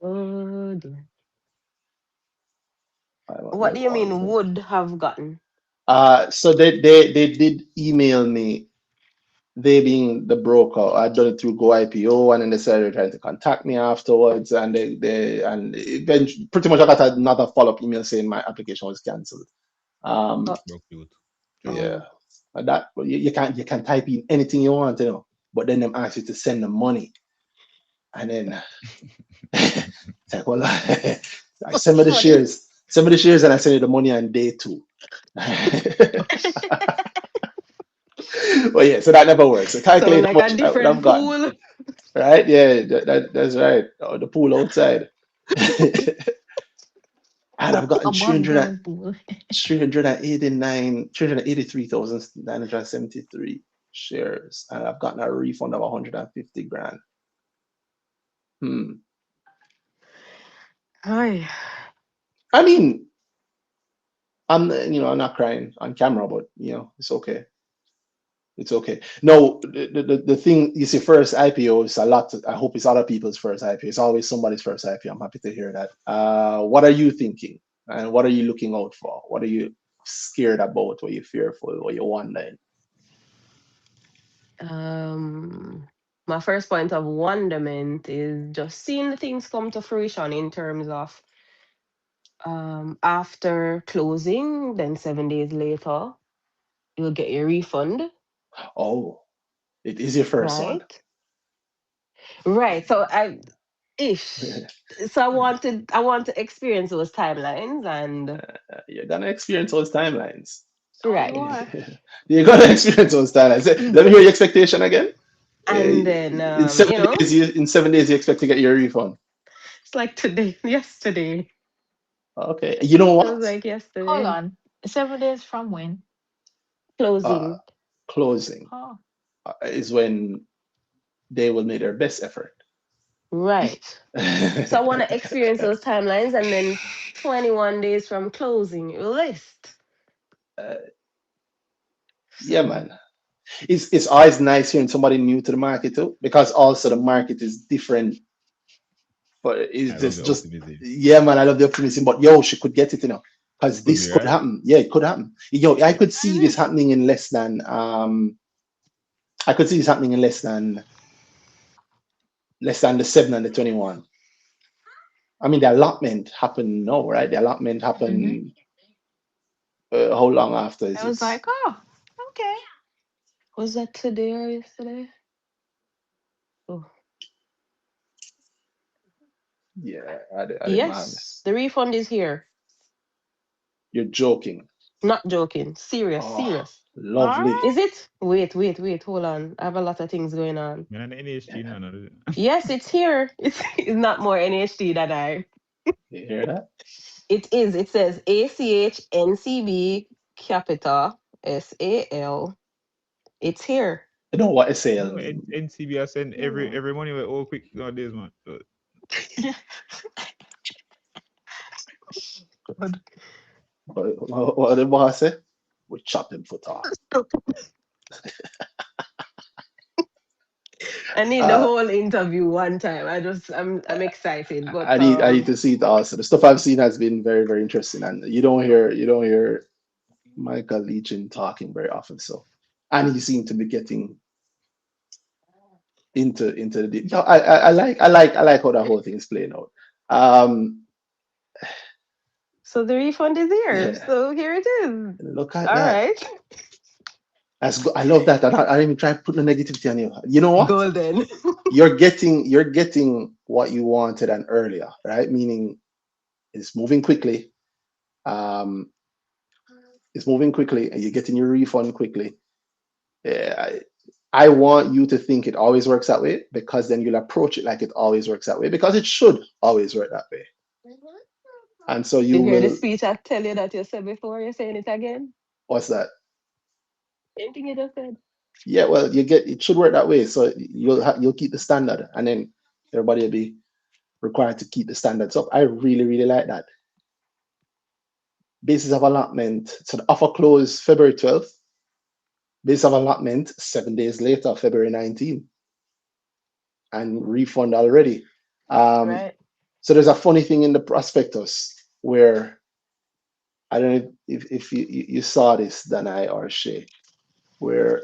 Oh, dear. What 500 do you mean 172. would have gotten? So they did email me. They being the broker, I'd done it through Go IPO, and then they started trying to contact me afterwards, and they and eventually, pretty much I got another follow up email saying my application was cancelled. Um, Oh, Broke cute. yeah, oh. but you can type in anything you want, but then them ask you to send them money, and then it's like, well, I send me the Funny. shares, and I send you the money on day two. Well, yeah, so that never works. So Sound calculate how like a much I would have different gotten, pool. right? Yeah, that's right. Oh, the pool outside. And I've gotten Abandoned pool. 383,973 shares, and I've gotten a refund of 150 grand. Hmm. Hi. I mean, I'm not crying on camera, but it's okay. It's okay. No, the thing you see, first IPO is a lot. I hope it's other people's first IPO. It's always somebody's first IPO. I'm happy to hear that. What are you thinking? And what are you looking out for? What are you scared about? What are you fearful? What are you wondering? Um, my first point of wonderment is just seeing the things come to fruition in terms of after closing, then 7 days later, you'll get your refund, Oh, it is your first one. right? Right. So I ish. So I want to experience those timelines and You're gonna experience those timelines. Oh, you Right. are. You got to experience those timelines. Let me hear your expectation again. And then, In seven you know, days, you expect to get your refund. it's like today, yesterday. Okay. You know It was what? like Hold yesterday. on. 7 days from when? Uh, Closing. closing Oh, is when they will make their best effort. Right. So I want to experience those timelines and then 21 days from closing list. Uh, yeah, So, man. It's always nice hearing somebody new to the market too, because also the market is different. But I it's love the just optimism. yeah, man. I love the optimism, but yo, she could get it, because Could this be could right. happen. Yeah, it could happen. Yo, I could see this mhm. happening in less than I could see this happening in less than the 7 and the 21. I mean, the allotment happened no, right? The allotment mm-hmm. happened how long after is I was it? like, oh, okay. Was that today or yesterday? Oh, Yeah, I didn't mind. yes. The refund is here. You're joking. Not joking. Serious, Oh, serious. All lovely. right. Is it? Wait, wait, wait. Hold on. I have a lot of things going on. Man, an NHG no, no. Yes, it's here. It's not more NHT than I. You hear that? It is. It says ACH NCB Capital SAL. It's here. You know what SAL No, mean? NCB I send Hmm. every money away all quick nowadays, man. Good. What the boss say? We chop him foot off. I need the Uh, whole interview one time. I'm excited, but I need to see it also. The stuff I've seen has been very, very interesting, and you don't hear Michael Legion talking very often. So, and he seemed to be getting into the deep. I like how that whole thing is playing out. Um, so the refund is here. yeah, So here it is. look at All that. right. That's good. I love that. I didn't even try to put no negativity on you. You know what? Golden. You're getting what you wanted and earlier, right? Meaning it's moving quickly. Um, it's moving quickly, and you're getting your refund quickly. Yeah, I want you to think it always works that way, because then you'll approach it like it always works that way, because it should always work that way. And so you You hear the will. speech I tell you that you said before? You're saying it again? What's that? Same thing you just said. Yeah, well, it should work that way. So you'll keep the standard, and then everybody will be required to keep the standards up. I really, really like that. Basis of allotment. So the offer closed February 12th. Basis of allotment 7 days later, February 19th, and refund already. Um, Right. so there's a funny thing in the prospectus where I don't know if you saw this, Danai or Shay, where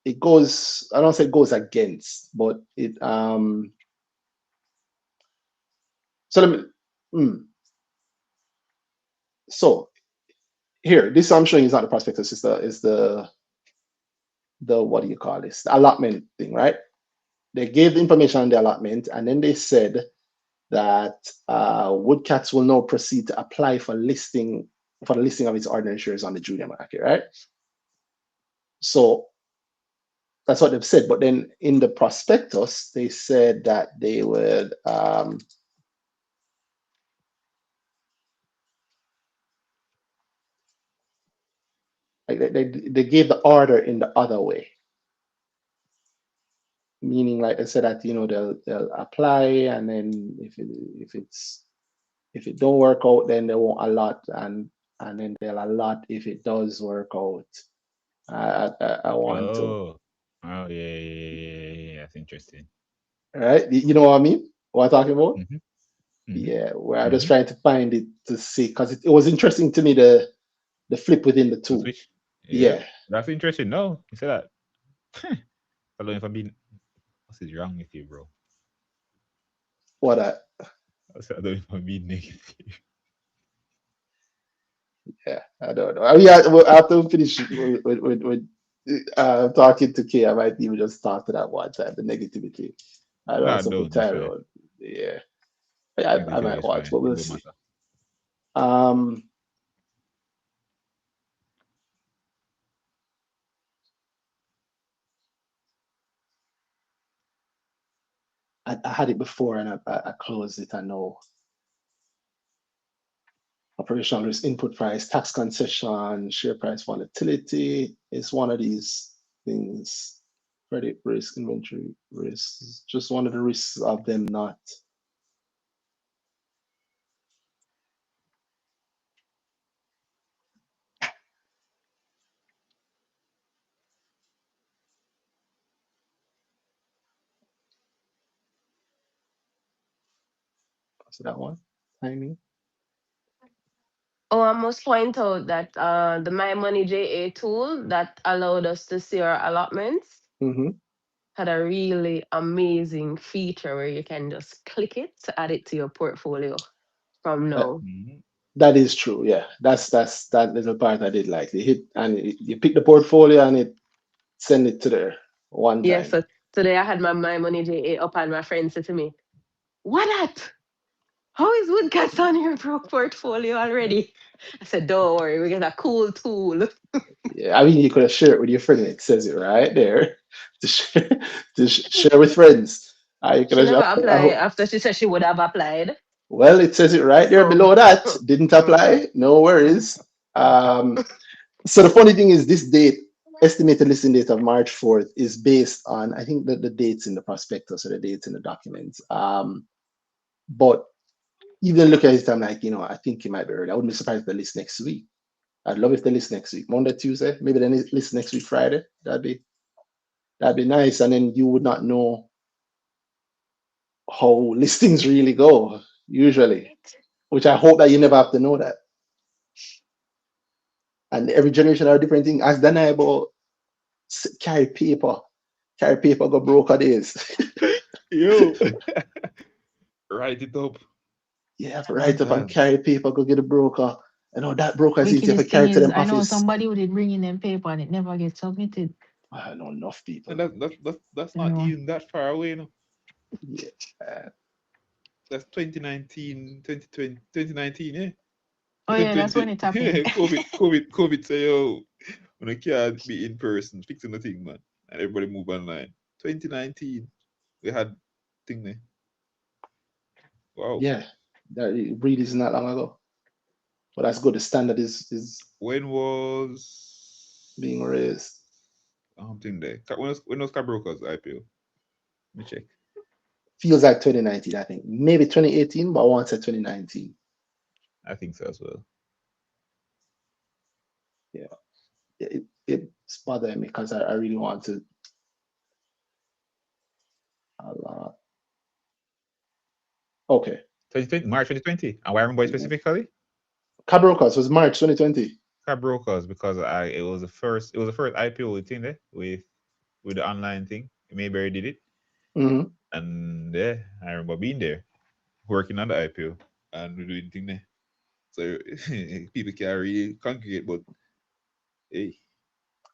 it goes, I don't say it goes against, but so let me, mm, so here, this I'm showing is not the prospectus, is the what do you call this? The allotment thing, right? They gave the information on the allotment, and then they said that Woodcats will now proceed to apply for the listing of its ordinary shares on the junior market, right? So that's what they've said. But then in the prospectus, they said that they would like they gave the order in the other way, meaning like they said that they'll apply, and then if it don't work out, then they won't allot, and then they'll allot if it does work out. I want to. Oh. Oh yeah. That's interesting. Right? You know what I mean? What I'm talking about? Mm-hmm. Mm-hmm. Yeah, where I'm just Mm-hmm. trying to find it to see, because it was interesting to me, the flip within the The two. switch. Yeah. Yeah. That's interesting. No, you said that. I don't know if I'm being what's is wrong with you, bro. What I I said I don't know if I'm being negative. Yeah, I don't know. I mean, after we finish with talking to Kay, I might even just talk to that one time, the negativity. I don't have Nah, some good don't. It's time fine. around. Yeah. I Negative might is watch, fine. but It we'll don't see. matter. Um, I had it before and I closed it. I know operational risk, input price, tax concession, share price volatility is one of these things. Credit risk, inventory risk is just one of the risks of them not. So that one, timing. Oh, I must point out that the My Money JA tool that allowed us to see our allotments Mm-hmm. had a really amazing feature where you can just click it to add it to your portfolio from That, now. Mhm. that is true. Yeah, that's that little part I did like. They hit and you pick the portfolio and it send it to there one Yeah, time. so today I had my My Money JA up and my friend said to me, "What at? How is Woodcats on your portfolio already?" I said, "Don't worry, we get a cool tool." Yeah, I mean, you could have shared it with your friend. It says it right there to share, share with friends. You could She have. never applied after she said she would have applied. Well, it says it right there So below that. Didn't apply. No worries. Um, so the funny thing is, this date, estimated listing date of March 4th, is based on I think that the dates in the prospectus or the dates in the documents. But even looking at it, I'm like, I think it might be early. I wouldn't be surprised if they list next week. I'd love if they list next week, Monday, Tuesday, maybe they list next week, Friday. That'd be nice, and then you would not know how listings really go usually, which I hope that you never have to know that. And every generation have a different thing. As Dana about carry paper go broker days. Yo, write it up. You have to write up and Man, carry paper, go get a broker. I know that broker is easy to Wickedest thing carry to is, them I know office. somebody who did bring in them paper and it never gets submitted. I know enough and people. that's You not know. even that far away, no. Yeah. That's 2019, 2020, 2019, yeah. Oh yeah, that's when 2020, it happened. COVID say, yo, when I can't be in person, fixing the thing, man. And everybody move online. 2019, we had thing there. Wow. Yeah. That it really is not long ago. But that's good. The standard is When being was raised. thing there? When was Car Brokers IPO? Let me check. Feels like 2019, I think. Maybe 2018, but I want to say 2019. I think so as well. Yeah. It's bothering me because I really want to a lot. Okay. 2020, March 2020. And why I remember it specifically? Cabrocas was March 2020. Car brokers, because it was the first IPO thing there with the online thing. Mayberry did it. Hmm. And yeah, I remember being there, working on the IPO. And we're doing thing there. So people can really congregate, but hey,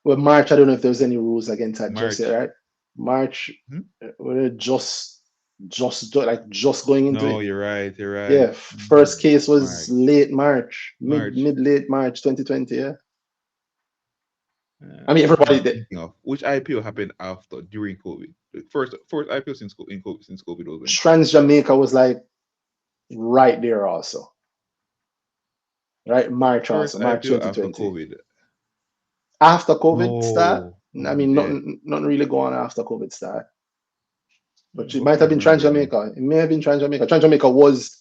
Well, March, I don't know if there's any rules against that just yet, March. right? March, Hmm? we're just going into No, it. you're right. You're right. Yeah, first case was March. late March, March. late March 2020. Yeah, I mean Which one am everybody I did. thinking of? Which IPO happened after during COVID? The first IPO since COVID was when? Trans Jamaica was like right there also, right? March First also, March IPO after 2020. COVID. After COVID start, No. I COVID, mean yeah. nothing really going on after COVID start. But it But might can't have been Trans remember then. Jamaica. It may have been Trans Jamaica. Trans Jamaica was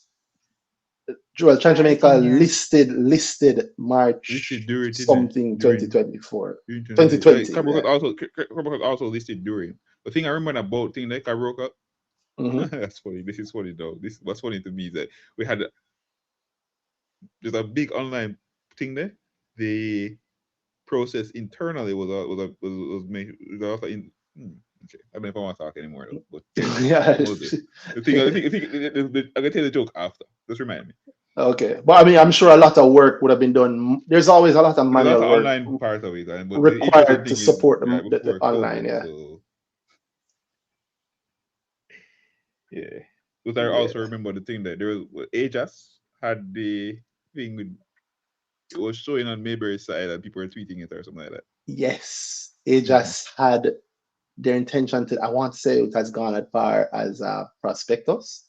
well, Trans I Jamaica think yeah. listed Listed March during thing there. something During 2024. 2020. Like 2020, yeah. Cabrocat also listed during. The thing I remember about thing like Cabrocat, Hmm. that's funny. This is funny though. This what's funny to me is that we had there's a big online thing there. The process internally was made was also in okay. I don't know if I want to talk anymore though, but yeah, Yeah. Moses. I can tell the joke after. Just remind me. Okay. But I mean, I'm sure a lot of work would have been done. There's always a lot of There's also manual work online part of it, but the interesting required to thing is support right the before online. COVID, Yeah. so yeah. Because I Yeah. also remember the thing that there was Ajas had the thing with it was showing on Mayberry's side and people were tweeting it or something like that. Yes. It just had their intention to, I want to say it has gone as far as prospectus,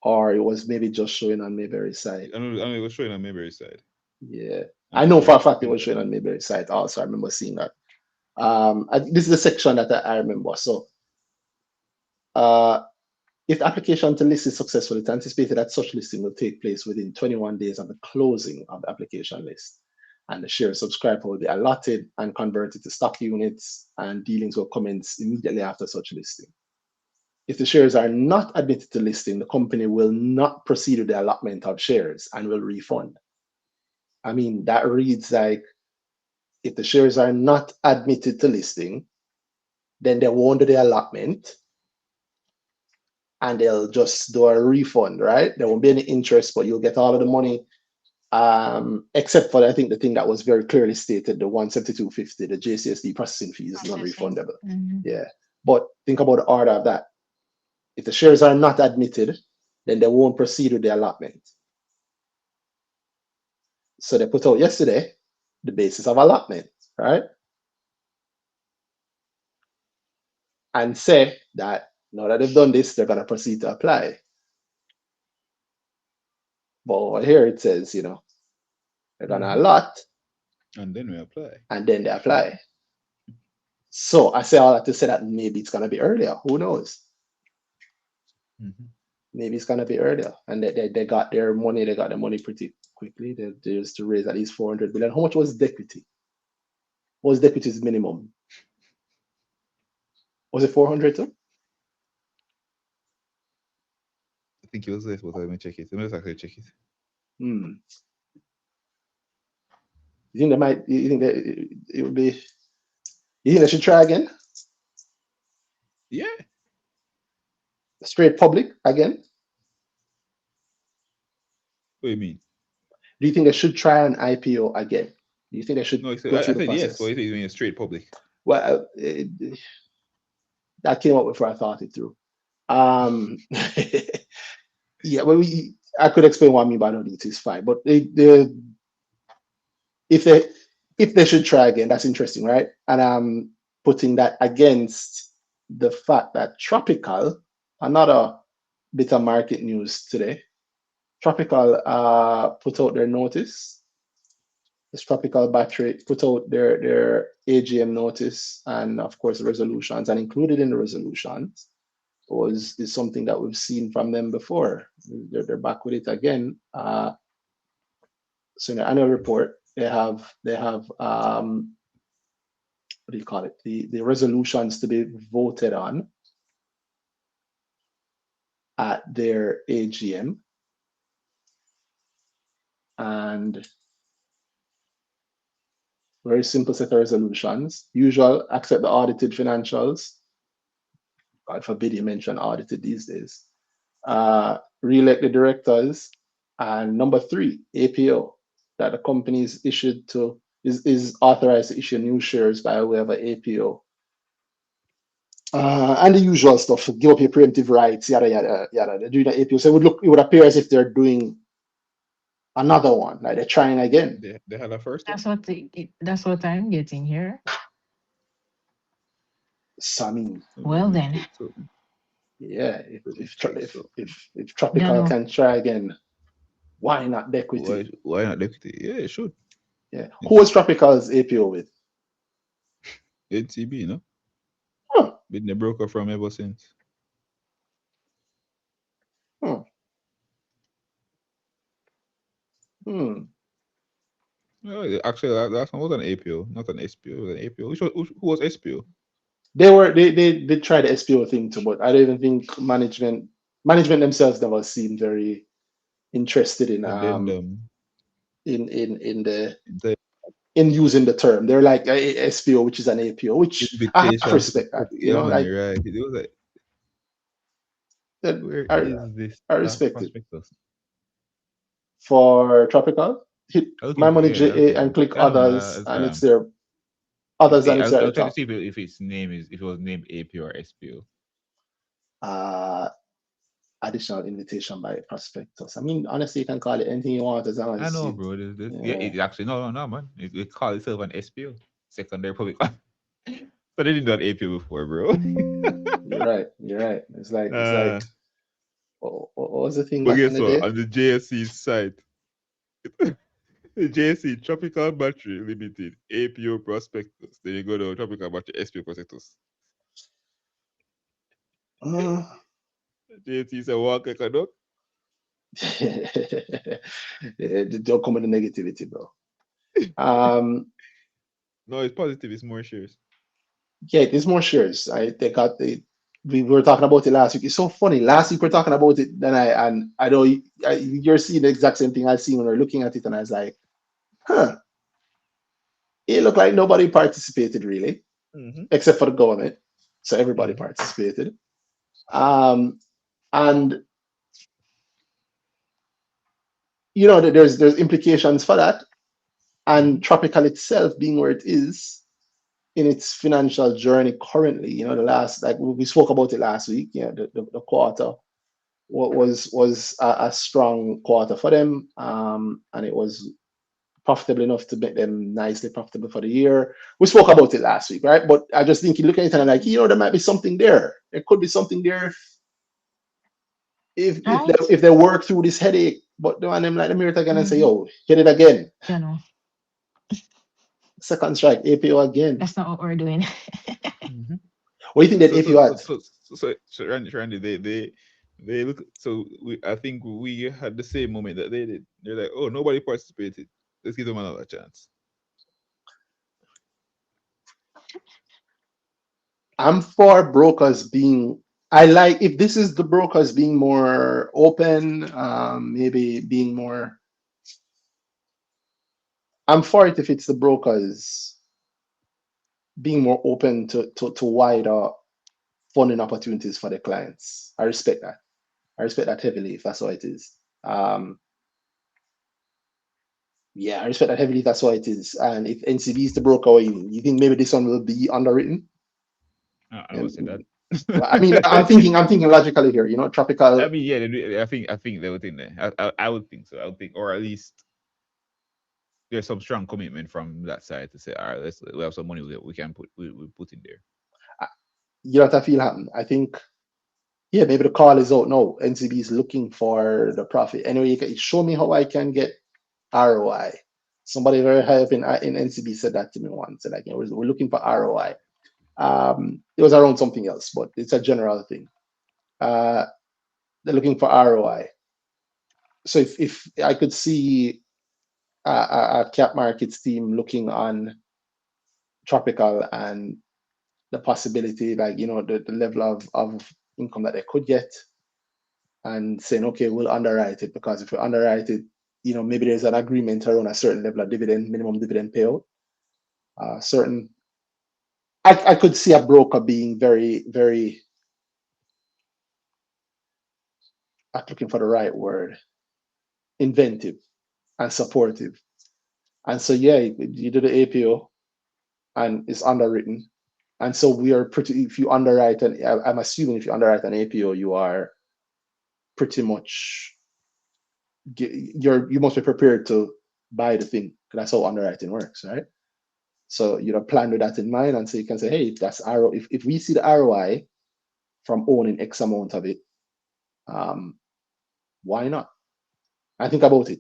or it was maybe just showing on Mayberry's side. I know it was showing on Mayberry's side. Yeah. And I know for a fact it think was showing on Mayberry's side also. I remember seeing that. This is the section that I remember. So, uh, if the application to list is successful, it's anticipated that such listing will take place within 21 days of the closing of the application list. And the shares subscribed will be allotted and converted to stock units, and dealings will commence immediately after such listing. If the shares are not admitted to listing, the company will not proceed with the allotment of shares and will refund. I mean, that reads like if the shares are not admitted to listing, then they won't do the allotment and they'll just do a refund, right? There won't be any interest, but you'll get all of the money, except for I think the thing that was very clearly stated, the 172.50, the JCSD processing fee is Processing. non-refundable. Mhm. Yeah, but think about the order of that. If the shares are not admitted, then they won't proceed with the allotment. So they put out yesterday the basis of allotment, right? And say that now that they've done this, they're going to proceed to apply. But over here it says, they're going to allot and then we apply. and then they apply. So I say all that to say that maybe it's going to be earlier. Who knows? Mm-hmm. Maybe it's going to be earlier. And they got their money. They got their money pretty quickly. They used to raise at least 400 billion. How much was deputy? What was deputy's minimum? Was it 400 too? I think it was this. But let me check it. Let me just actually check it. Hmm. You think they might? You think that it would be? You think they should try again? Yeah. Straight public again? What do you mean? Do you think they should try an IPO again? Do you think they should No, go I through the said yes. But process? I think it's straight public. Well, that came up before I thought it through. Um, yeah, well, I could explain what I mean by no it is fine, but if they if they should try again, that's interesting, right? And I'm putting that against the fact that Tropical, another bit of market news today, Tropical put out their notice. This Tropical Battery put out their AGM notice and of course the resolutions, and included in the resolutions is something that we've seen from them before. They're back with it again. So in the annual report, they have what do you call it? The resolutions to be voted on at their AGM, and very simple set of resolutions. Usual, accept the audited financials. God forbid you mention audited these days. Re-elect the directors, and number three, APO, that the company is issued to is authorized to issue new shares by way of an APO. And the usual stuff, give up your preemptive rights, yada yada yada. They're doing the APO, so it would appear as if they're doing another one, like they're trying again. They had a first one. That's what I'm getting here. So I mean, Well then, So, yeah, let me check. So if Tropical Dano. can try again, why not the equity? why not deputy? Yeah, it should. Yeah, who was Tropical's APO with? NTB, no? Huh, Been the broker from ever since. hmm, hmm. Oh, actually, last one was an APO, not an SPO. It was an APO. Who was SPO? They tried the SPO thing too, but I don't even think management themselves never seemed very interested in Addendum. the The in using the term. They're like SPO, which is an APO, which I have to invitation to respect that. yeah, man, Like you're right. It was like, that, where I, is this I respect it. prospectus? For Tropical, hit my Looking for money yeah, JA okay. and click I don't know. others, It's, and it's there. Others, and it's there at I'll the try to top. see if its name is if it was named APO or SPO. Uh, Additional invitation by prospectus. I mean, honestly, you can call it anything you want as long I as know, you. bro. Yeah, Yeah. it actually no, man. It call itself an SPO, secondary public. But they did that APO before, bro. You're right. You're right. It's uh, like what was the thing but back in guess the what? day? On the JSC side, the JSC Tropical Battery Limited APO prospectus. Then you go to Tropical Battery SPO prospectus. Uh, JSC is a walk like a duck. don't come with the negativity, bro. Um, No, it's positive. It's more shares. yeah, there's more shares. They got the we were talking about it last week. It's so funny. Last week we are talking about it, then I know you're seeing the exact same thing I seen when we are looking at it, and I was like, huh, it looked like nobody participated really, Mm-hmm. except for the government. So everybody Mm-hmm. participated. Um, and there's implications for that. Mm-hmm. And Tropical itself being where it is in its financial journey currently, the last, like we spoke about it last week, the quarter was a strong quarter for them, and it was profitable enough to make them nicely profitable for the year. We spoke about it last week, right? But I just think you look at it and I'm like, there might be something there. There could be something there Right? if they work through this headache. But the one them like the mirror again and say, Mm-hmm. yo, hit it again. You know, Second strike, APO again. that's not what we're doing. Mm-hmm. What do you think that So so APO so at? so so Randy, they look. So I think we had the same moment that they did. They're like, oh, nobody participated. Let's give them another chance. I'm for brokers being. I like if this is the brokers being more open, maybe being more. I'm for it if it's the brokers being more open to wider funding opportunities for their clients. I respect that. I respect that heavily if that's what it is. Um, yeah, I respect that heavily if that's what it is. And if NCB is the broker, you think maybe this one will be underwritten? I never said And that. well, I mean, I'm thinking logically here. I Tropical. mean, yeah, I think they would think that. I would think so. I would think, or at least there's some strong commitment from that side to say, all right, we have some money we can we put in there. You know what I feel happen? I think, yeah, maybe the call is out now. NCB is looking for the profit. Anyway, you can show me how I can get ROI. Somebody very high up in NCB said that to me once. Like, we're looking for ROI. It was around something else, but it's a general thing. Uh, they're looking for ROI. So if I could see a cap markets team looking on Tropical and the possibility, like, the level of income that they could get, and saying, okay, we'll underwrite it, because if we underwrite it, maybe there's an agreement around a certain level of dividend, minimum dividend payout. Certain, I could see a broker being very, very, I'm looking for the right word, inventive and supportive. And so, yeah, you do the APO and it's underwritten. And so we are pretty, if you underwrite, and I'm assuming if you underwrite an APO, you are pretty much, you must be prepared to buy the thing. That's how underwriting works, right? So plan with that in mind, and so you can say, hey, that's RO. If we see the ROI from owning X amount of it, um, why not? I think about it.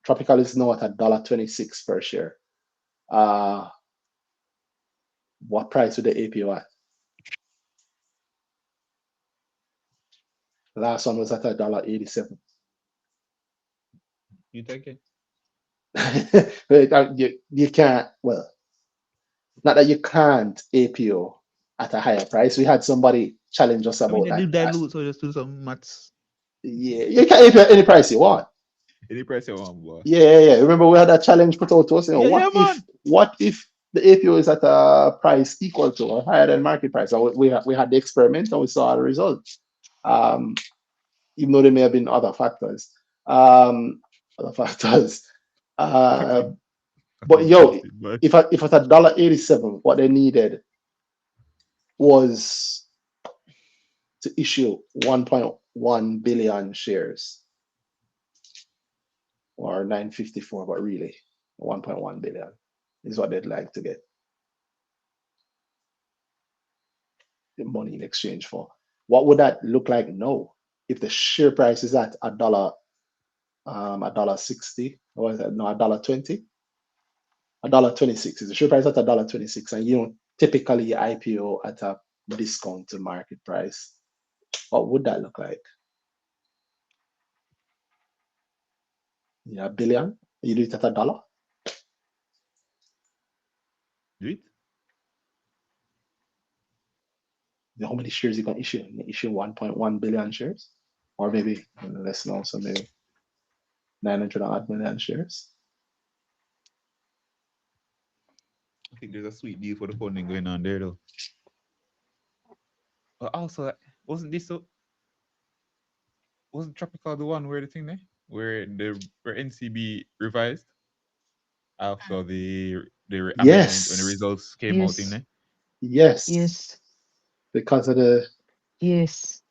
Tropical is now at $1.26 per share. Uh, what price would the APO at? Last one was at $1.87. You take it. You can't. Well, not that you can't APO at a higher price. We had somebody challenge us I mean, about they do that. dilute, so just do some maths. Yeah, you can APO at any price you want. Any price you want, boy. Yeah. Remember we had that challenge put out to us. Yeah, yeah, man. What if the APO is at a price equal to or higher than market price? So we had the experiment and we saw the results. Um, even though there may have been other factors. Um, other factors. Uh, but Fucking yo, stupid, but if at $1.87, what they needed was to issue 1.1 billion shares, or 954, but really 1.1 billion is what they'd like to get. money in exchange for. What would that look like now if the share price is at $1.60, or is it no $1.20? $1.26. Is the share price at $1.26, and you know typically IPO at a discount to market price? What would that look like? Yeah, a billion. You do it at $1. Do it. You know how many shares you can issue? You can issue 1.1 billion shares, or maybe less now, so maybe 900 odd million shares. I think there's a sweet deal for the funding going on there though. But also, wasn't Tropical the one where the thing there where NCB revised after the amendment when the Yes, results came out in Yes. there? yes, Yes. because of the Yes.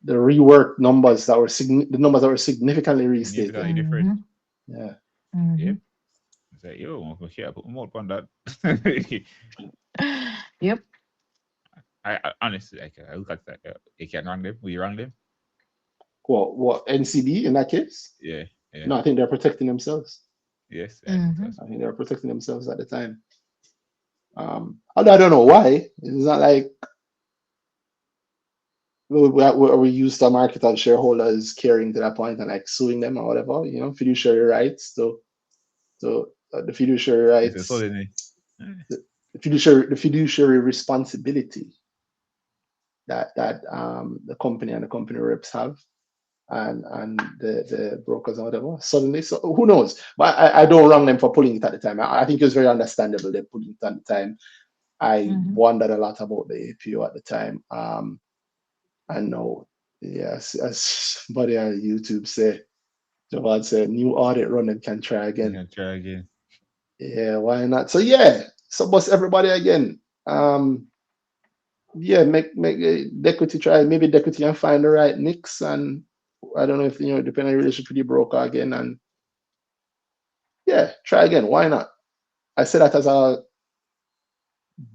reworked numbers that were the numbers that were significantly restated. Significantly different. Mm-hmm. Yeah. Mm-hmm. Yep. It's like, yo, I'm here, put more on that. Yep. I honestly, I look at that. You can't wrong them. We wrong them. What NCB in that case? Yeah, yeah, No, I think they're protecting themselves. yes. I think so. Mm-hmm. I think they were protecting themselves at the time. Although I don't know why. It's not like we used to market as shareholders caring to that point and like suing them or whatever. You know, fiduciary rights. The fiduciary It's a rights, suddenly. the fiduciary responsibility that the company and the company reps have, and the brokers or whatever. Suddenly, so who knows? But I don't wrong them for pulling it at the time. I think it was very understandable they pulling it at the time. I Mm-hmm. wondered a lot about the APO at the time. I know, yes, as somebody on YouTube say, Javad said, new audit run and can try You again. can try again. Yeah, why not? So yeah, so bust everybody again. Yeah, make Deputy try. Maybe Deputy can find the right mix, and I don't know if depending on your relationship with your broker again, and yeah, try again. Why not? I say that as a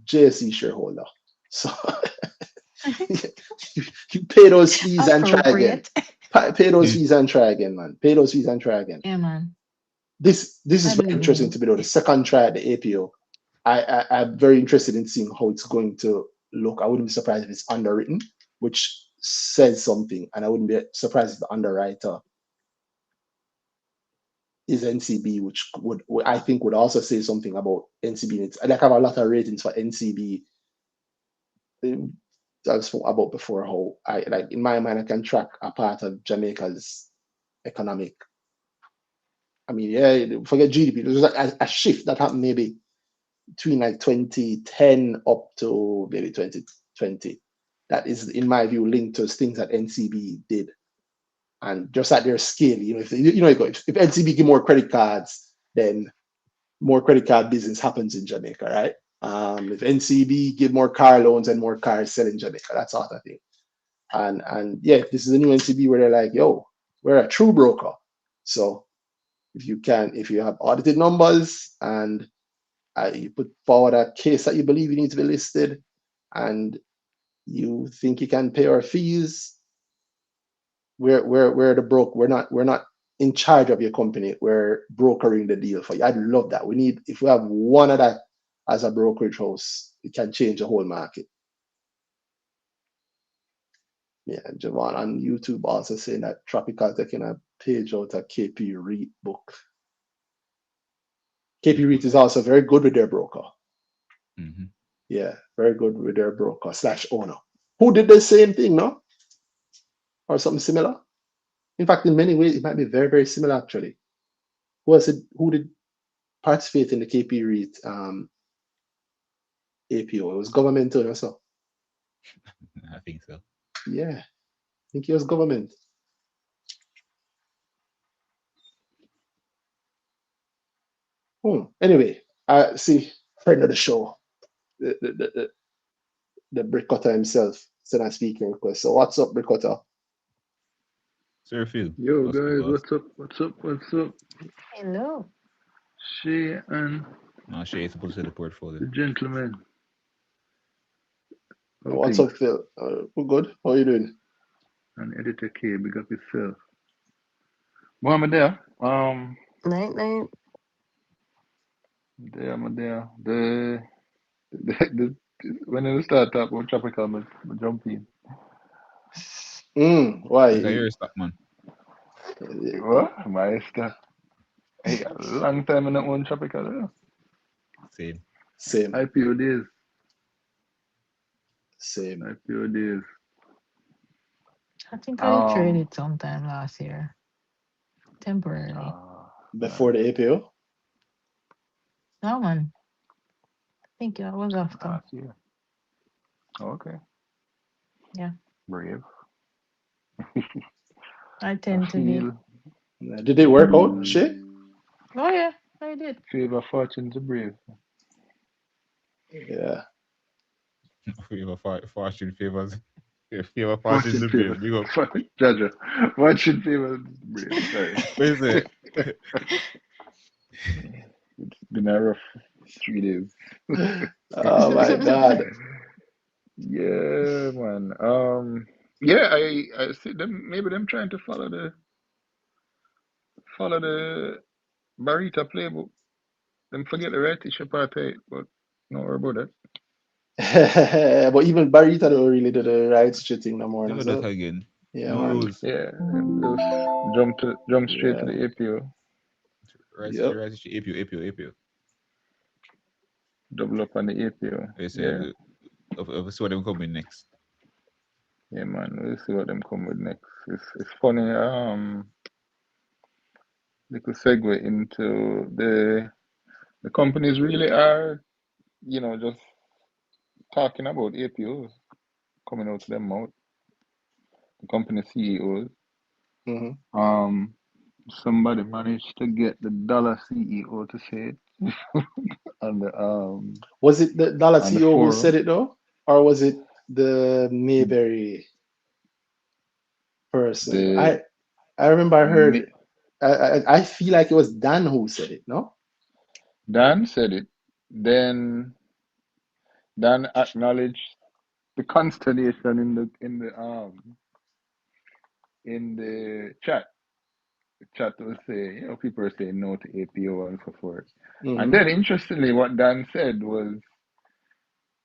JSE shareholder. So you pay those fees and try again. Appropriate. Pay those fees and try again, man. Pay those fees and try again. Yeah, man. This I is very believe in interesting you. to me though. The second try at the APO, I'm very interested in seeing how it's going to look. I wouldn't be surprised if it's underwritten, which says something, and I wouldn't be surprised if the underwriter is NCB, which I think would also say something about NCB. It's like I have a lot of ratings for NCB. I spoke about before how I like in my mind I can track a part of Jamaica's economic. I mean, yeah, forget GDP. There's a shift that happened maybe between like 2010 up to maybe 2020. That is, in my view, linked to things that NCB did, and just at their scale. If NCB give more credit cards, then more credit card business happens in Jamaica, right? If NCB give more car loans and more cars sell in Jamaica, that's all I think. And yeah, this is a new NCB where they're like, yo, we're a true broker. So if you have audited numbers and you put forward a case that you believe you need to be listed, and you think you can pay our fees, we're the broke. We're not in charge of your company. We're brokering the deal for you. I'd love that. If we have one of that as a brokerage house, it can change the whole market. Yeah, Javon on YouTube also saying that Tropical taking a page out of KP Reed book. KP Reed is also very good with their broker. Mm-hmm. Yeah, very good with their broker / owner, who did the same thing, no? Or something similar. In fact, in many ways, it might be very, very similar actually. Who did participate in the KP Reed APO? It was government too, so I think so. yeah, I think it was government. Anyway, I see friend of the show, the Brickcutter himself, sent a speaking request. So what's up, Brickcutter? Sir Phil. Yo What's good, guys, boss? what's up? What's up? What's up? Hello. Shay and No, Shay is supposed to say the portfolio. the gentleman. How What's things? up, Phil? We're good. How are you doing? And editor K, big up yourself. Mohammed there. Night, night. There, I'm there. When you start talking about tropical, I jump in. Like a Why? year stop, man. What? My stuff. Hey, a long time I not own tropical. Same. Same, IPO days. same. IPO days. I think I did trade Um. it sometime last year, temporarily. Before Nice. the APO. No, man. I think I was after. Last year. Okay. Yeah. Brave. I I tend to be. feel. Did it work out, Mm, Shay? Oh, yeah, I did. favor fortune's a brave. Yeah. Favor fortune favors. Favor fortune Fortune the favor. brave. Big up. Jaja. Fortune favor brave. Sorry. What is it? It's been a rough 3 days. Oh my God. Yeah, man. Yeah, I see them. Maybe them trying to follow the Barita playbook. Them forget the right issue part, but no worry about that. But even Barita don't really do the right shitting no more. Do that So again. yeah, No man. rules. Yeah, them just jump straight to Yeah. the APO, Right issue, Yep. right issue. APO. double up on the APO. They say, Yeah, see what them coming next. yeah, man. We'll see what them come with next. It's funny. They could segue into the companies really are, just talking about APOs coming out of their mouth. The company CEOs. Hmm. Um, somebody managed to get the dollar CEO to say it on Was it the Dollar the CEO who said forum. it though, or was it the Mayberry person? The I remember I Mi- heard. I feel like it was Dan who said it. No. Dan said it. Then Dan acknowledged the consternation in the chat. The chat was saying, people are saying no to APO and so forth. And Hmm. then interestingly, what Dan said was,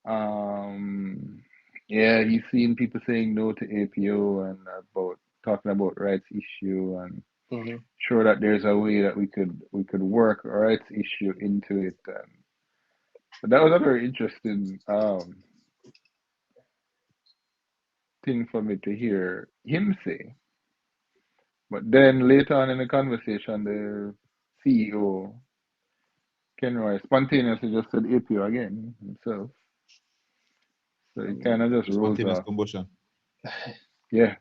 um, yeah, he's seen people saying no to APO and about talking about rights issue and Hmm. sure that there's a way that we could work a rights issue into it. But that was a very interesting thing for me to hear him say. But then later on in the conversation, the CEO Ken Roy spontaneously just said APO again himself. So it kind of just rolls Spontaneous off. combustion. Yeah,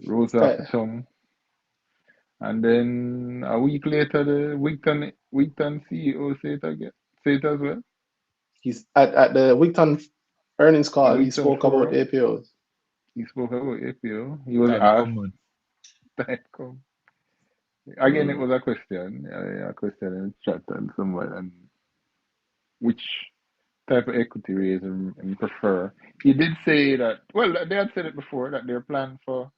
rolls off Okay. the tongue. And then a week later, the Wigton CEO say it again, say it as well. He's at the Wigton earnings The call. He Wigton spoke about forum, APOs. he spoke about APO. He was Time asked, come, man. time come. Again, it Mm. was a question in the chat and someone, and which type of equity raise and prefer. He did say that, well, they had said it before that their plan for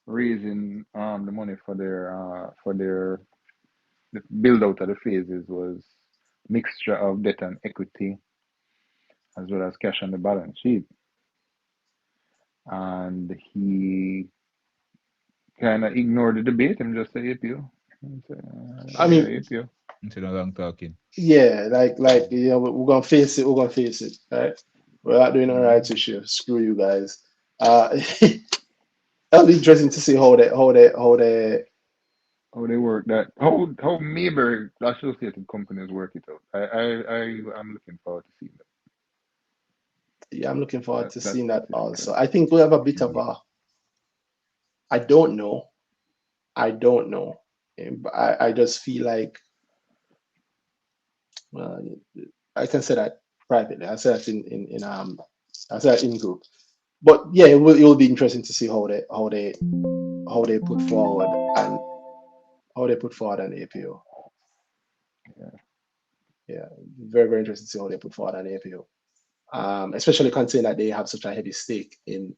raising the money for their the build out of the phases was mixture of debt and equity as well as cash on the balance sheet. And he kind of ignored the debate and just said APO. And say, I yeah, mean, APO. Until no long talking. yeah, like we're gonna face it. We're gonna face it, right? We're not doing all right Mm. this year. Screw you guys. That'll be interesting to see how they. How they work that? How Mayberry associated companies work it out? I'm looking forward to seeing Yeah, I'm looking forward that. to That's seeing that also. interesting. I think we have a bit of a. I don't know. I don't know. But I just feel like uh, I can say that privately. I say that in I say that in group. But yeah, it will be interesting to see how they put forward and how they put forward an APO. Yeah. Yeah, very very interesting to see how they put forward an APO. especially considering that they have such a heavy stake in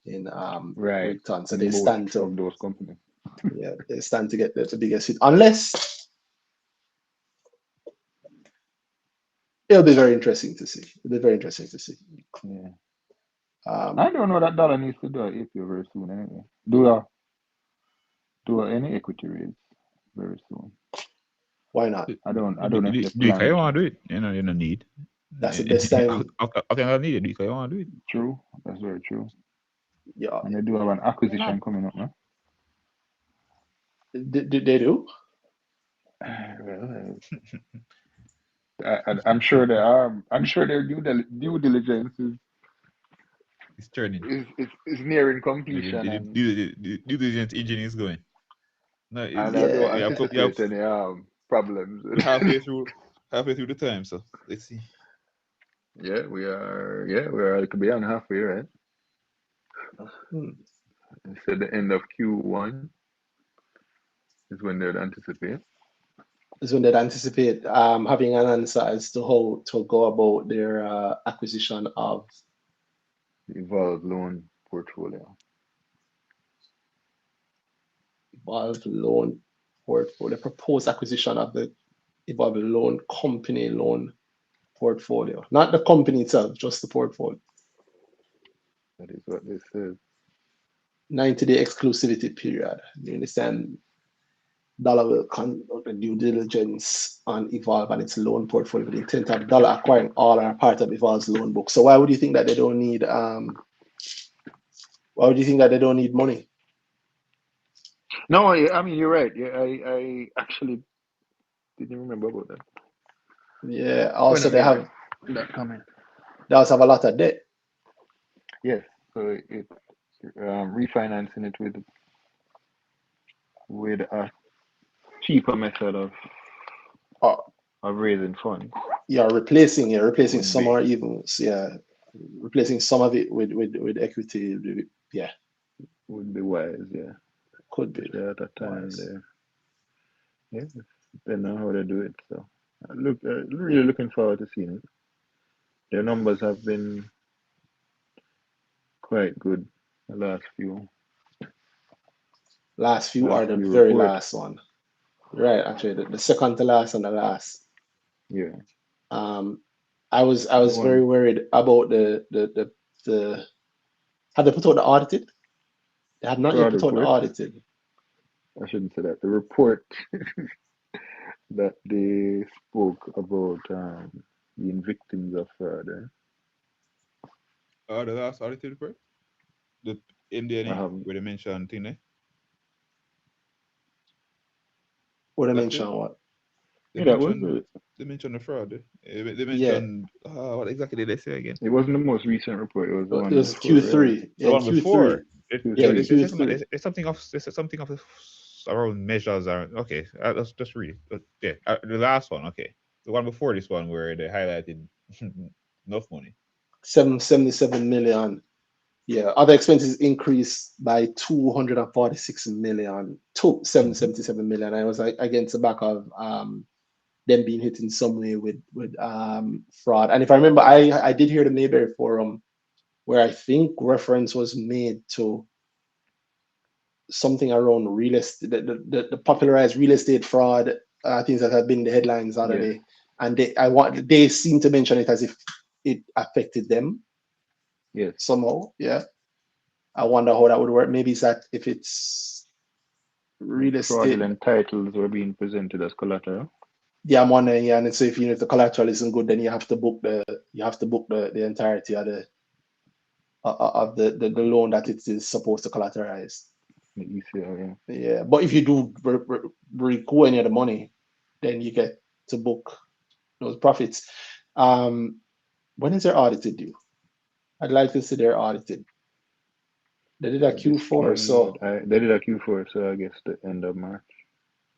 Right. Brickton, so In they both stand to of those companies. they stand to get the biggest hit. Unless it'll be very interesting to see. It'll be very interesting to see. Yeah. Um, I don't know that dollar needs to do an IPO very soon anyway. Do any equity raise very soon. why not? I don't Do know if they it because plan you to. want to do it. You don't need. That's the best time. I think I need it because you want to do it. True. That's very true. Yeah, And they do have an Why acquisition not? coming up, no? they do. Well, I'm sure they are. I'm sure their due diligence It's turning. is nearing The completion, and due diligence engine is going. No, and I don't Yeah, you have anticipate any problems. halfway through the time. So let's see. Yeah, we are. Yeah, we are. It could be on halfway, right? hmm. So the end of Q1 is when they'd anticipate. Is when they anticipate having an answer as to how to go about their acquisition of The evolved loan portfolio. evolved loan portfolio, proposed acquisition of the evolved loan company loan portfolio, not the company itself, just the portfolio. That is what this says. 90-day exclusivity period. You understand? Dollar will conduct the due diligence on Evolve and its loan portfolio with the intent of Dollar acquiring all or part of Evolve's loan book. So why would you think that they don't need why would you think that they don't need money? No, I mean you're right. Yeah, I actually didn't remember about that. Yeah, When also I they made have that comment. they also have a lot of debt. Yes, so it refinancing it with a cheaper method Uh, of raising funds yeah, replacing would some be or even replacing some of it with equity. Yeah, wise. Yeah, could be especially at that time wise. there. Yeah, they know how to do it. So really looking forward to seeing it. Their numbers have been quite good the Last few last are the few very reports. last one. Right, actually, the second to last and the last. Yeah, Um, I the was very one worried about the had they put out the audited? They had not yet fraud put out the report. audited. I shouldn't say that. The report that they spoke about being victims of fraud. Oh, the last audited report, the I MD&A have where they mentioned thing there. What I That's it. mentioned what? They yeah, that was mentioned it. they mentioned the fraud. They Yeah, mentioned what exactly did they say again? It wasn't the most recent report. It was the it one was before, right? Q3. The Yeah, one Q3. before. It, Yeah, they Q3. say something. Q3. It's something of. They said something of around measures are okay. Let's just read it. But yeah, the last one. Okay, the one before this one where they highlighted enough money. 777 million. Yeah, other expenses increased by 246 million to Mm-hmm. 777 million. I was like against the back of them being hit in some way with fraud. And if I remember, I did hear the Mayberry Forum where I think reference was made to something around real estate, the popularized real estate fraud things that have been in the headlines the other Yes. day, and they seem to mention it as if it affected them Yes. somehow. Yeah, I wonder how that would work. Maybe it's that if it's Like real estate. fraudulent titles were being presented as collateral. Yeah, I'm wondering. Yeah, and so if the collateral isn't good, then you have to book the entirety of the loan that it is supposed to collateralize. The ECL, yeah. Yeah, but if you do recoup any of the money, then you get to book those profits. When is their audited due? I'd like to see their audited. They did a This Q4, period, so they did a Q4, so I guess the end of March.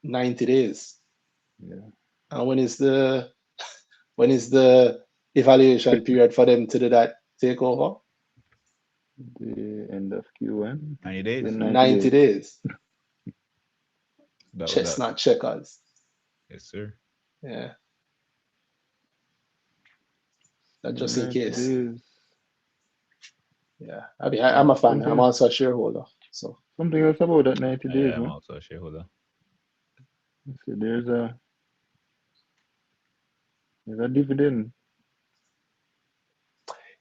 90 days. Yeah. And when is the evaluation period for them to do that takeover? The end of Q1. 90 days. In 90 days. That. Chestnut checkers. Yes, sir. Yeah. That just in 90 case. days. Yeah. I mean, I'm a fan. I'm also a shareholder. So Something else about that 90 days, I'm man. also a shareholder. So there's a dividend.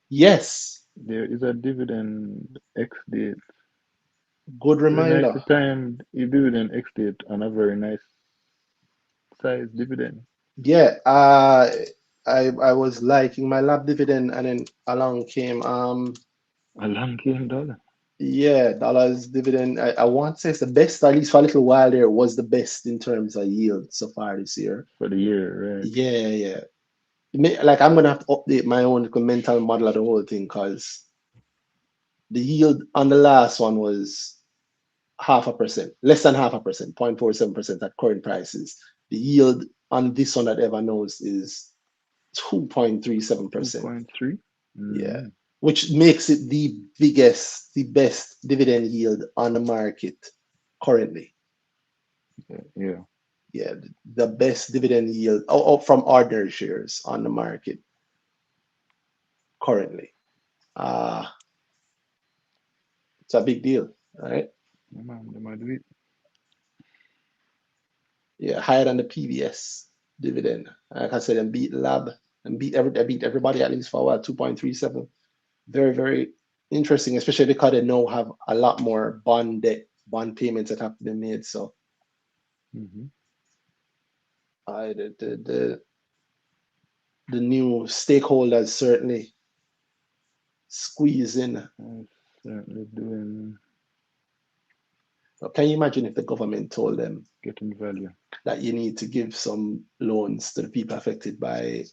yes, There is a dividend X date. good Very reminder. nicely timed dividend X date and a very nice size dividend. Yeah. I was liking my lab dividend, and then along came A long game dollar yeah, dollars dividend. I want to say it's the best, at least for a little while there, was the best in terms of yield so far this year. for the year, right? Yeah, yeah. Like I'm gonna have to update my own mental model of the whole thing because the yield on the last one was 0.5%, less than 0.5%, 0.47% at current prices. The yield on this one that ever knows is 2.37%. 2.3. Yeah, Mm-hmm. which makes it the biggest, the best dividend yield on the market currently. Yeah. Yeah, the best dividend yield from ordinary shares on the market currently. Uh, it's a big deal, right? Yeah, man, they might do it. Yeah, higher than the PBS dividend. Like I said, and beat Lab and beat everybody at least for a while, 2.37. Very, very interesting, especially because they now have a lot more bond debt, bond payments that have to be made. So Mm-hmm. the new stakeholders certainly squeeze in. Certainly doing So can you imagine if the government told them getting value. that you need to give some loans to the people affected by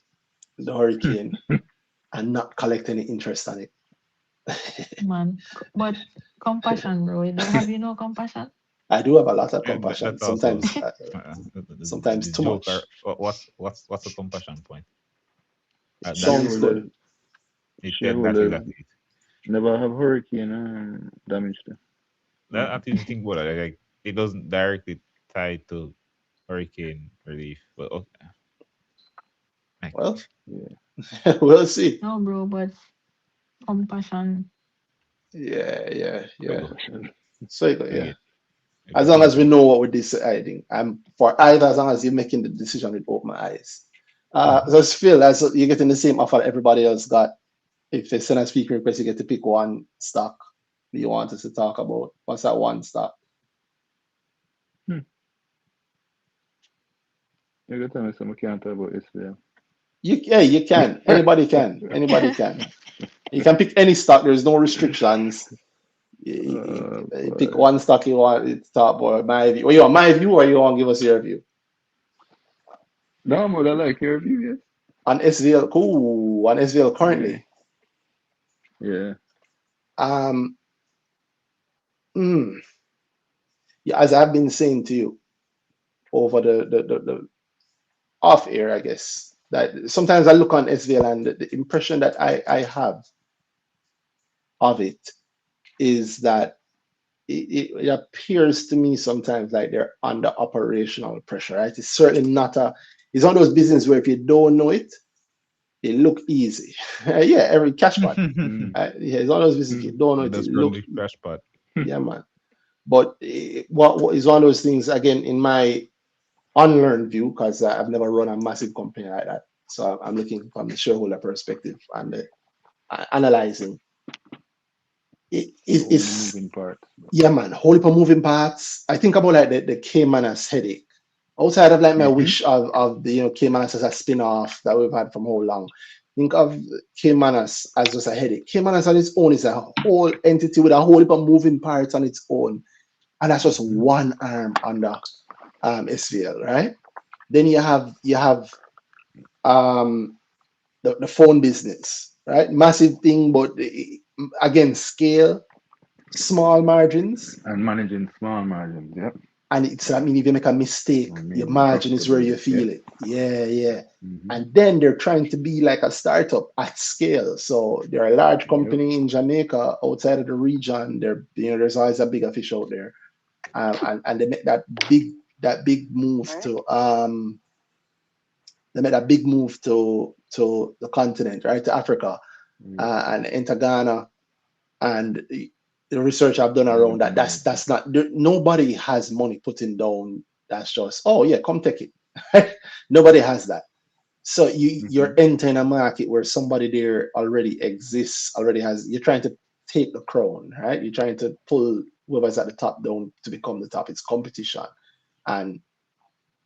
the hurricane and not collect any interest on it? Man, but compassion, bro. They have no compassion. I do have a lot of Yeah, but compassion. that's also Sometimes, sometimes the too joke. much. What's the compassion point? That's Sounds Shareholders, good. that's shareholders exactly it. never have hurricane damage to. That if you think about it, like it doesn't directly tie to hurricane relief, but okay. Like, Well, Yeah. we'll see. No, bro, but compassion. Yeah. Compassion. So I yeah. get As long as we compassion. know what we're deciding, I'm for either. As long as you're making the decision with open eyes. Mhm. So it's Phil, as you're getting the same offer everybody else got. If they send a speaker request, you get to pick one stock that you want us to talk about. What's that one stock? Hmm. You got to tell me something I can't talk about SVL. You can. Anybody can. Anybody can. You can pick any stock. There's no restrictions. You pick Boy. one stock you want to talk about. My view. Well, you want my view, or you want to give us your view No, but I like your view, on SVL? Cool. On SVL yes. currently. Yeah. Um. mm, yeah, as I've been saying to you over the off air, I guess that sometimes I look on SVL and the impression that I have of it is that it appears to me sometimes like they're under operational pressure, right? It's certainly not it's one of those business where if you don't know it, it look easy. Yeah, every cash pot. Mm. Yeah, it's one of those business, if you don't know It it, it does run look, the crash pad. yeah, man. But what is one of those things, again, in my unlearned view, because I've never run a massive company like that. So I'm looking from the shareholder perspective and analyzing. So many It's moving parts. yeah, man, whole heap of moving parts. I think about like the Caymanas headache. Outside of like my Mm-hmm. wish of the Caymanas as a spin-off that we've had from how long. Think of Caymanas as just a headache. Caymanas on its own is a whole entity with a whole heap of moving parts on its own. And that's just Mm-hmm. one arm under SVL, right? Then you have um the phone business, right? Massive thing, but again, scale, small margins. And managing small margins, yep. And it's, I mean, if you make a mistake, I your mean, margin is where you profitability, yep. feel it. Yeah. Mm-hmm. And then they're trying to be like a startup at scale. So they're a large Yep. company in Jamaica outside of the region. There's always a bigger fish out there. And they make that big move to the continent, right? To Africa, Yep. and enter Ghana. And the research I've done around that, that's not, nobody has money putting down. That's just, oh yeah, come take it. Nobody has that. So you're entering a market where somebody there already exists, already has. You're trying to take the crown, right? You're trying to pull whoever's at the top down to become the top. It's competition, and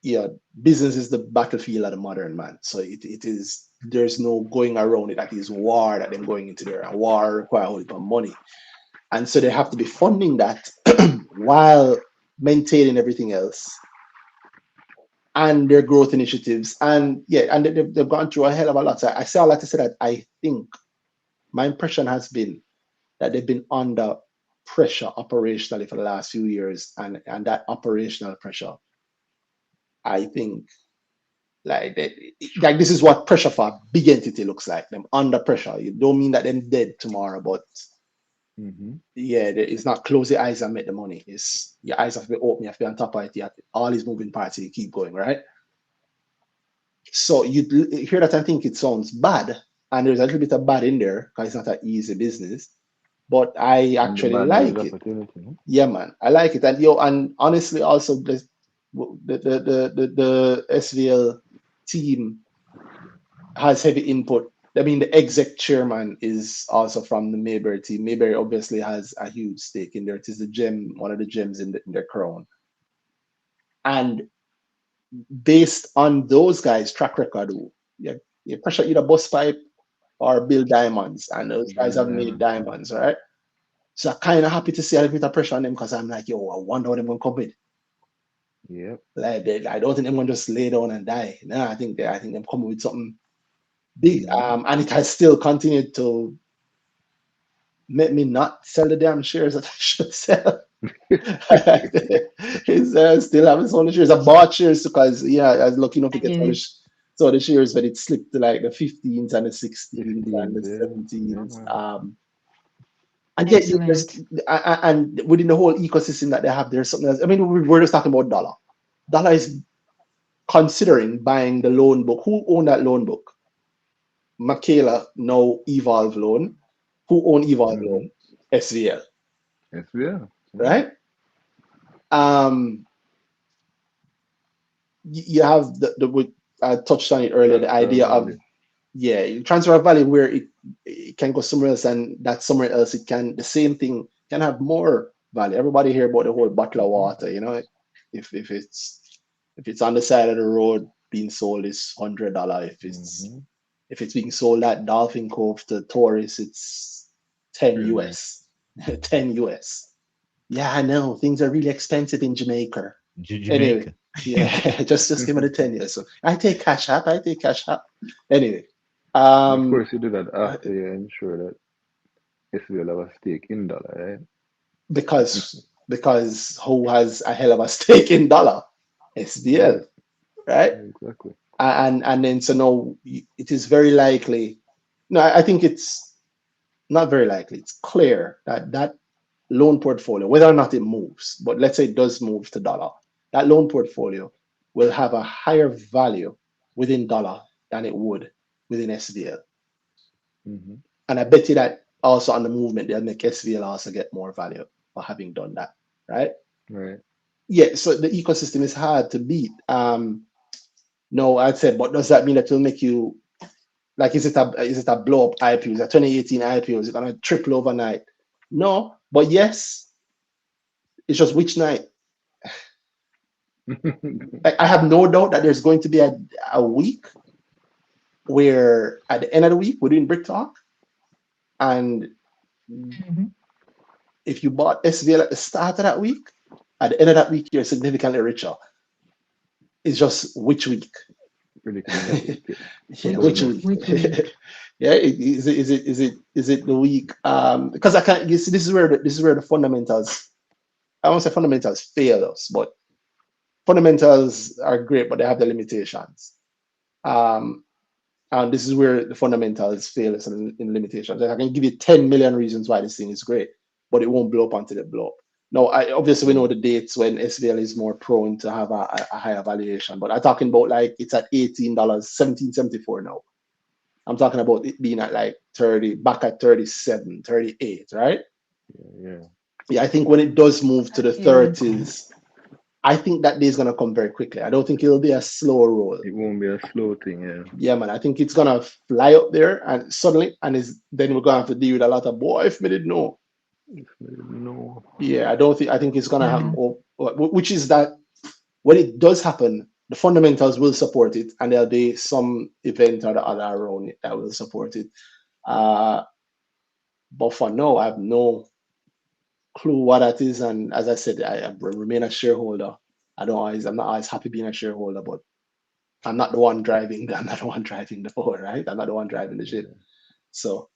yeah, business is the battlefield of the modern man. So it is. There's no going around it. That is war that them going into there. And war require a whole heap of money, and so they have to be funding that while maintaining everything else and their growth initiatives. And yeah, and they've gone through a hell of a lot. So I say all that to say that I think my impression has been that they've been under pressure operationally for the last few years, and that operational pressure, I think, like this is what pressure for a big entity looks like. Them under pressure. You don't mean that them dead tomorrow, but yeah, it's not close your eyes and make the money. It's your eyes have to be open, you have to be on top of it. You have all these moving parts, you keep going, right? So you hear that and think it sounds bad, and there's a little bit of bad in there because it's not an easy business. But I actually like it. Yeah, man, I like it. And and honestly, also the SVL team has heavy input. I mean, the exec chairman is also from the Mayberry team. Mayberry obviously has a huge stake in there. It is the gem, one of the gems in their crown. And based on those guys' track record, you pressure either bust pipe or build diamonds. And those guys have made diamonds, right? So I'm kind of happy to see a little bit of pressure on them because I'm like, yo, I wonder what they're going to come with. Yeah. Like I don't think they're going to just lay down and die. No, I think they're coming with something big. And it has still continued to make me not sell the damn shares that I should sell. It's still having some of the shares. I bought shares because I was lucky enough to get some of the shares, but it slipped to like the 15s and the 16s and the 17s. And yet, and within the whole ecosystem that they have, there's something else. I mean, we're just talking about Dollar. Dollar is considering buying the loan book. Who owned that loan book? Michaela, now Evolve Loan. Who owned Evolve Loan? SVL. SVL. Right? You have I touched on it earlier, the idea of transfer of value where it can go somewhere else, and that somewhere else the same thing can have more value. Everybody hear about the whole bottle of water, if it's on the side of the road being sold, it's $100. If it's being sold at Dolphin Cove to tourists, it's 10 US. 10 US. Yeah, I know things are really expensive in Jamaica. Anyway, yeah, just give me the 10 years. So I take cash app. Anyway. Of course, you do that after you ensure that SVL have a stake in Dollar, right? Because who has a hell of a stake in Dollar? SVL, right? Exactly. And then so now it is very likely. No, I think it's not very likely. It's clear that loan portfolio, whether or not it moves, but let's say it does move to Dollar, that loan portfolio will have a higher value within Dollar than it would within SVL. And I bet you that also on the movement, they'll make SVL also get more value for having done that, right? Right. Yeah, so the ecosystem is hard to beat. No, I said, but does that mean that it'll make you, like, is it a blow up IPO? Is it a 2018 IPO? Is it gonna triple overnight? No, but yes, it's just which night. Like, I have no doubt that there's going to be a week where at the end of the week we're doing Brick Talk, and if you bought SVL at the start of that week, at the end of that week you're significantly richer. It's just which week. Yeah, which week? Yeah, is it the week? Because I can't. You see, this is where the fundamentals. I won't say fundamentals fail us, but fundamentals are great, but they have the limitations. And this is where the fundamentals fail us in limitations. I can give you 10 million reasons why this thing is great, but it won't blow up until it blow up. Now, obviously we know the dates when SVL is more prone to have a higher valuation, but I'm talking about like it's at $18, $17.74 now. I'm talking about it being at like 30, back at 37, 38, right? Yeah. Yeah, I think when it does move to the Yeah. 30s, I think that day is gonna come very quickly. I don't think it'll be a slow roll. It won't be a slow thing, yeah. Yeah, man. I think it's gonna fly up there and suddenly, and is then we're gonna have to deal with a lot of boy if we didn't know. No. Yeah, I don't think I think it's gonna happen. Mhm. Which is that when it does happen, the fundamentals will support it, and there'll be some event or the other around it that will support it. Uh, but for now, I have no clue what that is. And as I said, I remain a shareholder. I'm not always happy being a shareholder, but I'm not the one driving. I'm not the one driving the boat, right? I'm not the one driving the ship. So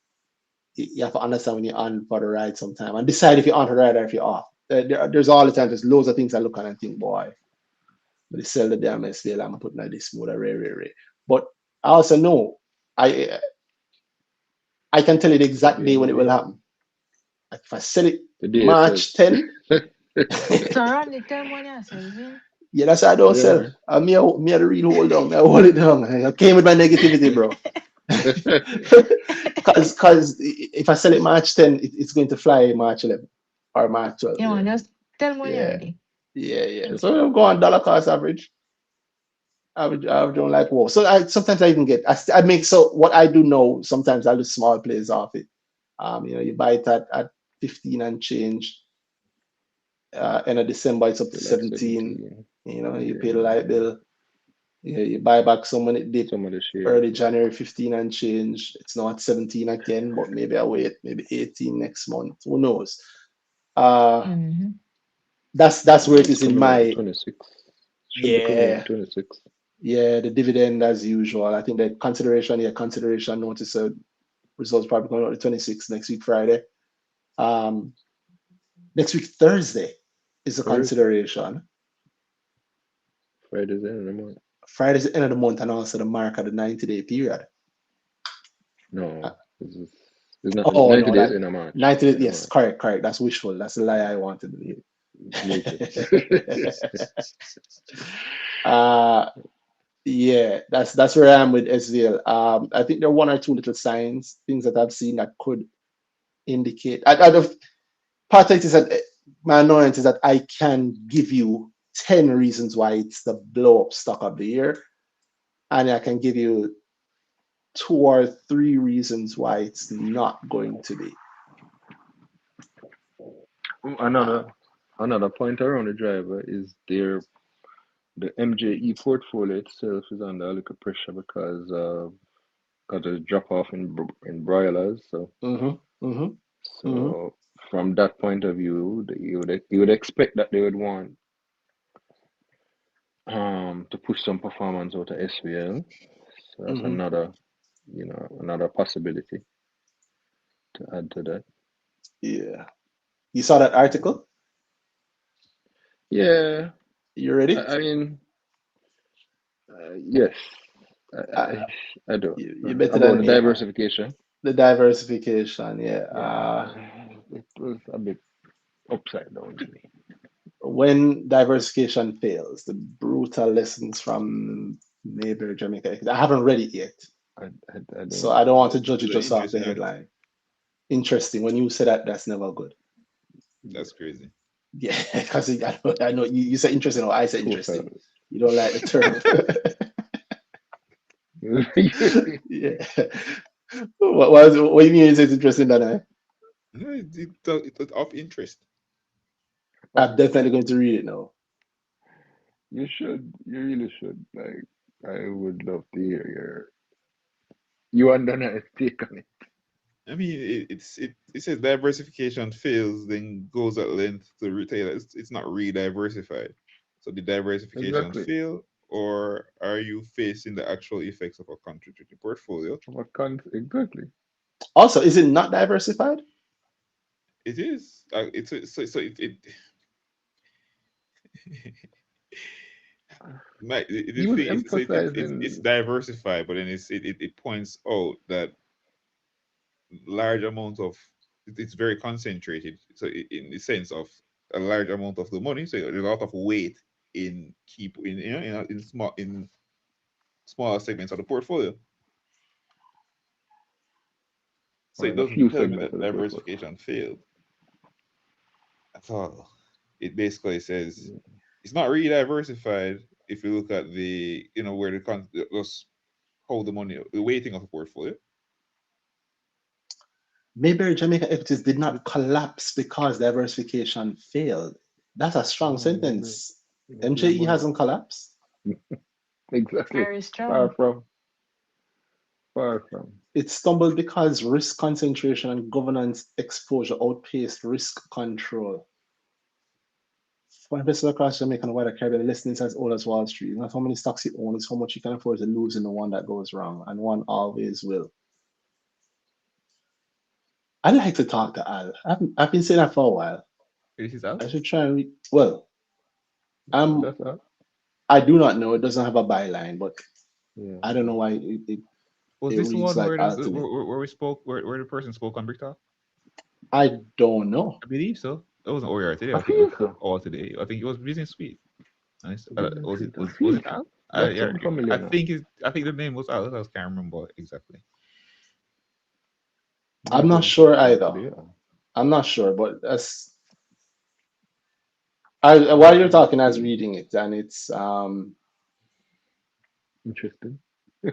you have to understand when you're on for the ride sometime and decide if you're on the ride or if you're off. There's all the time, there's loads of things I look at and think, boy, but they sell the damn SDL, I'm putting at this mode, rare. But I also know I I can tell you the At exact the day end when of it the will day. happen. Like if I sell it The day itself. March 10, So around the time when you're selling, yeah, that's why I don't Yeah, sell. man. Me the real hold down. I hold it down. I came with my negativity, bro. Because if I sell it March 10, it's going to fly March 11 or March 12. yeah, Yeah. man, just tell me when you're Yeah, ready. yeah. Thank you. So I'm going dollar cost average. I don't like whoa. So sometimes I even get I make so what I do now. Sometimes I do small plays off it. You buy it at 15 and change. End of December it's up to Feel like 17. 17. You Yeah. pay the light bill. You buy back some when it dip Some of the shares. early January 15 and change. It's now at 17 again, but maybe I wait, maybe 18 next month. Who knows? Uh Mm-hmm. that's where it It's is in coming out the my 26. Should be coming out yeah. the 26. Yeah, the dividend as usual. I think the consideration notice results probably going out the 26th next week, Friday. Um, next week, Thursday is the Thursday. consideration. Friday's the end of the month. Friday's the end of the month and also the mark of the 90-day period. Uh, No. It's not oh 90 no, days that in a March. 90, In a yes, March. correct. That's wishful. That's the lie I wanted to believe. Me too. uh yeah, that's where I am with SVL. I think there are one or two little signs, things that I've seen that could indicate. Out of part of it is that my annoyance is that I can give you 10 reasons why it's the blow up stock of the year, and I can give you 2 or 3 reasons why it's not going to be. Another Uh, another point around the driver is the MJE portfolio itself is under a little pressure because of the drop off in broilers. So mm-hmm, mm-hmm, mm-hmm, so from that point of view, you would expect that they would want to push some performance out of SVL. So that's mm-hmm. another possibility to add to that. Yeah. You saw that article? Yeah, You I, ready? I mean, yes, I, Uh, I, I do. you better About than the me. diversification. The diversification, yeah. Yeah, it was a bit upside down to me. When diversification fails, the brutal lessons from Mayberry, Jamaica. I haven't read it yet, I so don't. I don't want to That's judge it an just off the interesting article. headline. Interesting. When you say that, that's never good. That's crazy. Yeah, because I know you say interesting or I say Total. interesting. You don't like the term. Yeah. What do you mean it's interesting that No, it's of interest. I'm definitely going to read it now. You should. You really should. Like, I would love to hear you and Dana's take on it. I mean, it says diversification fails, then goes at length to retail. It's not re-diversified. So the diversification Exactly. fail, or are you facing the actual effects of a country to the portfolio? Exactly. Also, is it not diversified? It is. The He was thing is, it's emphasizing. diversified, but then it points out that large amount of it's very concentrated. So in the sense of a large amount of the money, so a lot of weight in keep in in smaller segments of the portfolio. So it in a doesn't few tell me segments that of the portfolio. diversification failed at all. It basically says it's not really diversified if you look at the, where just how the money, the weighting of the portfolio. Mayberry Jamaica equities did not collapse because diversification failed. That's a strong No, maybe sentence. your MJE money. hasn't collapsed. Exactly. Very Far strong. from. Far from. It stumbled because risk concentration and governance exposure outpaced risk control. For investors across Jamaica and wider Caribbean, listening as old as Wall Street, not how many stocks you own, it's how much you can afford to lose in the one that goes wrong, and one always will. I'd like to talk to Al. I've been saying that for a while. This is out. I should try and well, That's all. I do not know. It doesn't have a byline, but Yeah. I don't know why Was it this the reads one like where Al to me. where we spoke, where the person spoke on Brick Talk? I don't know. I believe so. That wasn't OER today. I I think it was feel so. all today. I think it was Business Suite. And Business was it Suite. I was feel it so. Al? That's Yeah, something familiar now. I think the name was Al. I just can't remember exactly. I'm not Business sure Suite either. today. I'm not sure, but that's while you're talking, I was reading it, and it's Interesting. So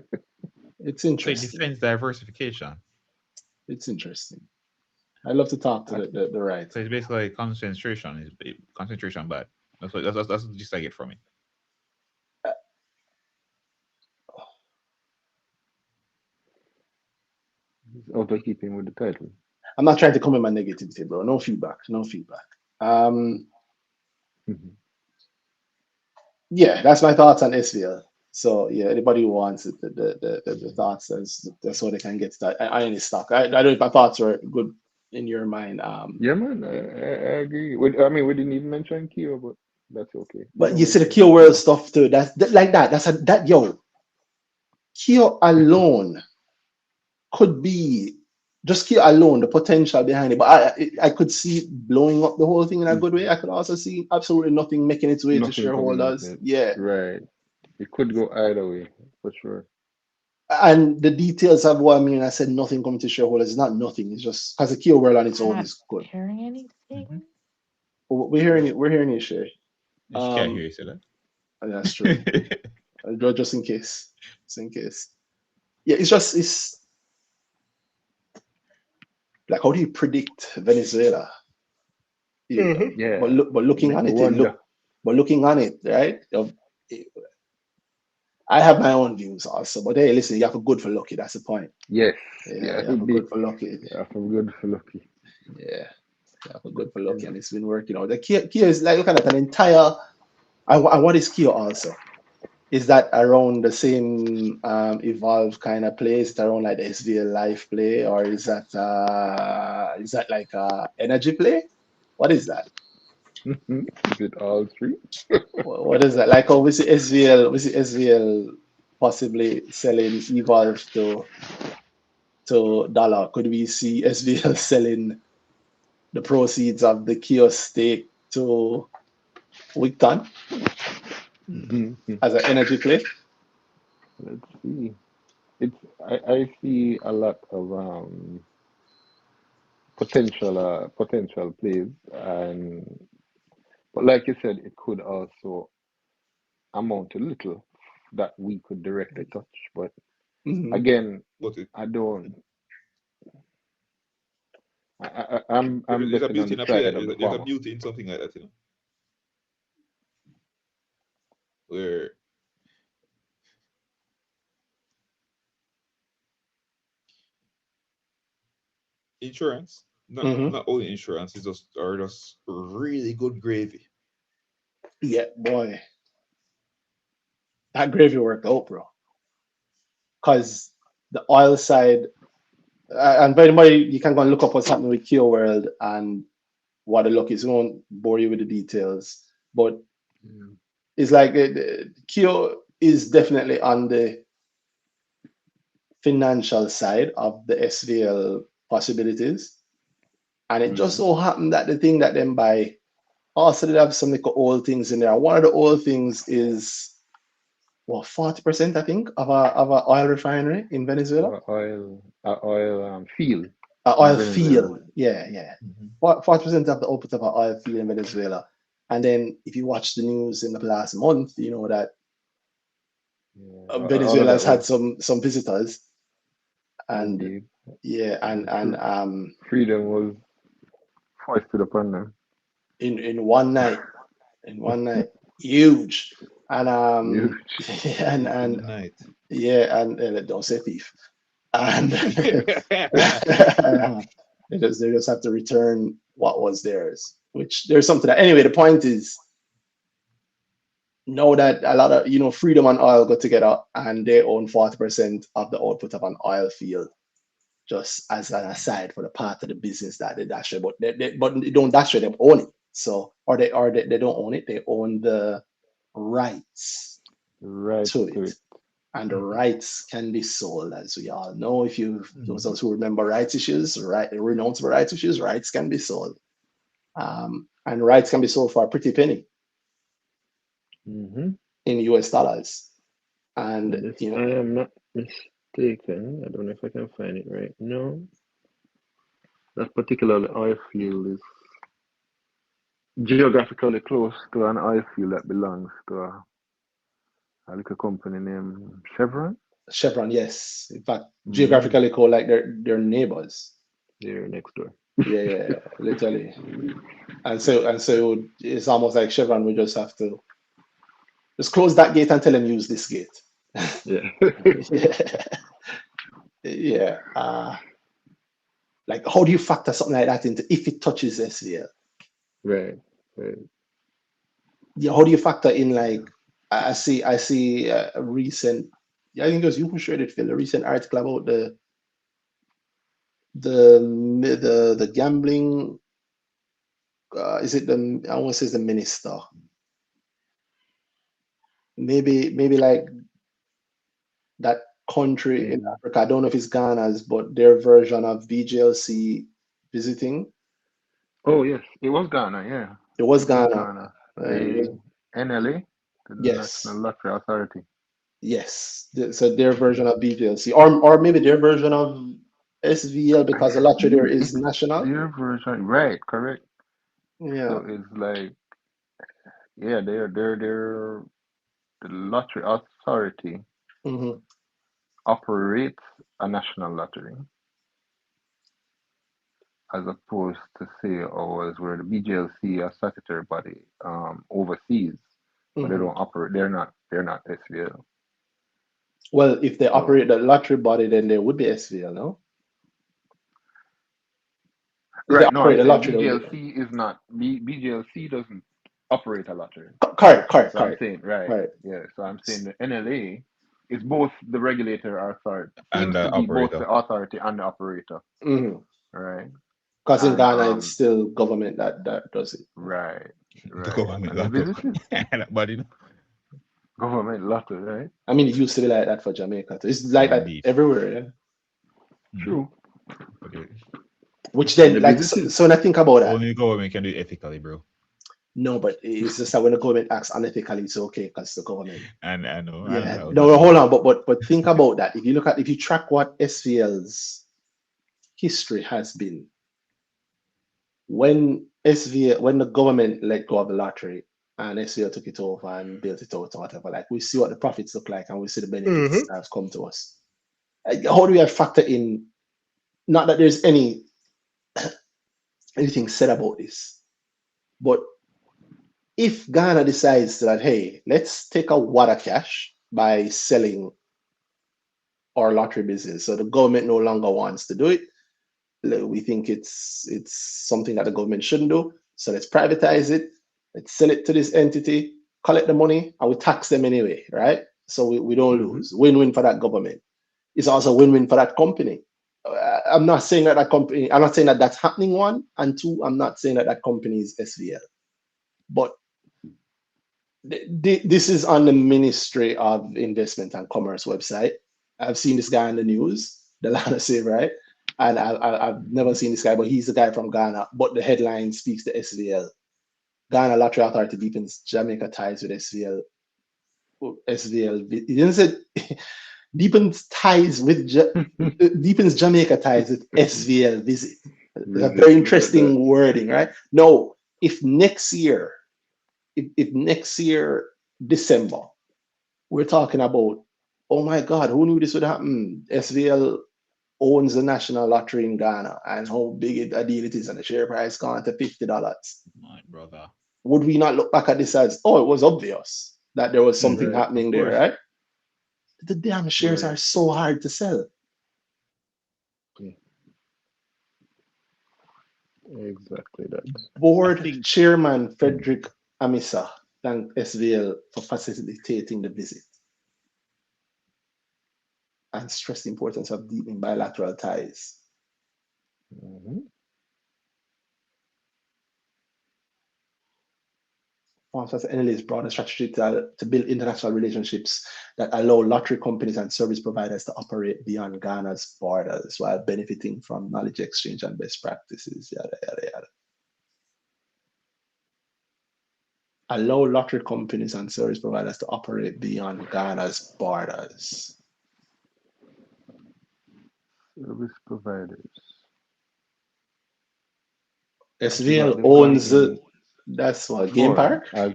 it interesting. defends diversification. It's interesting. I love to talk to I the right. So it's basically concentration concentration bad. That's the gist I get from it. It's out of keeping with the title. I'm not trying to come in my negativity, bro. No feedback. No feedback. Mhm. Yeah, that's my thoughts on SVL. So yeah, anybody who wants it, the thoughts, that's how they can get that. I any stock. I don't know if my thoughts were good in your mind. Yeah, man. I agree. I mean, we didn't even mention Kyo, but that's okay. We But don't you see the mention Keo World Kyo. stuff too. Like that. That yo. Keo alone could be just Keo alone, the potential behind it. But I could see it blowing up the whole thing in a good way. I could also see absolutely nothing making its way to Nothing coming out of shareholders. it. Yeah. Right. It could go either way, for sure. And the details of what I mean, I said nothing coming to shareholders. It's not nothing. It's just because the Keo World on its I'm own not is good. hearing Mm-hmm. anything. We're hearing it. We're hearing it, Shay. And she can't hear you say That's true. that. Just in case. Just in case. Yeah, it's like how do you predict Venezuela? Yeah. Yeah. But looking Make on me it, wonder. but looking on it, right? I have my own views also, but hey, listen, you have a good for lucky. That's the point. Yes. Yeah, Yeah, you have a indeed. good for lucky. Yeah, from good for lucky. Yeah, you have a good for lucky, And and it's been working out. The Kia is like looking at an entire. And what is Kia also? Is that around the same evolve kind of play? Is it around like the SVL life play, or is that like energy play? What is that? is it all three? What is that? Like, oh, we see SVL possibly selling evolve to dollar. Could we see SVL selling the proceeds of the kiosk stake to Wicton as an energy play? Let's see. It's I see a lot of potential plays, and but like you said, it could also amount to little that we could directly touch. But Mhm. again, But it, I don't. I'm there's a betting on beauty the in a play. side of the There's a farmer. beauty in something like that, where insurance, Mhm. not only insurance, is just are just really good gravy. Yeah, boy, that gravy worked out, bro. Because the oil side, and by the way, you can go and look up what's happening with Keo World and what the look is. I won't bore you with the details, but Mm. it's like Keo is definitely on the financial side of the SVL possibilities. And it just Mm. so happened that the thing that them buy also did have some like old things in there. One of the old things is what 40%, I think, of a oil refinery in Venezuela. Oil field. oil Venezuela. field. Yeah. 40% of the output of an oil field in Venezuela. And then if you watch the news in the last month, you know that Yeah. All of Venezuela that has had was some visitors, and indeed. yeah, and Freedom was foisted upon them. in one night, huge, and Huge. and Night. yeah, and don't say thief, and they just have to return what was theirs, which there's something that anyway. The point is, know that a lot of Freedom and oil go together, and they own 40% of the output of an oil field. Just as an aside for the part of the business that they dash it, but they don't dash it, they own it. So they don't own it, they own the rights Right to to it. it. And the rights can be sold, as we all know. If you those of Mhm. us who remember rights issues, right, renounceable rights issues, rights can be sold. And rights can be sold for a pretty penny Mm-hmm. in US dollars. And And if I am not mistaken, I don't know if I can find it right now. That particular oil field is geographically close to an oil field that belongs to a little company named Chevron. Chevron, yes. In fact, Mm-hmm. geographically called like they're neighbors. They're next door. Yeah, literally. And so it's almost like Chevron. We just have to just close that gate and tell them use this gate. Yeah. Yeah, yeah. Like, how do you factor something like that into if it touches SVL? Right. Yeah, how do you factor in like I see a recent. Yeah, I think it was you who shared it, Phil. A recent article about the gambling. Is it the I want to say it's the minister? Maybe like that country in In Africa. I don't know if it's Ghana's, but their version of VGLC visiting. Oh yes, it was Ghana. Yeah, It was it was Ghana. Ghana. It was, The NLA, the yes, National Lottery Authority. yes. So their version of VGLC, or maybe their version of SVL I because the lottery there think is it's national. their version. Right, correct. Yeah. So it's like, yeah, they're the lottery authority Hmm. operates a national lottery as opposed to say ours where the BGLC, a statutory body, oversees, but they Hmm. don't operate. They're not SVL. Well, if they So operate the lottery body, then there would be SVL, no? If they right, no, operate I'm the saying lottery, there would be. BGLC is not BGLC doesn't operate a lottery. Correct, correct, So I'm correct, saying right, correct. yeah. So I'm saying the NLA is both the regulator authority, And seems to the be both operator. the authority and the operator, Hmm. right? Because in And Ghana, it's still government that does it. right, The right. government And the lotto. businesses, But you know, government lotto, right? I mean, it used to be like that for Jamaica too. It's like that indeed. everywhere, yeah. Mhm. True. But Which And then, the like, so, businesses, so when I think about that, only government can do it ethically, bro. no, but it's just that when the government acts unethically, it's okay because the government. And I know, Yeah, I was no, not no, saying hold that. on, but think about that. If you track what SVL's history has been, when the government let go of the lottery and SVL took it over and built it out or whatever, like we see what the profits look like and we see the benefits that have come to us. How do we factor in? Not that there's anything said about this, but if Ghana decides that, hey, let's take a wad of cash by selling our lottery business, so the government no longer wants to do it. We think it's something that the government shouldn't do. So let's privatize it. Let's sell it to this entity, collect the money, and we tax them anyway, right? So we don't hmm lose. Win-win for that government. It's also win-win for that company. I'm not saying that company. I'm not saying that that's happening. One and two. I'm not saying that that company is SVL, but this is on the Ministry of Investment and Commerce website. I've seen this guy on the news, the Lana say, right? And I've never seen this guy, but he's the guy from Ghana. But the headline speaks to SVL. Ghana Lottery Authority deepens Jamaica ties with SVL. SVL. He didn't say deepens ties with deepens Jamaica ties with SVL visit. It's a very Look at that. interesting wording, right? No, if next year, if next year December, we're talking about, oh my God, who knew this would happen? SVL owns the national lottery in Ghana, and how big a deal it is, and the share price gone to $50. My brother. Would we not look back at this as, oh, it was obvious that there was something Right, of happening there, course. right? The damn shares Right. are so hard to sell. Exactly that. Board think Chairman Frederick Amisa thanked SVL for facilitating the visit and stressed the importance of deepening bilateral ties. Mhm. Pharmaceutical NLA's broader strategy to build international relationships that allow lottery companies and service providers to operate beyond Ghana's borders while benefiting from knowledge exchange and best practices. Yada yada yada. Allow lottery companies and service providers to operate beyond Ghana's borders. Service providers. That's SVL not owns defined that's what Game before Park, as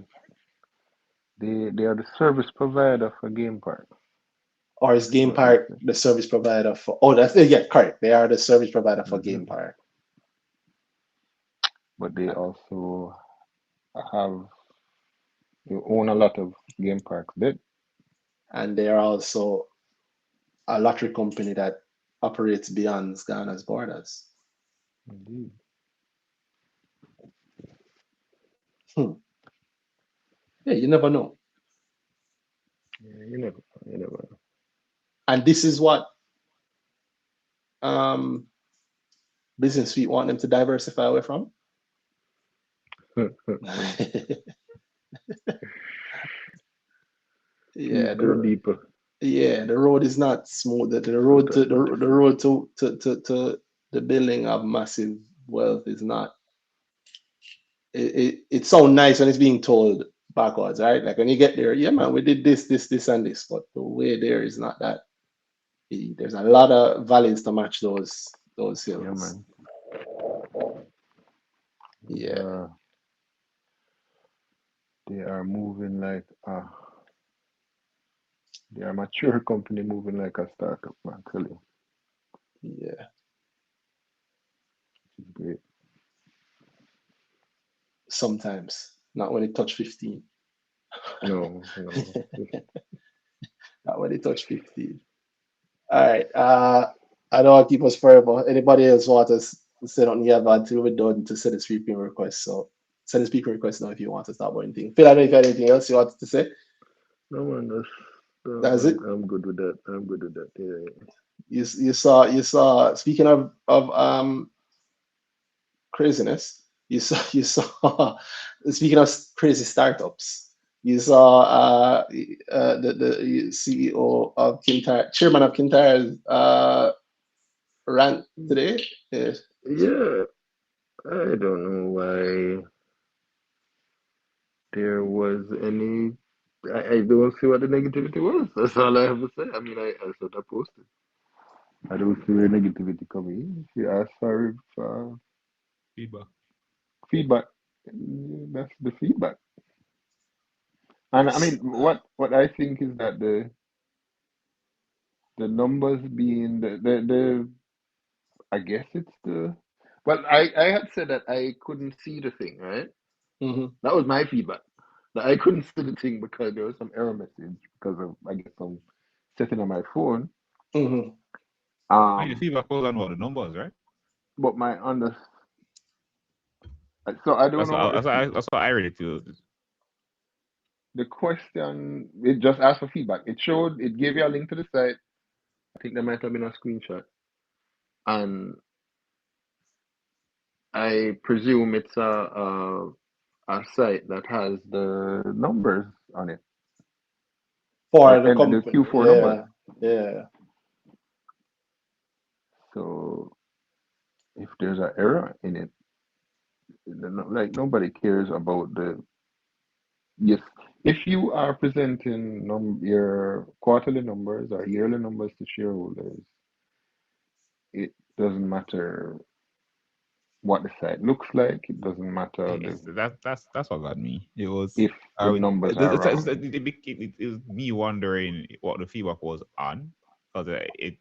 they are the service provider for game park. or is That's Game what they Park say. the service provider for? Oh, that's yeah, correct. They are the service provider for Hmm. Game Park, But they also have they own a lot of game parks. Did and they are also a lottery company that operates beyond Ghana's borders. indeed. Hmm. Yeah, you never know. Yeah, you never And this is what um, Business Suite want them to diversify away from. know. Yeah, Please go deeper. the road is not smooth. The Look road at to what the road to the building of massive wealth is not. It sounds nice when it's being told backwards, right? Like when you get there, yeah, man, we did this, and this, but the way there is not that. There's a lot of valleys to match those yeah, hills. man. Yeah, Uh, they are moving like they are a mature company moving like a startup, man. Tell you, yeah. it's great. Sometimes, not when it touch 15. No, no. Not when it touch 15. All right. I don't want to keep us forever. Anybody else want to say something here until we're done to send a speaking request? So send a speaking request now if you want to talk about anything. Phil, I don't know if you had anything else you wanted to say. No, man. That's it. I'm good with that. I'm good with that. Yeah. You saw. Speaking of craziness, you saw. Speaking of crazy startups, you saw the CEO of Kintyre, chairman of Kintyre, rant today. Yeah. Yeah. I don't know why there was any. I don't see what the negativity was. That's all I have to say. I mean, I said I posted. I don't see where negativity coming in. If you ask for feedback. feedback, that's the feedback. And I mean, what I think is that the numbers being the I guess it's the well, I had said that I couldn't see the thing, right? Hmm. That was my feedback. That I couldn't see the thing because there was some error message because of I guess some setting on my phone. Hmm. I mean, the Um, feedback was on what the numbers, right? but my under so I don't That's what know I, if that's what I read it to. the question it just asked for feedback. It gave you a link to the site. I think there might have been a screenshot, and I presume it's a site that has the numbers on it, For the and the company. Q4 numbers. Yeah. Yeah. So if there's an error in it, like nobody cares about the yes. If you are presenting your quarterly numbers or yearly numbers to shareholders, it doesn't matter what the site looks like. It doesn't matter That's what got me. It was if the numbers are wrong. it was me wondering what the feedback was on, because it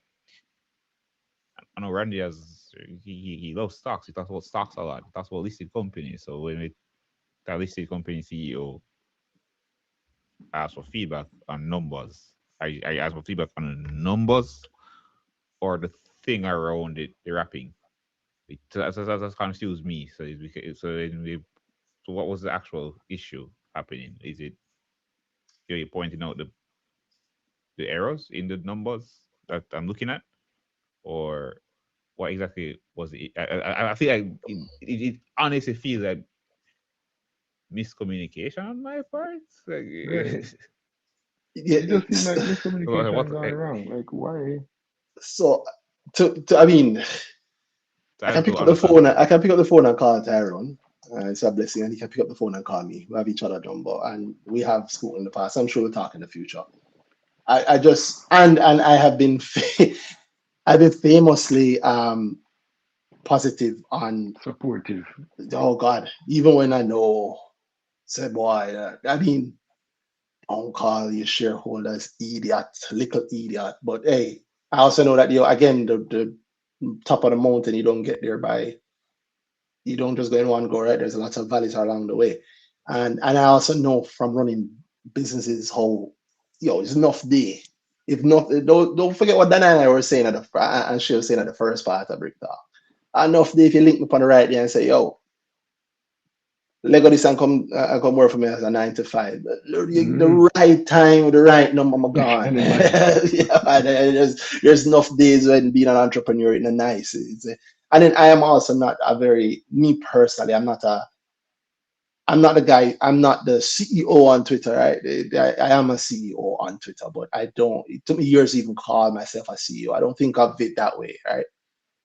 I know Randy has he loves stocks. He talks about stocks a lot. He talks about listed companies. So when that listed company CEO asked for feedback on numbers, I asked for feedback on the numbers or the thing around it, the wrapping. That's confused me. So so what was the actual issue happening? Is it you're pointing out the errors in the numbers that I'm looking at, or what exactly was it? I feel like it honestly feels like miscommunication on my part. Right. Like, Yeah, It just seems like what? miscommunication gone wrong. Like why? so I mean, I I can don't pick up the understand. phone. I can pick up the phone and call Tyrone. It's a blessing, and he can pick up the phone and call me. We have each other number, and we have spoken in the past. I'm sure we'll talk in the future. I just and I have been I've been famously positive on, Supportive. oh God, even when I know, say boy, I mean, don't call your shareholders idiot, little idiot. But hey, I also know that, again, the top of the mountain, you don't get there by, you don't just go in one go, right? There's lots of valleys along the way. And I also know from running businesses how, it's enough day. If not, don't forget what Dan and I were saying and she was saying at the first part of Brick Talk. Enough day if you link me on the right there and say, yo, Lego this and come work for me as a 9 to 5. Mm. The right time, the right number, I'm gone. Can imagine. Yeah, man, there's enough days when being an entrepreneur is nice. And then I am also not me personally, I'm not the guy, I'm not the CEO on Twitter, right? I am a CEO on Twitter, but it took me years to even call myself a CEO. I don't think of it that way, right?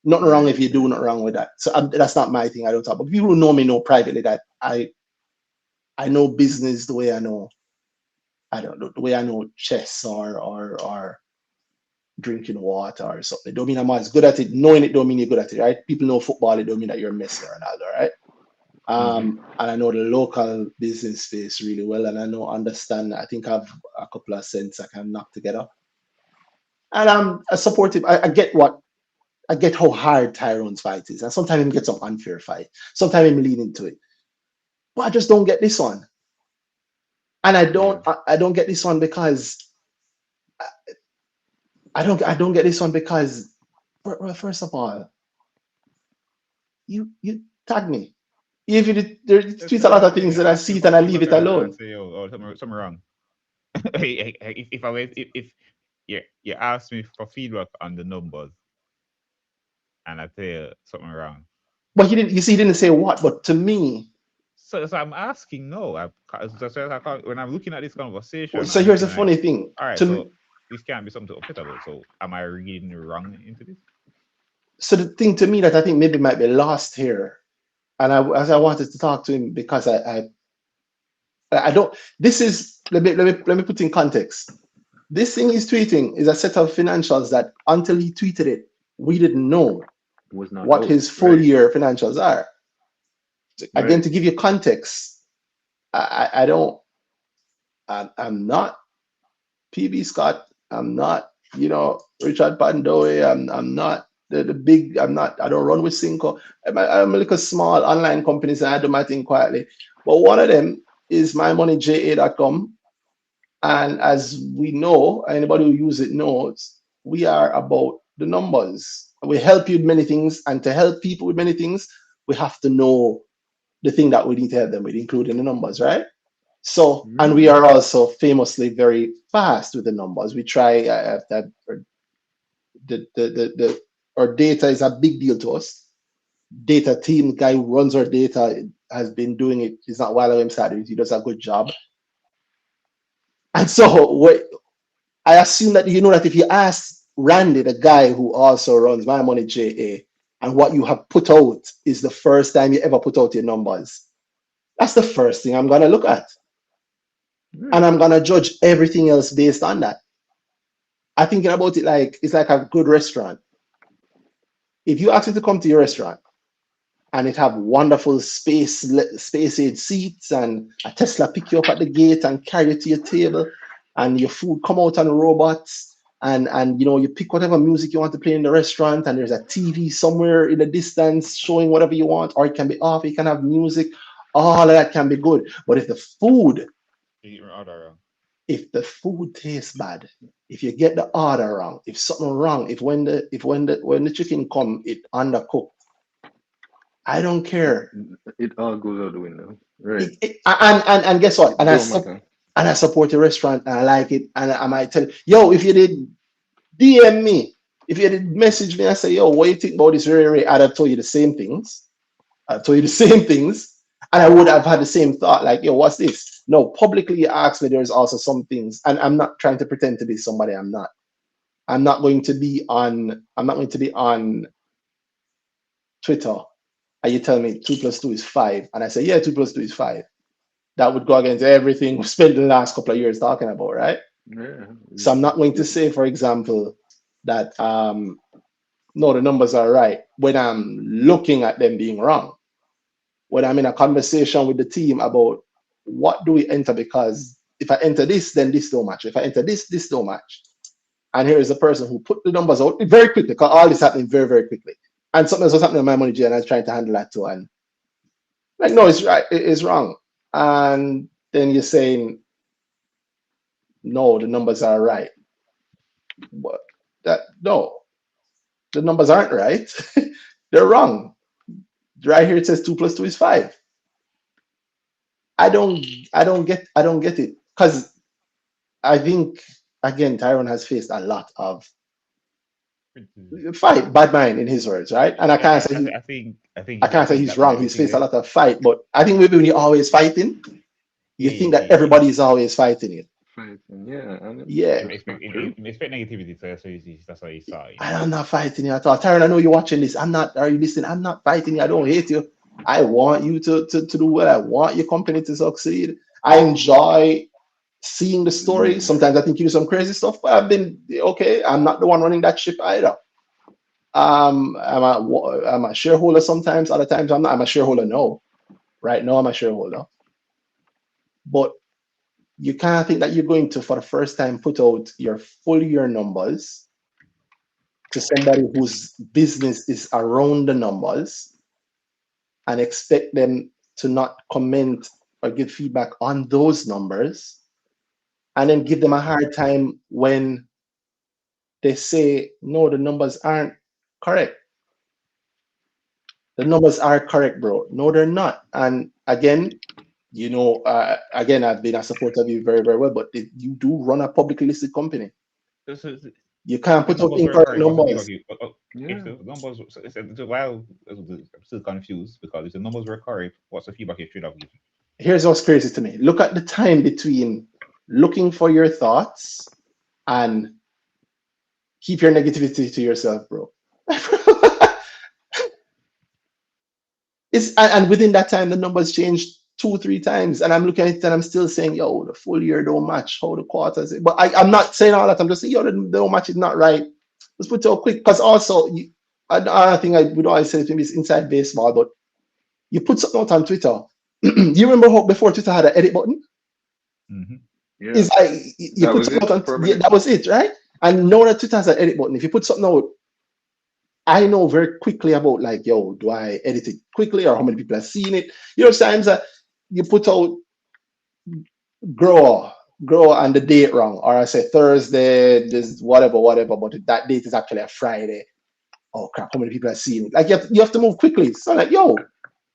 Nothing wrong Right. if you do, nothing wrong with that. So that's not my thing. I don't talk. But people who know me know privately that I know business the way I know, I don't know, the way I know chess or drinking water or something. It don't mean I'm as good at it. Knowing it don't mean you're good at it, right? People know football, it don't mean that you're Messi or Ronaldo, right? Mm-hmm. And I know the local business space really well, and understand. I think I've a couple of cents I can knock together, and I'm a supportive. I get how hard Tyrone's fight is, and sometimes he gets some unfair fight. Sometimes I'm leaning into it, but I just don't get this one, and Yeah. I don't get this one because I don't get this one because, well, first of all, you tag me. If you tweet a lot of things that I Ask see me it for and I leave feedback it and I alone. say, oh, something wrong. If I wait, if you ask me for feedback on the numbers and I tell you something wrong. But he didn't. You see, he didn't say what. But to me, So I'm asking, no. When I'm looking at this conversation, so I'm here's the looking like, funny thing. all right, To me, so this can't be something to upset about. So am I reading wrong into this? so the thing to me that I think maybe might be lost here, and as I wanted to talk to him because I don't. This is let me put in context. This thing he's tweeting is a set of financials that until he tweeted it, we didn't know Was not what out. his full Right. year financials are. Again, Right. to give you context, I don't. I'm not PB Scott. I'm not, Richard Pandoe. I'm not the big. I don't run with Wisynco. I'm like a small online companies and I do my thing quietly. But one of them is mymoneyja.com. And as we know, anybody who uses it knows, we are about the numbers. We help you with many things, and to help people with many things, we have to know the thing that we need to help them with, including the numbers, right? So, and we Mm-hmm. are also famously very fast with the numbers. We try that the our data is a big deal to us. Data team, the guy who runs our data has been doing it. He's not while I'm started. He does a good job. And so I assume that you know that if you ask Randy, the guy who also runs My Money JA, and what you have put out is the first time you ever put out your numbers, that's the first thing I'm gonna look at. and I'm gonna judge everything else based on that. I'm thinking about it like it's like a good restaurant. If you ask me to come to your restaurant and it have wonderful space age seats and a Tesla pick you up at the gate and carry you to your table and your food come out on robots and you know you pick whatever music you want to play in the restaurant and there's a TV somewhere in the distance showing whatever you want, or it can be off, you can have music, all of that can be good. But if the food tastes bad, if you get the order wrong, if something wrong, if when the chicken come it undercooked, I don't care. It all goes out the window. Right. And guess what? Don't matter. And I support the restaurant and I like it. And I might tell you, yo, if you did DM me, if you did message me and say, yo, what do you think about this? I'd have told you the same things. I've told you the same things. And I would have had the same thought, like, yo, what's this? No, publicly you ask me, there's also some things. And I'm not trying to pretend to be somebody I'm not. I'm not going to be on Twitter and you tell me 2 + 2 is 5. And I say, yeah, 2 + 2 is 5. That would go against everything we spent the last couple of years talking about, right? Yeah. So I'm not going to say, for example, that no, the numbers are right when I'm looking at them being wrong. When I'm in a conversation with the team about what do we enter, because if I enter this, then this don't match. If I enter this, this don't match. And here is a person who put the numbers out very quickly, because all this happening very, very quickly. And something else was happening in my manager, and I was trying to handle that too. And like, no, it's right, it's wrong. And then you're saying, no, the numbers are right. But no, the numbers aren't right. They're wrong. Right here it says 2 + 2 is 5. I don't get it. Because I think again Tyrone has faced a lot of fight, bad mind in his words, right? And I can't say he's wrong. He's faced a lot of fight, but I think maybe when you're always fighting, you think that everybody is always fighting you. Yeah. Yeah. Expect negativity, so that's why he saw it. I'm not fighting you at all. Tyrone, I know you're watching this. Are you listening? I'm not fighting you. I don't hate you. I want you to do well. I want your company to succeed. I enjoy seeing the story. Sometimes I think you do some crazy stuff, but I've been okay. I'm not the one running that ship either. I'm a shareholder sometimes. Other times I'm not. I'm a shareholder now. Right now I'm a shareholder. But you can't think that you're going to, for the first time, put out your full year numbers to somebody whose business is around the numbers and expect them to not comment or give feedback on those numbers, and then give them a hard time when they say, no, the numbers aren't correct. The numbers are correct, bro. No, they're not. And again, again, I've been a supporter of you very, very well, but you do run a publicly listed company. You can't put out incorrect numbers. If the numbers, while I'm still confused, because if the numbers were correct, what's the feedback you should have given? Here's what's crazy to me. Look at the time between looking for your thoughts and keep your negativity to yourself, bro. And within that time, the numbers changed 2-3 times, and I'm looking at it and I'm still saying, yo, the full year don't match how the quarters. But I'm not saying all that. I'm just saying, yo, the don't match is not right. Let's put it out quick, because also, I think I would always say maybe it's inside baseball, but you put something out on Twitter. You remember how before Twitter had an edit button? Mm-hmm. Yeah. It's like you put something out on, that was it, right? And now that Twitter has an edit button, if you put something out, I know very quickly about, like, yo, do I edit it quickly, or how many people have seen it? Sometimes you put out grow and the date wrong, or I say Thursday, this whatever, but that date is actually a Friday. Oh crap, how many people have seen it? Like you have to move quickly. So like, yo,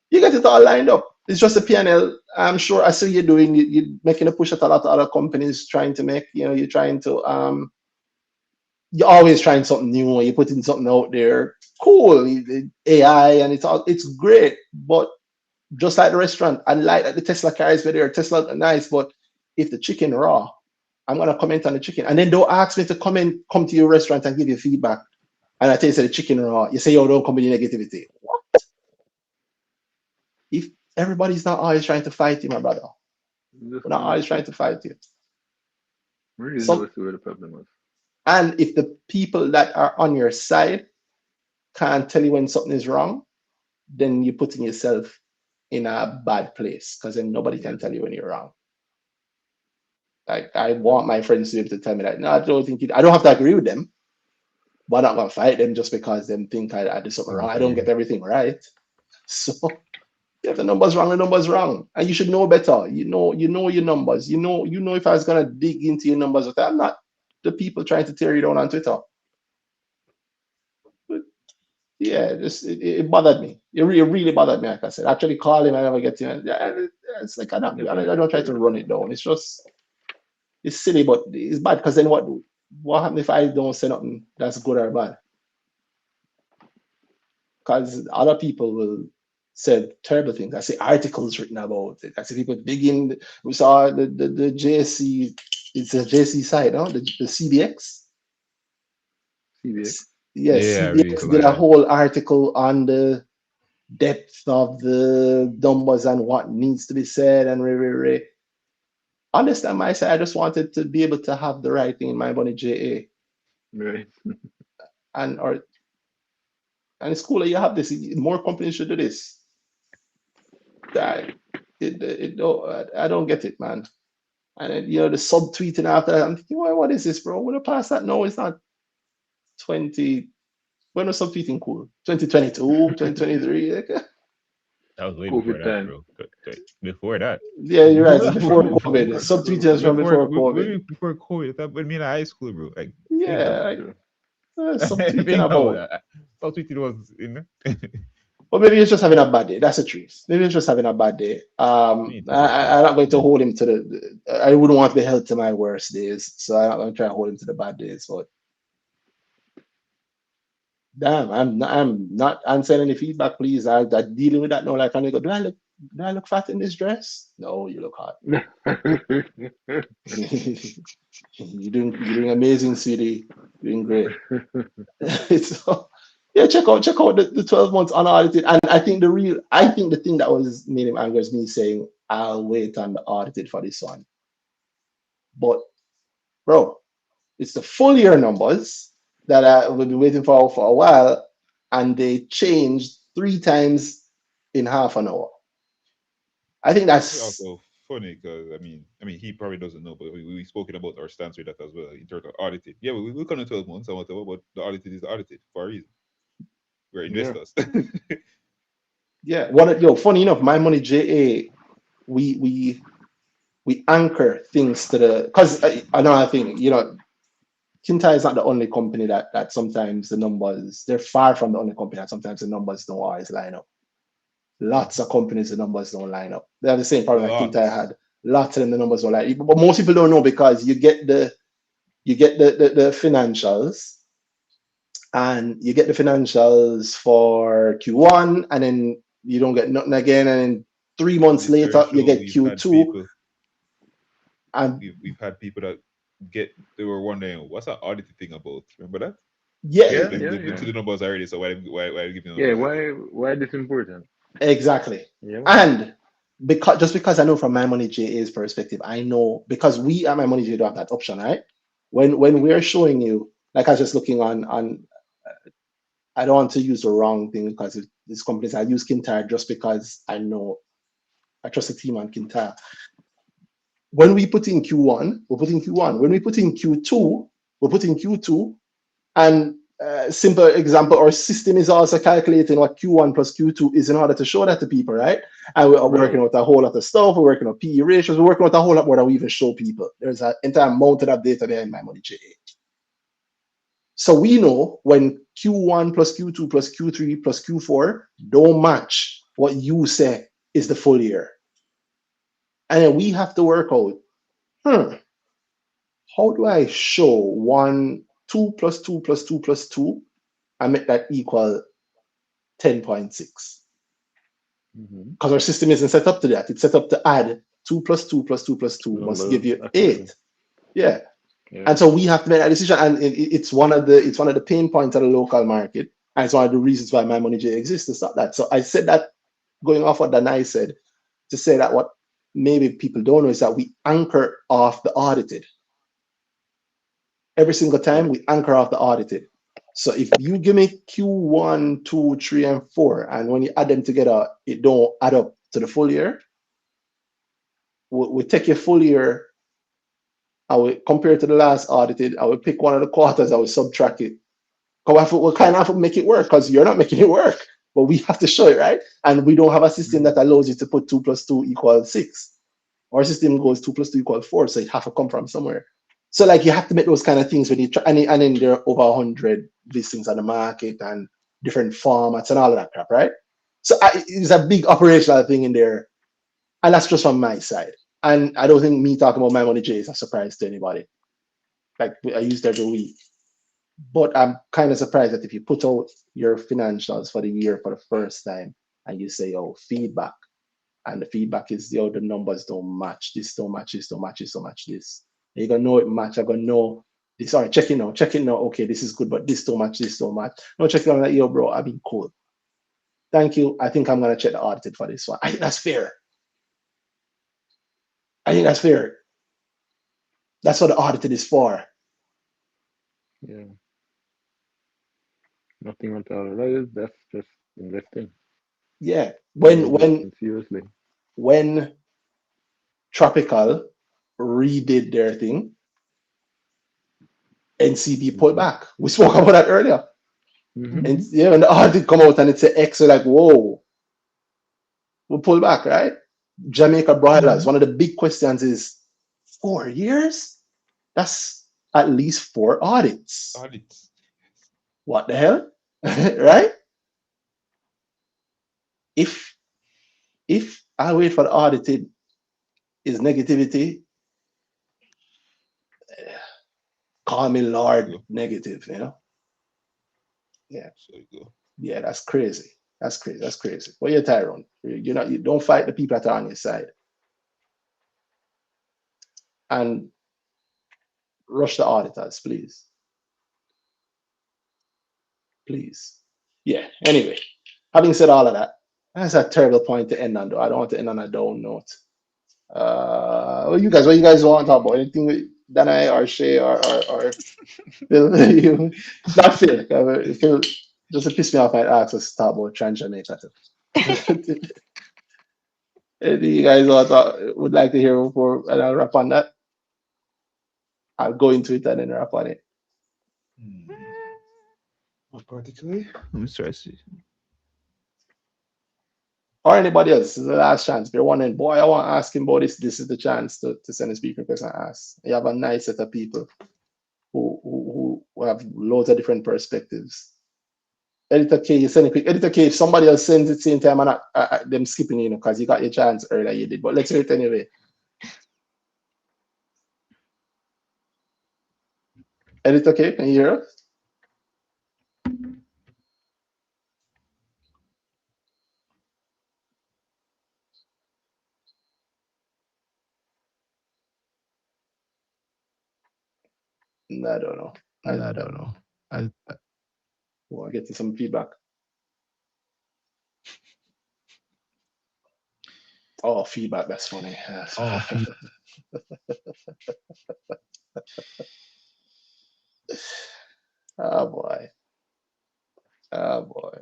you get it all lined up. It's just a P&L. I'm sure I see you're doing. You're making a push that a lot of other companies trying to make. You're trying to you're always trying something new, or you're putting something out there. Cool, AI, and it's great. But just like the restaurant, I like that the Tesla cars were there. Tesla are nice, but if the chicken raw, I'm gonna comment on the chicken, and then don't ask me to come to your restaurant and give you feedback. And I tell you, say the chicken raw. You say, yo, don't come with your negativity. What? If everybody's not always trying to fight you, my brother. Just We're not always trying to fight you. really Some, don't see where the problem is. and if the people that are on your side can't tell you when something is wrong, then you're putting yourself in a bad place because then nobody can tell you when you're wrong. Like I want my friends to be able to tell me that. No, I don't think I don't have to agree with them, but I'm not gonna fight them just because them think I did something wrong. I don't get everything right. So if the number's wrong, the number's wrong. And you should know better. You know your numbers. You know if I was gonna dig into your numbers, but I'm not the people trying to tear you down on Twitter. But yeah, it bothered me. It really bothered me, like I said. Actually call him, I never get him. It's like I don't try to run it down. It's just it's silly, but it's bad because then what happens if I don't say nothing that's good or bad? Because other people will say terrible things. I see articles written about it. I see people digging. We saw the JC, it's a JC site, no? The CBX. CBX. Yes, Yeah, I CBX really did a like that. whole article on the depth of the numbers and what needs to be said and understand my side. I just wanted to be able to have the right thing in my money JA Right. and it's cool that you have this. More companies should do this. I don't get it, man. And then, the subtweeting after that, I'm thinking, what is this, bro? When I pass that, no, it's not 20. When was subtweeting cool? 2022, 2023. That was way before COVID that, time. bro. Before that. Yeah, you're right. It's before Before COVID. Subtweeting is from before COVID. Before COVID. That when me in high school, bro. Like, think Yeah, about like, True. subtweeting think about about. that. Stop tweeting was in. Or maybe he's just having a bad day. That's the truth. Maybe he's just having a bad day. Me too, actually. I'm not going to Yeah. hold him to I wouldn't want to be held to my worst days, so I'm not going to try to hold him to the bad days. But damn, I'm not answering any feedback, please. I'm dealing with that now. Like, and they go, do I look fat in this dress? No, you look hot. You're doing amazing, sweetie. Doing great. So yeah, check out the 12 months unaudited. And I think the thing that was made him angry is me saying I'll wait on the audited for this one. But bro, it's the full year numbers that we've been waiting for a while, and they changed 3 times in half an hour. I think It's that's also funny because he probably doesn't know, but we spoken about our stance with that as well in terms of audited. Yeah, we look on the 12 months and whatever, but the audited is audited for a reason. We're Yeah. investors. yeah. Funny enough, my money JA, we anchor things to the because another thing, Kinta is not the only company that sometimes the numbers, they're far from the only company that sometimes the numbers don't always line up. Lots of companies, the numbers don't line up. They have the same problem that Kinta Lots. had. Lots of them, the numbers don't line up. But most people don't know because you get the financials, and you get the financials for Q1, and then you don't get nothing again, and then 3 months This very later you show get we've had Q2, people and we've had people that they were wondering what's that audited thing about. Remember that? yeah, Yeah, They've been yeah. to the numbers already, so why are you giving them Yeah, numbers again? why this important? exactly. Yeah, man. And because I know from my money JA's perspective, I know because we at my money JA don't have that option, right? When we're showing you, like I was just looking on, I don't want to use the wrong thing because these companies, I use Kintyre just because I know I trust the team on Kintyre. When we put in Q1, we're putting Q1. When we put in Q2, we're putting Q2. And simple example, our system is also calculating what Q1 plus Q2 is in order to show that to people, right? And we're working Right. with a whole lot of stuff. We're working on PE ratios. We're working with a whole lot more than we even show people. There's an entire mountain of data there in my money JA. So we know when Q1 plus Q2 plus Q3 plus Q4 don't match what you say is the full year. And then we have to work out, how do I show 2 plus 2 plus 2 plus 2 and make that equal 10.6? Mm-hmm. Because our system isn't set up to that. It's set up to add 2 plus 2 plus 2 plus 2 must give Numbers you accurately. 8. Yeah. Yeah. And so we have to make that decision. And it's one of the pain points of the local market. And it's one of the reasons why my money J exists to stop that. So I said that going off what Danai said, to say that what maybe people don't know is that we anchor off the audited. Every single time we anchor off the audited. So if you give me Q1, 2, 3, and 4, and when you add them together, it don't add up to the full year, we take your full year, I will compare it to the last audited, I will pick one of the quarters, I will subtract it. We'll kind of have to make it work because you're not making it work, but we have to show it, right? And we don't have a system that allows you to put 2 plus 2 equals 6. Our system goes 2 plus 2 equals 4, so it have to come from somewhere. So like you have to make those kind of things when you try, and then there are over 100 listings on the market and different formats and all of that crap, right? So it's a big operational thing in there, and that's just from my side. And I don't think me talking about my money, Jay, is a surprise to anybody. Like I use it every week, but I'm kind of surprised that if you put out your financials for the year for the first time and you say, "Oh, feedback," and the feedback is, "Yo, the numbers don't match. This don't match. This don't match. This don't match. This." You're gonna know it match. I'm gonna know this. All right, check it now. Check it now. Okay, this is good, but this don't match. This don't match. No, check it out. Like, yo, bro, I've been cool. Thank you. I think I'm gonna check the audited for this one. I think that's fair. I think that's fair. That's what the audited is for. Yeah. Nothing at all. That is, that's just investing. Yeah. Taking investing seriously. When Tropical redid their thing, NCB pulled back. We spoke about that earlier. And yeah, when the audit come out and it's an X, we're like, whoa, we pull back, right? Jamaica broilers. One of the big questions is 4 years? That's at least 4 audits. What the hell? Right? If I wait for the audited is negativity, call me Lord negative, you know? Yeah. Yeah, that's crazy. That's crazy. That's crazy. Well, you're Tyrone. You don't fight the people that are on your side. And rush the auditors, please. Please. Yeah. Anyway, having said all of that, that's a terrible point to end on, though. I don't want to end on a down note. What you guys want to talk about? Anything with Danai or Shay or Phil? Not Phil. Phil just to piss me off, I'd ask us to talk about Trans Jamaica. Anything you guys would like to hear before and I'll wrap on that? I'll go into it and then wrap on it. Not particularly. I'm stressed. Or anybody else. This is the last chance. If you're wondering, boy, I want to ask him about this. This is the chance to send a speaker request and ask. You have a nice set of people who have loads of different perspectives. Editor K, you send a quick. Editor K, if somebody else sends it same time, and them skipping, because you got your chance earlier, you did. But let's hear it anyway. Editor K, can you hear us? I don't know. I don't know. I want to get some feedback. Oh, feedback. That's funny. Oh boy. Oh boy.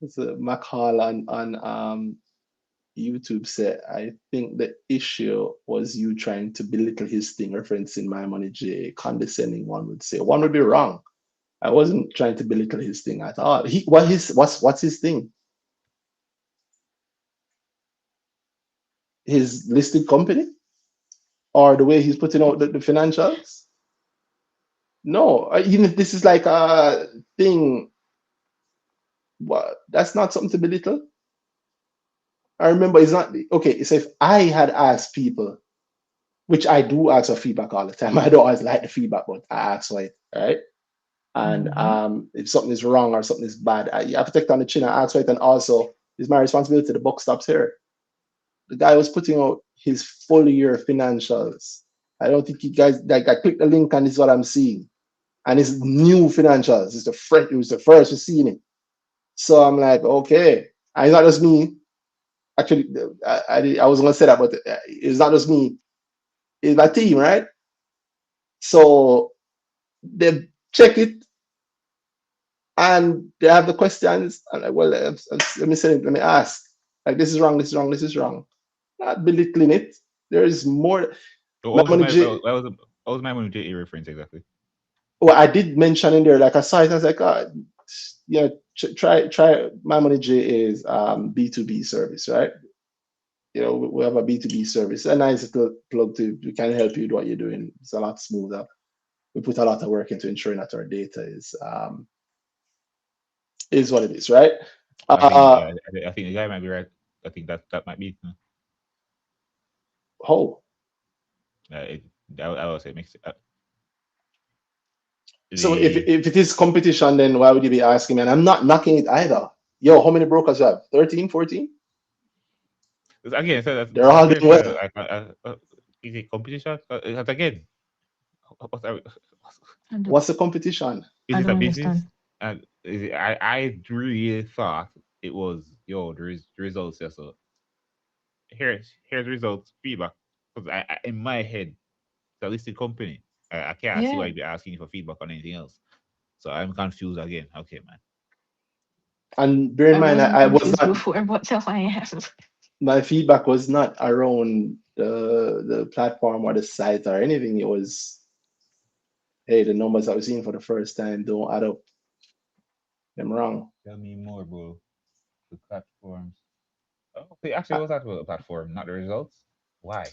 So McCall on YouTube said, I think the issue was you trying to belittle his thing, referencing my money, J, condescending, one would say. One would be wrong. I wasn't trying to belittle his thing at all. What's his thing? His listed company? Or the way he's putting out the financials? No, even if this is like a thing, what, that's not something to belittle. I remember it's not okay. So if I had asked people, which I do ask for feedback all the time, I don't always like the feedback, but I ask for it, right? And if something is wrong or something is bad, you have to take it on the chin and ask for it. And also, it's my responsibility. The buck stops here. The guy was putting out his full year financials. I don't think you guys like. I clicked the link and this is what I'm seeing, and it's new financials. It was the first we've seen it. So I'm like, okay, and it's not just me. Actually, I was gonna say that, but it's not just me. It's my team, right? So they check it and they have the questions. And like, well, let me say it, let me ask. Like, this is wrong, this is wrong, this is wrong. Not belittling it. There is more. So My what was money, my what was my money JA reference exactly? well, I did mention in there, like I saw it, I was like, yeah, try my money J is B2B service, right? You know, we have a B2B service. A nice little plug to we can help you with what you're doing. It's a lot smoother. We put a lot of work into ensuring that our data is what it is, right? I think Uh yeah, I think the guy might be right. I think that might be. oh, It, I would say makes so if the it is competition, then why would you be asking me? And I'm not knocking it either. Yo, how many brokers you have? 13, 14? again. So that's They're all very doing fair. well. Is it competition? Again, what are we- What's the competition? is I it don't a business? understand. And I really thought it was there is the results here. So here's results feedback because in my head it's a listed company. I can't see why Yeah. you'd be asking for feedback on anything else. So I'm confused again. Okay, man. And bear in I mind, wasn't I was confused not, before, but tell I am. my feedback was not around the platform or the site or anything. It was, hey, the numbers I was seeing for the first time don't add up. I'm wrong. Tell me more, bro. The platforms. Oh, okay, actually, Uh, it was that about the platform, not the results. Why?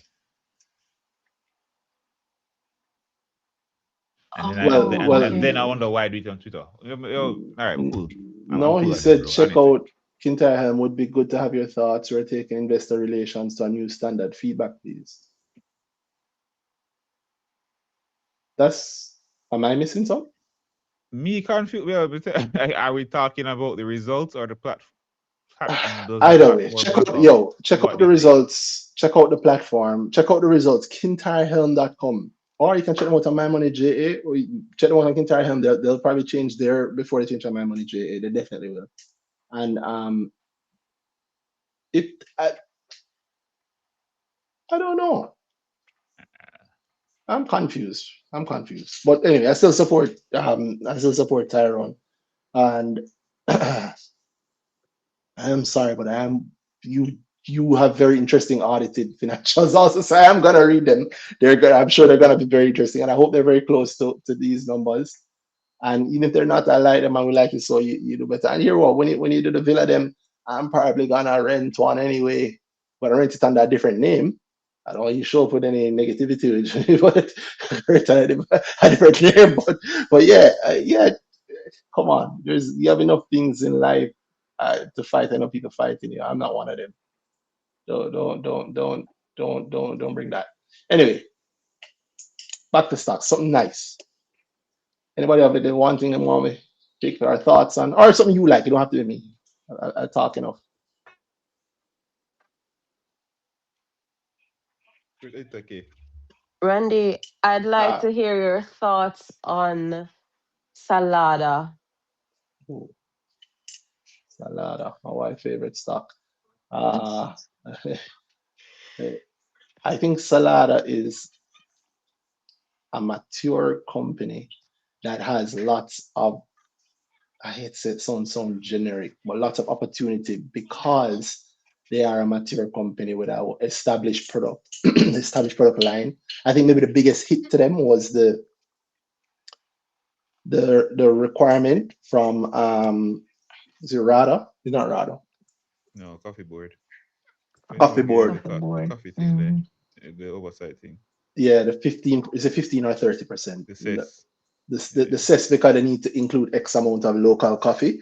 And then well, Oh, and okay. then I wonder why I do it on Twitter. Yo, all right, cool. I'm no, cool he with that, said bro. check Honestly, out Kinterhelm. Would be good to have your thoughts. We're taking investor relations to a new standard. Feedback, please. That's, am I missing something? me confused. Yeah, but are we talking about the results or the platform? Does the Either way, platform have a check what out the they say? results, check out the platform, check out the results, kintyrehelm.com. Or you can check them out on My Money JA, or you can check them out on Kintyrehelm. They'll probably change there before they change on My Money JA. They definitely will. And it I don't know. I'm confused. I'm confused. But anyway, I still support Tyrone. And I am sorry, but I am you have very interesting audited financials also. So I am gonna read them. They're good. I'm sure they're gonna be very interesting, and I hope they're very close to these numbers. And even if they're not, I like them and we like it, so you do better. And here what when you do the villa them, I'm probably gonna rent one anyway, but I rent it under a different name. I don't want you show up with any negativity, but rent a different name. But yeah, yeah, come on. You have enough things in life to fight. I know people fighting you. I'm not one of them. Don't bring that. Anyway, back to stock. Something nice. Anybody have any one thing they want me take our thoughts on, or something you like? You don't have to be me. I talk enough. It's okay. Randy, I'd like Uh, to hear your thoughts on Salada. ooh, Salada, my wife's favorite stock. Uh, I think Salada is a mature company that has lots of, I hate to say it sound generic, but lots of opportunity because they are a mature company with an established product, established product line. I think maybe the biggest hit to them was the requirement from is it RADA? It's not RADA. No, coffee board. Coffee Again, board. Coffee the board. coffee thing there, Hmm. the oversight thing. Yeah, the 15 is it 15 or 30%. It The, says, the CES because they need to include X amount of local coffee.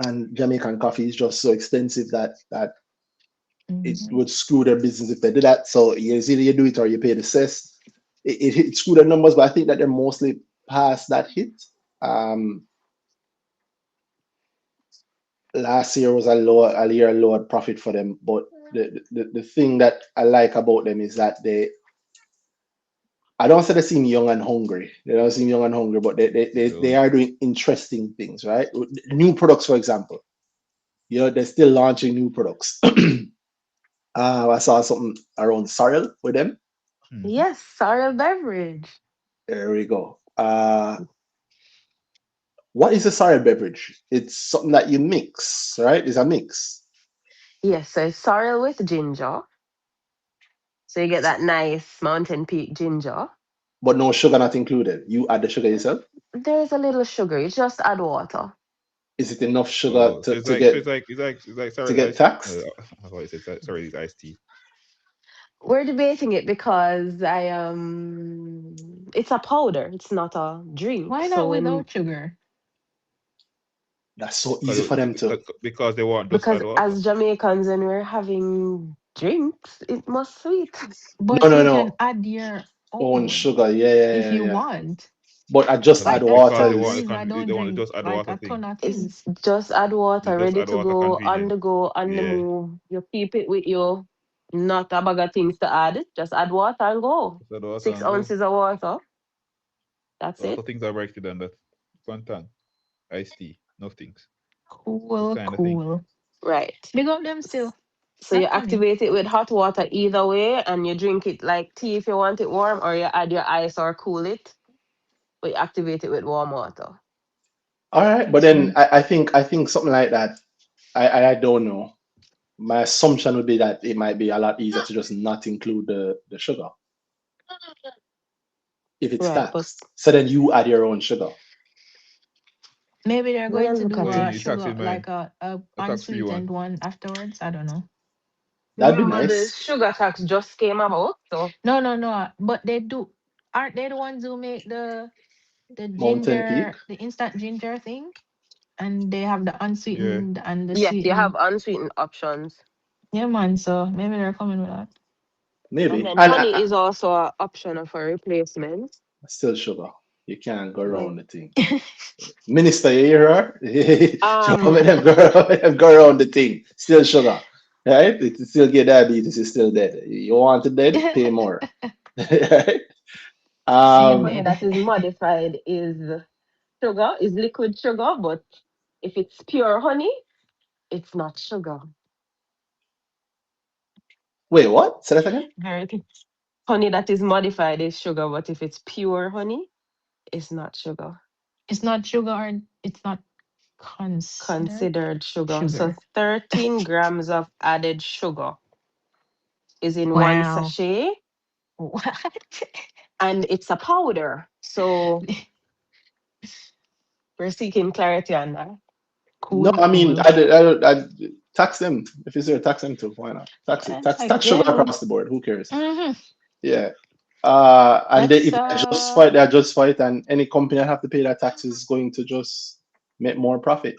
And Jamaican coffee is just so expensive that it Hmm. would screw their business if they did that. So it's either you do it or you pay the cess. It screwed their numbers, but I think that they're mostly past that hit. Um, Last year was a year lower profit for them, but the thing that I like about them is that they I don't say they seem young and hungry. They don't seem young and hungry, but they So, are doing interesting things, right? New products, for example. They're still launching new products. I saw something around sorrel with them. mhm. Yes, sorrel beverage. There we go. What is a sorrel beverage? It's something that you mix, right? It's a mix, Yes, so it's sorrel with ginger. So you get that nice mountain peak ginger. but no sugar not included. You add the sugar yourself. There's a little sugar. You just add water. Is it enough sugar Oh, so to, it's to like, get it's like to sorry, get ice. taxed? I thought it said sorry, it's iced tea. We're debating it because it's a powder. It's not a drink. Why So not when without sugar? That's so easy for them to. Because they want just because add water. as Jamaicans when we're having drinks, it must sweet. No, But no, you can no. add your Own own sugar. Yeah, yeah, if yeah, you yeah. want. But I just add Like that's Because water they part of the want the is reason I don't they want to drink just add like water a thing. ton of It's things. just add They water, just ready add to water go, on convenient. the go, on the Yeah. move. You keep it with you. Not a bag of things to add. Just add water and go. Just add water Six and go. ounces of water. That's A lot it. of things are breaking than that. One time. Iced tea. No things. This Cool, kind of thing. cool. Right. Big up them S- still. So you That's funny. activate it with hot water either way, and you drink it like tea if you want it warm, or you add your ice or cool it, but you activate it with warm water. all right. But That's then good. I think something like that. I don't know. My assumption would be that it might be a lot easier to just not include the sugar if it's Right, but taxed. So then you add your own sugar. Maybe they're when I going to look do So at you it, a need tax sugar in mind. like a A tax free one. unsweetened one afterwards. I don't know. That'd be remember the nice. sugar tax just came about, so No, no, no. But they do. Aren't they the ones who make the Mountain Peak. ginger, the instant ginger thing? And they have the Yeah. unsweetened and the yes, you have sweetened. unsweetened options. Yeah, man. So maybe they're coming with that. And Maybe. then And honey is also an option of a replacement. still sugar. You can't go Yeah. around the thing. Minister, you hear her? She come Um, in and go around the thing. Still sugar. Right? It still get diabetes, it's still dead. You want it dead? Pay more. Right? and Um, honey Dead. that is modified is sugar, is liquid sugar, but if it's pure honey, it's not sugar. wait, what? Say that again? Very good. Honey that is modified is sugar, but if it's pure honey, it's not sugar. It's not sugar or it's not considered Considered sugar. So sugar. 13 grams of added sugar is in one Wow. sachet, What? and it's a powder. So we're seeking clarity on that. No, Cool, I mean, cool. I tax them. If it's there, tax them too. Why not? Tax it. That's Tax sugar again. across the board. Who cares? Hmm. Yeah. And Let's if they just fight, and any company that have to pay that tax is going to just make more profit.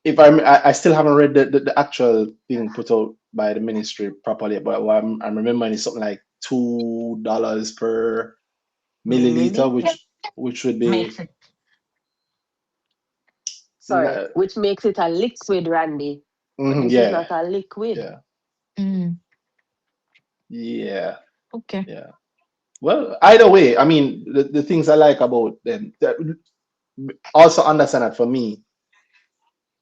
If I still haven't read the actual thing put out by the ministry properly, but what I'm remembering is something like $2 per milliliter, Milli which would be makes it. sorry, which makes it a liquid, Randy. But this is yeah, not a liquid. yeah, Mm, yeah, okay. yeah. Well, either way, I mean, the things I like about them, also understand that for me,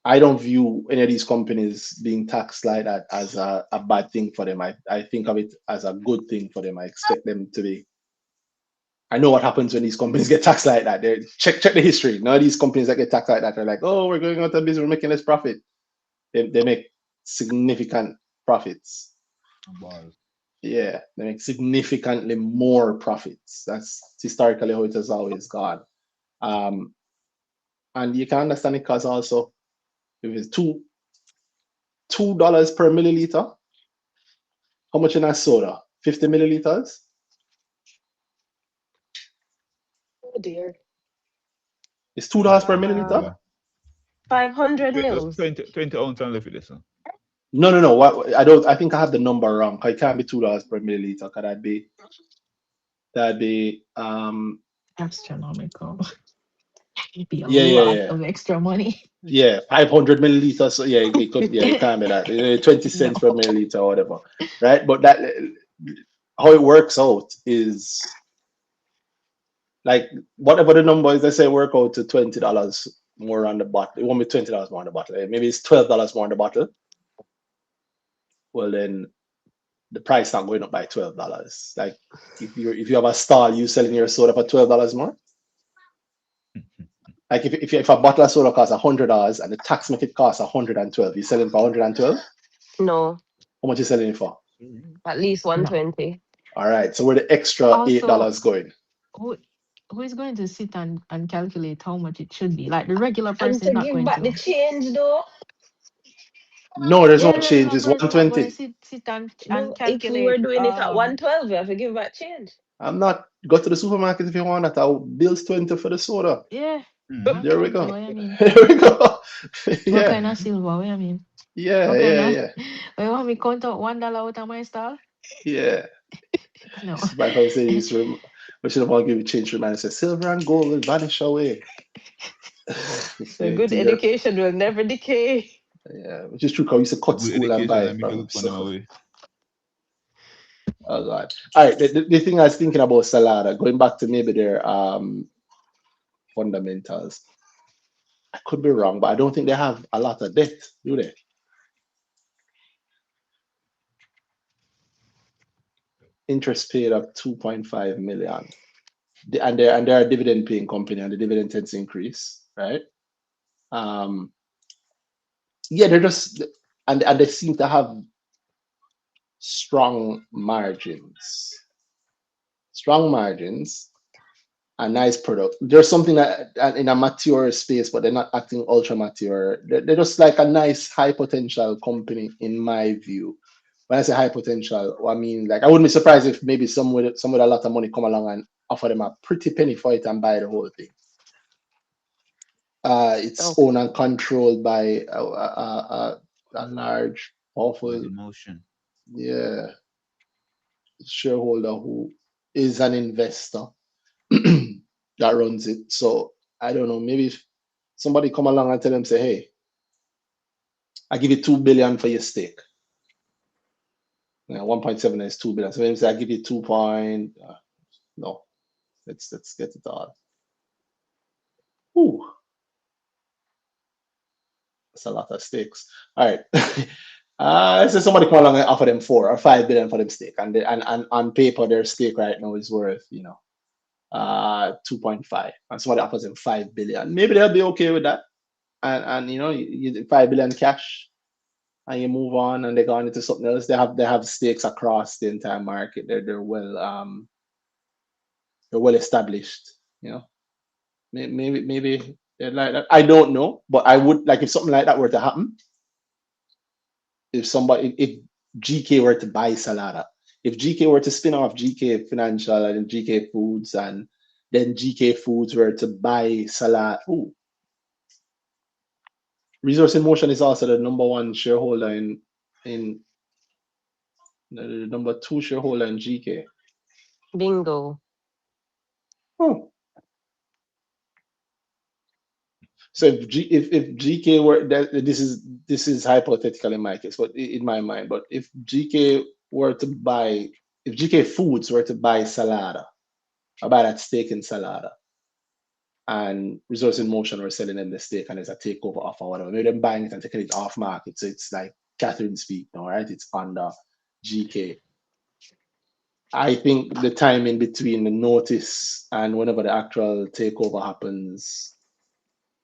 I don't view any of these companies being taxed like that as a bad thing for them. I think of it as a good thing for them. I expect them to be. I know what happens when these companies get taxed like that. Check the history. None of these companies that get taxed like that are like, oh, we're going out of business, we're making less profit. They make significant profits. Balls. Yeah, they make significantly more profits. That's historically how it has always gone. Um, and you can understand it because also if it's $2 per milliliter, how much in a soda? 50 milliliters? Oh dear. It's $2 per milliliter? Yeah. 500 Just mils. 20 ounce and left with this one. No. What I don't. I think I have the number wrong. It can't be $2 per milliliter. Could that be Astronomical. It'd be a yeah, yeah, lot yeah. of extra money. Yeah, 500 milliliters. So yeah, it could, yeah, it can't be that. 20 No. cents per milliliter or whatever. Right? But that how it works out is like whatever the number is, let's say work out to $20 more on the bottle. It won't be $20 more on the bottle. Maybe it's $12 more on the bottle. Well, then the price not going up by $12. Like if you have a stall, you selling your soda for $12 more. Like if a bottle of soda costs $100 and the tax make it cost $112, you selling for $112. No, How much you selling it for? at least No. 120. All right. So where the extra Also, $8 going? who who is going to sit and calculate how much it should be? Like the regular And person is to not give going back the to. change though. No, there's no Yeah, the change. regular It's person not going to 120. sit and No, if we were calculate. doing it at 112, we have to give back change. I'm not. Go to the supermarket if you want that. I'll bills 20 for the soda. Yeah, Mhm. 120. There we What go. you mean? There we go. What Yeah. kind of silver? What you mean? Yeah. What kind Yeah. of? Yeah. You want me count out $1 out of my stall? Yeah. No. This is my friend say used to we should have all give you change to man and say silver and gold will vanish away. The Yeah, good education will never decay. yeah, which is true because we used to cut Good school and education buy and it make you from. look for them So, away. oh God. All right. The thing I was thinking about Salada, going back to maybe their fundamentals. I could be wrong, but I don't think they have a lot of debt, do they? Interest paid of 2.5 million. And they're a dividend paying company and the dividend tends to increase, right? Um, yeah, they're just and they seem to have strong margins. Strong margins, a nice product. There's something that in a mature space, but they're not acting ultra mature. They're just like a nice high potential company, in my view. When I say high potential, I mean like I wouldn't be surprised if maybe some with a lot of money come along and offer them a pretty penny for it and buy the whole thing. It's Okay. owned and controlled by a large, powerful, With emotion. yeah, shareholder who is an investor that runs it. So I don't know. Maybe if somebody come along and tell them, say, "Hey, I give you 2 billion for your stake." 1.7 is 2 billion. So maybe say I give you two point. No, let's get it all. Ooh, that's a lot of stakes. All right. Let's say somebody come along and offer them 4 or 5 billion for them stake, and on paper their stake right now is worth 2.5, and somebody offers them 5 billion. Maybe they'll be okay with that, and you 5 billion cash, and you move on, and they go on into something else. They have stakes across the entire market. They're well established. Maybe they're like that. I don't know, but I would like if something like that were to happen. If GK were to buy Salada, if GK were to spin off GK Financial and GK Foods, and then GK Foods were to buy Salada, Resource in Motion is also the number one shareholder in the number two shareholder in GK. Bingo. Oh, so if GK were that this is hypothetical in my case, but in my mind, but if GK were to buy, if GK Foods were to buy Salada, or buy that stake in Salada, and Resource in Motion were selling them the stake and there's a takeover offer or whatever, maybe them buying it and taking it off market. So it's like Catherine speak now, right? It's under GK. I think the time in between the notice and whenever the actual takeover happens,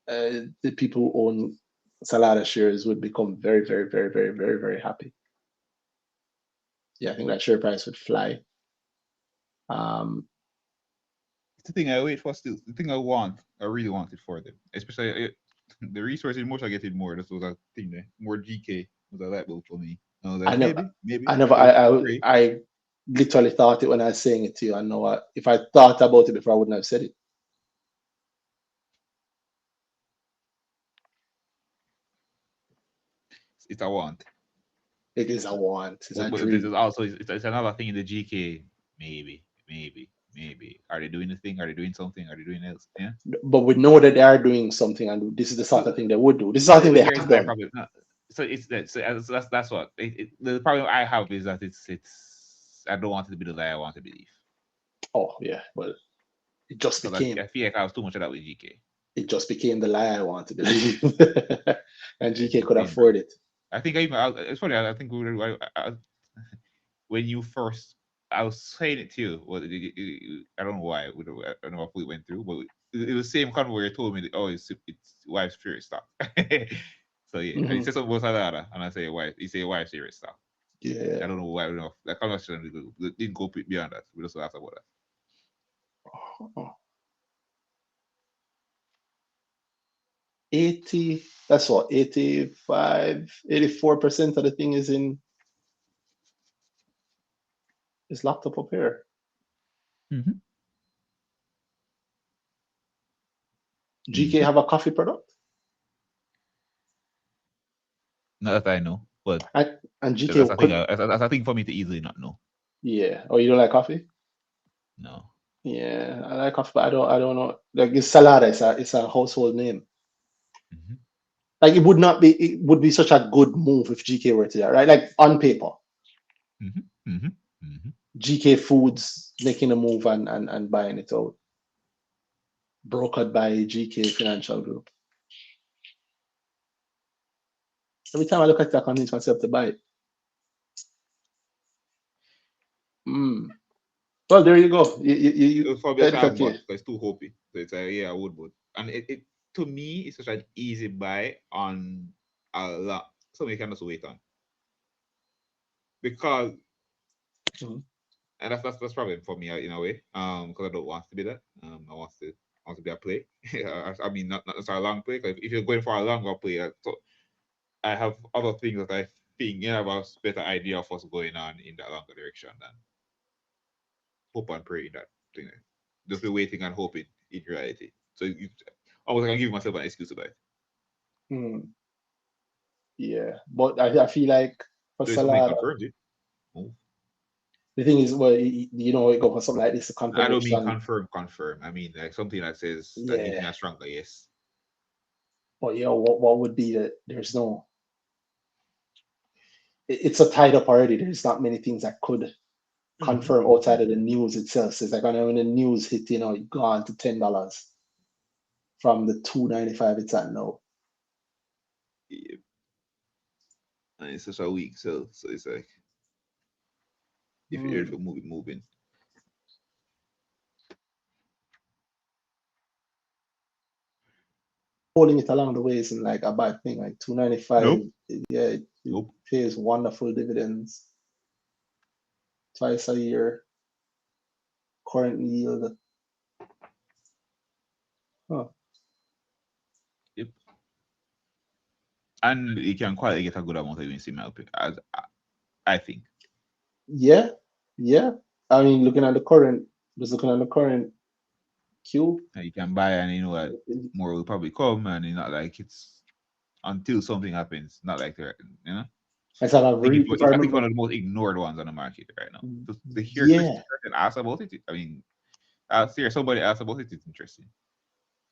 the people who own Salada shares would become very, very, very, very, very, very happy. Yeah, I think that share price would fly. Um, It's the thing I wait for still. The thing I really want it for them. Especially the resource in motion getting more. That was a thing there. More GK was a light bulb for me. I was I like, never, maybe. I never, So I, great. I literally thought it when I was saying it to you. I know if I thought about it before, I wouldn't have said it. It's a want. It is a want, it's a But there's dream. also it's another thing in the GK. Maybe. Are they doing the thing? Are they doing something? Are they doing else? Yeah. But we know that they are doing something, and this is the sort So, of thing they would do. This is the sort of thing they here's have my done. problem. No, so it's that. So that's what the problem I have is that it's I don't want it to be the lie I want to believe. Oh yeah, well, it just Because became I feel like I was too much of that with GK. it just became the lie I want to believe, and GK It's could been, afford it. I think it's funny. I think we were, when you first, I was saying it to you. Well, I don't know why. I don't know if we went through, but it was the same convo where you told me that, oh, it's wife's favorite stock. So yeah, and you Mhm. said something about Salada, and I say wife. You say wife's favorite stock. Yeah. I don't know why. I don't know. That conversation didn't go beyond that. We just laughed about that. Oh, 80, that's what, 85, 84% of the thing is locked up here. Mm-hmm. GK have a coffee product? Not that I know, but And GK that's a thing. could, That's a thing for me to easily not know. yeah. Oh, you don't like coffee? No. Yeah, I like coffee, but I don't know. Like it's Salada, it's a household name. Mm-hmm. Like it would be such a good move if GK were to do that, right? Like on paper, Mm-hmm. Mm-hmm. Mm-hmm. GK Foods making a move and buying it out, brokered by GK Financial Group. Every time I look at it, I convince myself to buy it. Mm. Well, there you go. It was probably a time, but 35K. it's too hopey. So it's yeah, I would, but and it to me it's such an easy buy on a lot. Something you can just wait on because Mhm. and that's probably for me in a way. Because I don't want to be that. I want to be a play. I mean, not necessarily a long play. Because if you're going for a longer play, so I have other things that I think have a better idea of what's going on in that longer direction than hope and pray in that thing. Just be waiting and hoping in reality. So almost like I give myself an excuse to buy. Mm. Yeah, but I feel like for So if somebody Salada, confirms it, move. the thing is, well, you go for something like this, a I don't mean confirmation. confirm. I mean like something that says that gives Yeah, me a stronger yes. but what would be that there's no, it's a tied up already. There's not many things that could Mm-hmm. confirm outside of the Mm-hmm. news itself. So it's like when the news hit, it gone to $10 from the 2.95 it's at now. Yeah. And it's such a week, so it's like if you're Hmm. for moving. Holding it along the way isn't like a bad thing. Like 2.95, Nope. yeah, it Nope. pays wonderful dividends twice a year. Current yield. Huh. Yep. And you can quite get a good amount of UNC in my opinion, as I think. Yeah, yeah. I mean, just looking at the current queue. And you can buy and you know that more will probably come and it's not like it's until something happens. Not like that, you know. I said, if I I think remember, one of the most ignored ones on the market right now. To hear Christian yeah, ask about it, I mean, I'll hear somebody ask about it. It's interesting.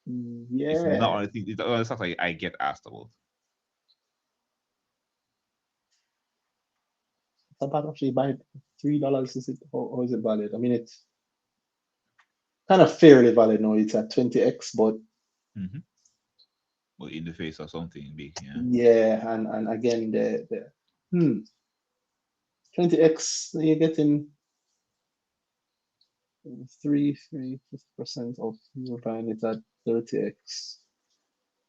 It's not yeah. one of the things. It's not stuff like I get asked about. It's about actually buy $3. Is it or is it valid? I mean, it's kind of fairly valid now. It's at 20x, but Mm-hmm. But in the face of something big, yeah. yeah, and again the 20x you're getting 3% of you're buying it at 30x.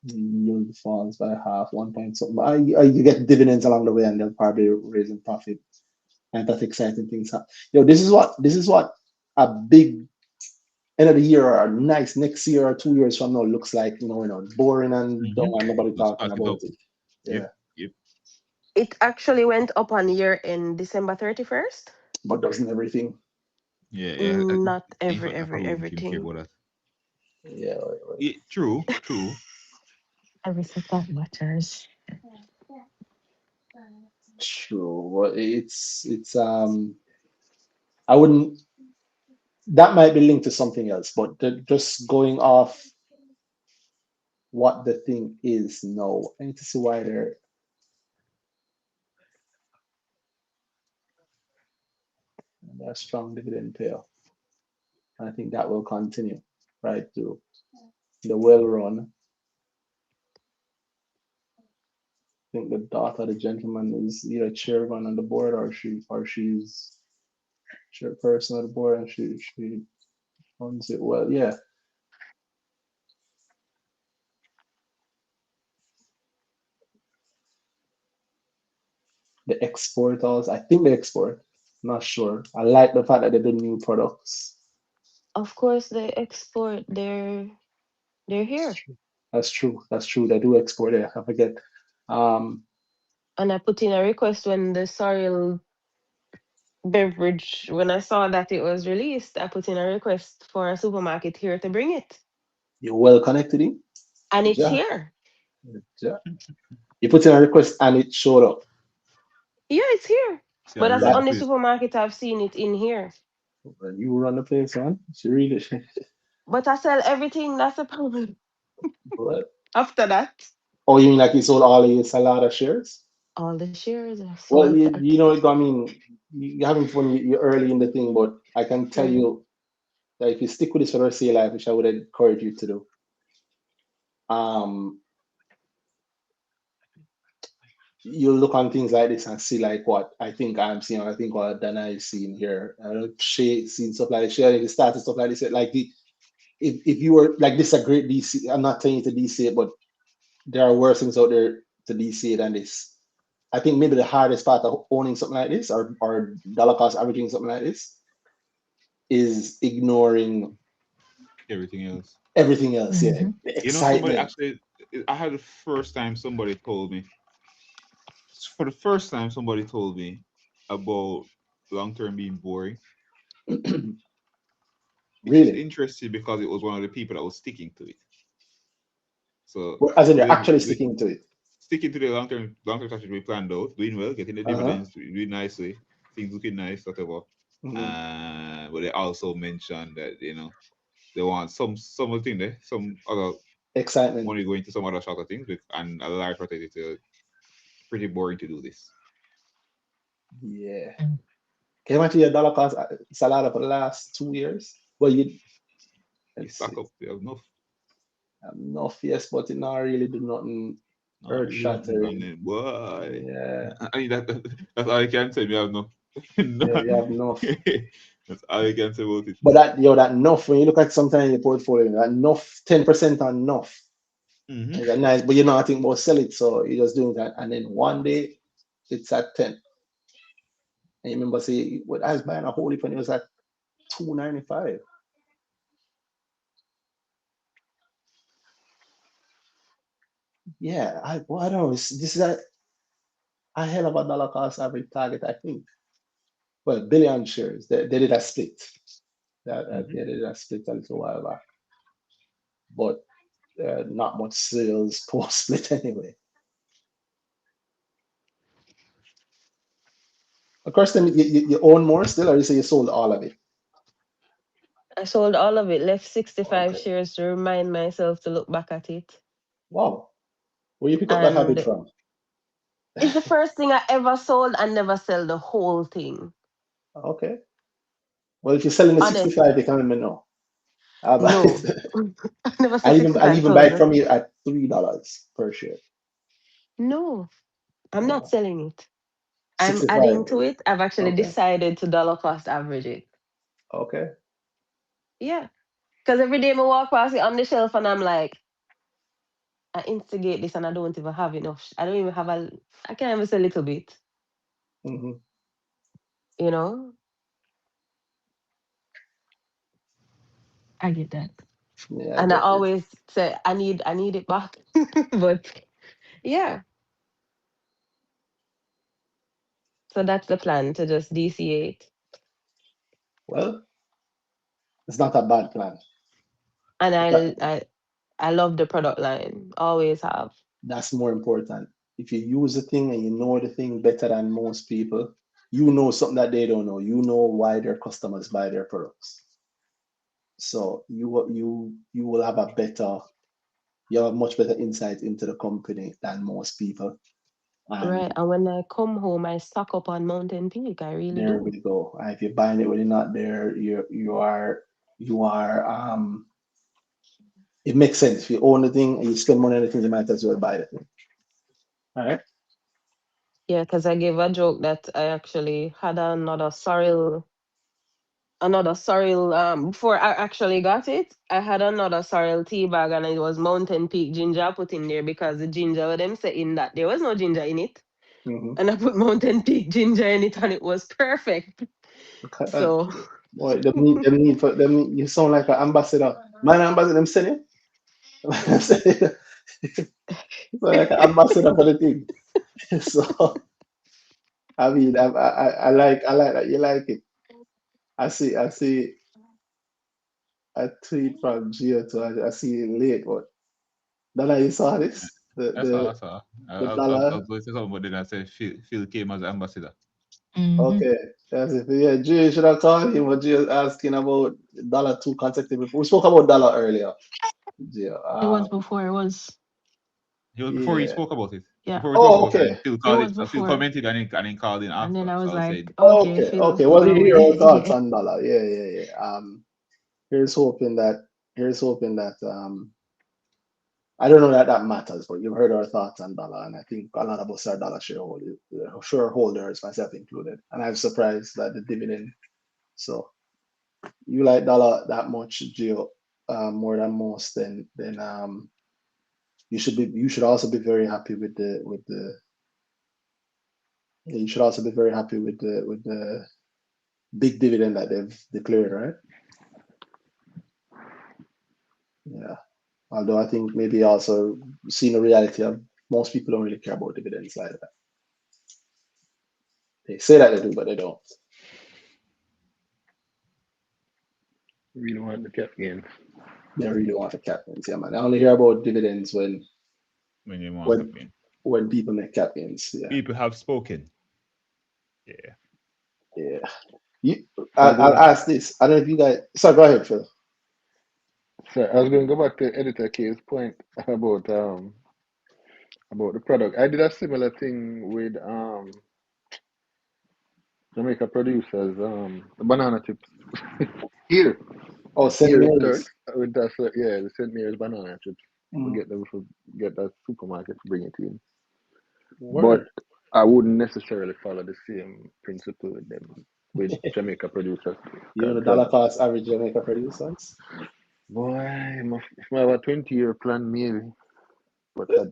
The yield falls by half, one point something. You get dividends along the way, and they'll probably raising profit. And that's exciting things. This is what a big end of the year or a nice next year or 2 years from now looks like. Boring and Mm-hmm. dull and nobody Just talking pass it about up. it. Yep. Yeah, Yep. It actually went up on year in December 31st. but doesn't everything? Yeah. Yeah. Not In fact, I probably wouldn't even care everything. about that. Yeah, Yeah, true. True. Everything that matters. true. Well, it's. I wouldn't. That might be linked to something else, but just going off what the thing is now. I need to see why they're. and they're a strong dividend payer. I think that will continue right through the well run. I think the daughter of the gentleman is either chairman on the board or she's chairperson of the board and she runs it well. Yeah. The exporters, I think they export. Not sure. I like the fact that they do new products. Of course, they export. They're That's here. true. That's true. That's true. They do export it. I forget. Um, And I put in a request when the sorrel beverage, when I saw that it was released, I put in a request for a supermarket here to bring it. you're well connected in. And it's Yeah. here. Yeah. You put in a request and it showed up. Yeah, it's here. See, I But that's the run the That only place. supermarket I've seen it in here. when you run the place, man. She really But I sell everything. That's the problem. what? After that, Oh, you mean like you sold all of your Salada shares? all the shares are Well, sold. you know, I mean, you're having fun. You're early in the thing, but I can tell Mm. you that if you stick with this for the rest of your life, which I would encourage you to do, um, you'll look on things like this and see like what I think I'm seeing, I think what Dana is seeing here. I don't Shay seeing stuff like this. Shay, if you started stuff like this, like if you were like this, is a great DC. I'm not telling you to DC it, but there are worse things out there to DC it than this. I think maybe the hardest part of owning something like this or dollar cost averaging something like this is ignoring Everything else. everything else. Yeah, Mm-hmm. the You know, somebody excitement. actually, I had the first time somebody told me, for the first time, somebody told me about long term being boring, which is Really, interesting because it was one of the people that was sticking to it. So, well, as in they're with, actually with sticking to it. sticking to the long term strategy we planned out, doing well, getting the Uh-huh. dividends, doing nicely, things looking nice, whatever. Mhm. But they also mentioned that they want some other thing there, some other Excitement. money going to some other sort of things, and a large part of it is pretty boring to do this. Yeah. Came out to your dollar cost Salada for the last 2 years. Well, you You let's stack see. up, you have enough. Enough, yes, but it not really do nothing No, earth really nothing. And shattering. then, boy, Yeah, I mean that's all I can say. We have no, yeah, you have enough. that's all I can say about it. But that enough when you look at sometimes your portfolio, that enough 10% on enough. Mm-hmm. It's a nice, but you're not thinking about sell it, so you're just doing that, and then one day it's at 10. And you remember say what I was buying a whole heap when it was at 295. Yeah, well, I don't know. This is a hell of a dollar cost average target, I think. Well, billion shares. They did a split. Mm-hmm. They did a split a little while back, but not much sales post split anyway. Of course, then you own more still, or you say you sold all of it? I sold all of it, left 65 Okay. shares to remind myself to look back at it. Wow. Where you pick up that habit And from? it's the first thing I ever sold and never sell the whole thing. Okay. Well, if you're selling the Honest. 65, you can let me know. I'll buy No. it. I never I sell even I even buy it 65,000. from you at $3 per share. No, I'm not Oh, selling it. I'm 65. adding to it. I've actually Okay. decided to dollar cost average it. Okay. Yeah. Because every day I walk past it on the shelf and I'm like, I instigate this and I don't even have enough. I don't even have I can't even sell a little bit, Hmm. you know? I get that. Yeah, I And I get it. always say, I need it back. But yeah, so that's the plan to just DCate. Well, it's not a bad plan. And That, I love the product line. Always have. that's more important. If you use the thing and you know the thing better than most people, you know something that they don't know. You know why their customers buy their products. So you will have a better, you have much better insight into the company than most people. Right. And And when I come home, I stock up on Mountain Peak. I really there do. we go. And if you're buying it when you're not there, you are it makes sense. If you own the thing and you spend money on the thing, you might as well buy the thing. All right. Yeah, because I gave a joke that I actually had another sorrel before I actually got it. I had another sorrel tea bag and it was Mountain Peak ginger I put in there because the ginger with them say in that there was no ginger in it. Mm-hmm. And I put Mountain Peak ginger in it and it was perfect. Okay. So Boy, them need for them. You sound like an ambassador. Man, ambassador, them send you. So like an ambassador for the thing. So I mean, I like that you like it. I see a tweet from Gio too. I see it late, but Donna, you saw this? The That's all. the That's all. the I dollar. was going to say something, but then I said Phil came as ambassador. Hmm. Okay, that's it. Yeah, Gio should have called him. But Gio asking about dollar two consecutive. We spoke about dollar earlier. Gio. It was before. It was He was before he Yeah. spoke about it. yeah. Before we talk Oh, about it, okay. and Phil It called was it. Phil before, commented and then called in and then after. I So was I was like, saying, okay, Okay, Phil, okay. go Well, here away. are our thoughts on dollar. Yeah. Here's hoping that I don't know that that matters, but you've heard our thoughts on dollar, and I think a lot of us are dollar shareholders, myself included. And I'm surprised that the dividend. So you like dollar that much, Gio, more than most, then you should also be very happy with the you should also be very happy with the big dividend that they've declared, right? Yeah. Although I think maybe also seeing the reality of most people don't really care about dividends like that. They say that they do, but they don't. We don't want the cap gains. They really want the cap gains, yeah, man. I only hear about dividends when you want when campaign. when people make cap gains. Yeah, People have spoken. Yeah. yeah. You, So I'm I'll gonna ask this. I don't know if you guys. So go ahead, Phil. so I was gonna go back to Editor K's point about the product. I did a similar thing with Jamaica producers, the banana chips. Here, Oh, St. here in Turk, Mary's. with that, yeah, the St. Mary's banana chips. We Mm, get them for get that supermarket to bring it in. But word. I wouldn't necessarily follow the same principle with them with Jamaica producers You know the because dollar cost average Jamaica producers. boy, if I have a 20-year plan, maybe, but I,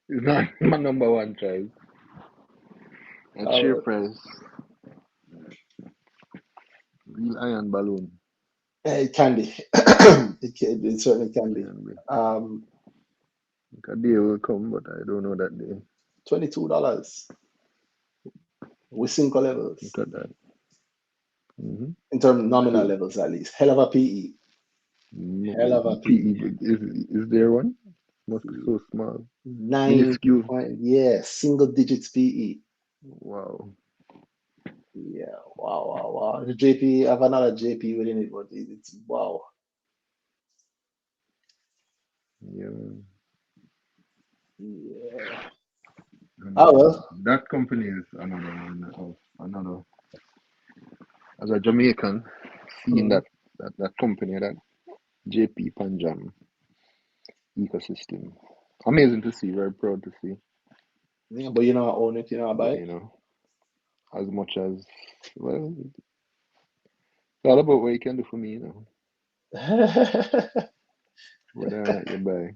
it's not my number one choice. And share Uh, price, real iron balloon it can be. It certainly can be. can be. Um, A day will come, but I don't know that day. $22. Wisynco levels. Look at that. Mm-hmm. In terms of nominal So, levels at least. Hell of a PE. Hell of a PE. PE is there one? Must be so small, Nine minuscule. point, yeah, single digits PE. Wow. Yeah, wow. The JP, I have another JP within it, but it's wow. Yeah. Yeah. Oh And well. that company is another one of another. As a Jamaican, seeing Mhm. that company, that JP Panjam ecosystem, amazing to see. Very proud to see. Yeah, but you know I own it, you know I buy But it. as much as well, it's all about what you can do for me. Whether or not you buy.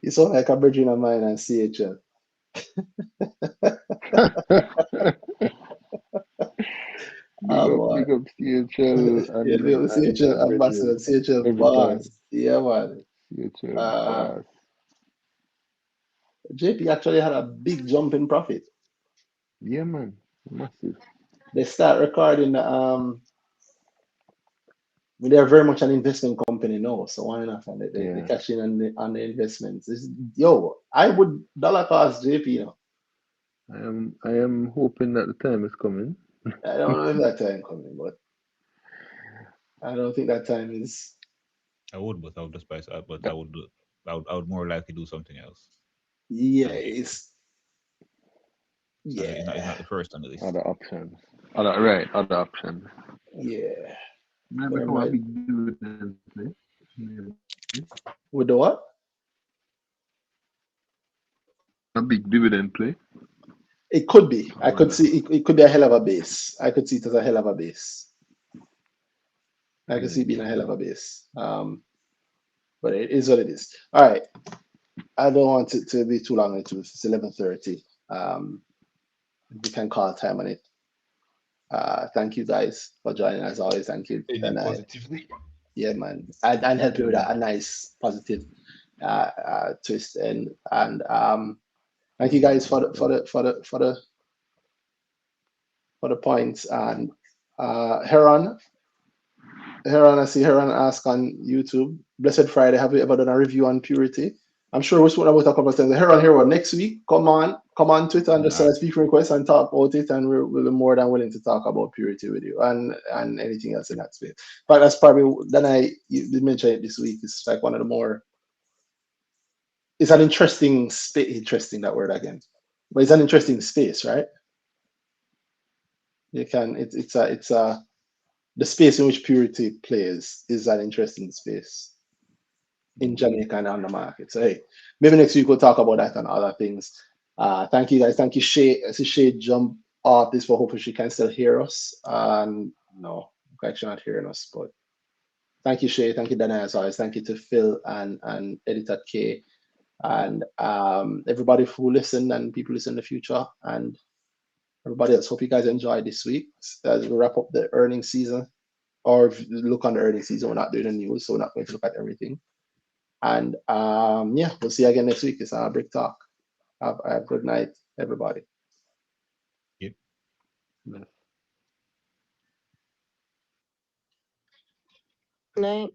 You sound like a virgin of mine and CHL. Boy. Big up CHL Yeah, the CHL and ambassador, Brethren CHL every time. boss. Yeah, man. CHL Uh, boss. JP actually had a big jump in profit. Yeah, man. Massive. They start recording they're very much an investment company now, so why not? And they Yeah. cash in on the investments. Yo, I would dollar cost JP, I am hoping that the time is coming. I don't know if that time coming, but I don't think that time is. I would, but I would just buy. But I would more likely do something else. Yeah, Okay. it's So it's not, it's yeah, not the first on the list. Other options. Other options. yeah. Might Where become a my big dividend play. Maybe. with the what? A big dividend play. It could be. I Or could not. see it could be a hell of a base. I could see it as a hell of a base. I could see it being a hell of a base. But it is what it is. All right. I don't want it to be too long into it. It's 11:30. We can call time on it. Thank you guys for joining as always. Thank you. Ending And positively. yeah, man, and help you with a nice positive twist. And thank you guys for the points. And Heron, I see Heron ask on YouTube, Blessed Friday, have you ever done a review on purity? I'm sure we're spoken about a couple of times. Heron, here, next week, come on Twitter and just Nah. send a speak request and talk about it, and we'll be more than willing to talk about purity with you and anything else in that space. But that's probably, you did mention it this week, it's like one of the more, it's an interesting space, interesting, that word again, but it's an interesting space, right? You can, it's a, the space in which purity plays is an interesting space in Jamaica and on the market. So hey, maybe next week we'll talk about that and other things. Thank you guys. Thank you, Shay. I see Shay jump off this, but hopefully she can still hear us. No, actually not hearing us, but thank you, Shay. Thank you, Dana, as always. Thank you to Phil and Editor K and everybody who listened and people listen in the future and everybody else. Hope you guys enjoyed this week as we wrap up the earnings season. Or if you look on the earnings season, we're not doing the news, so we're not going to look at everything. And yeah, we'll see you again next week. It's our Brick Talk. Have a good night, everybody. Yep. Yes. Night.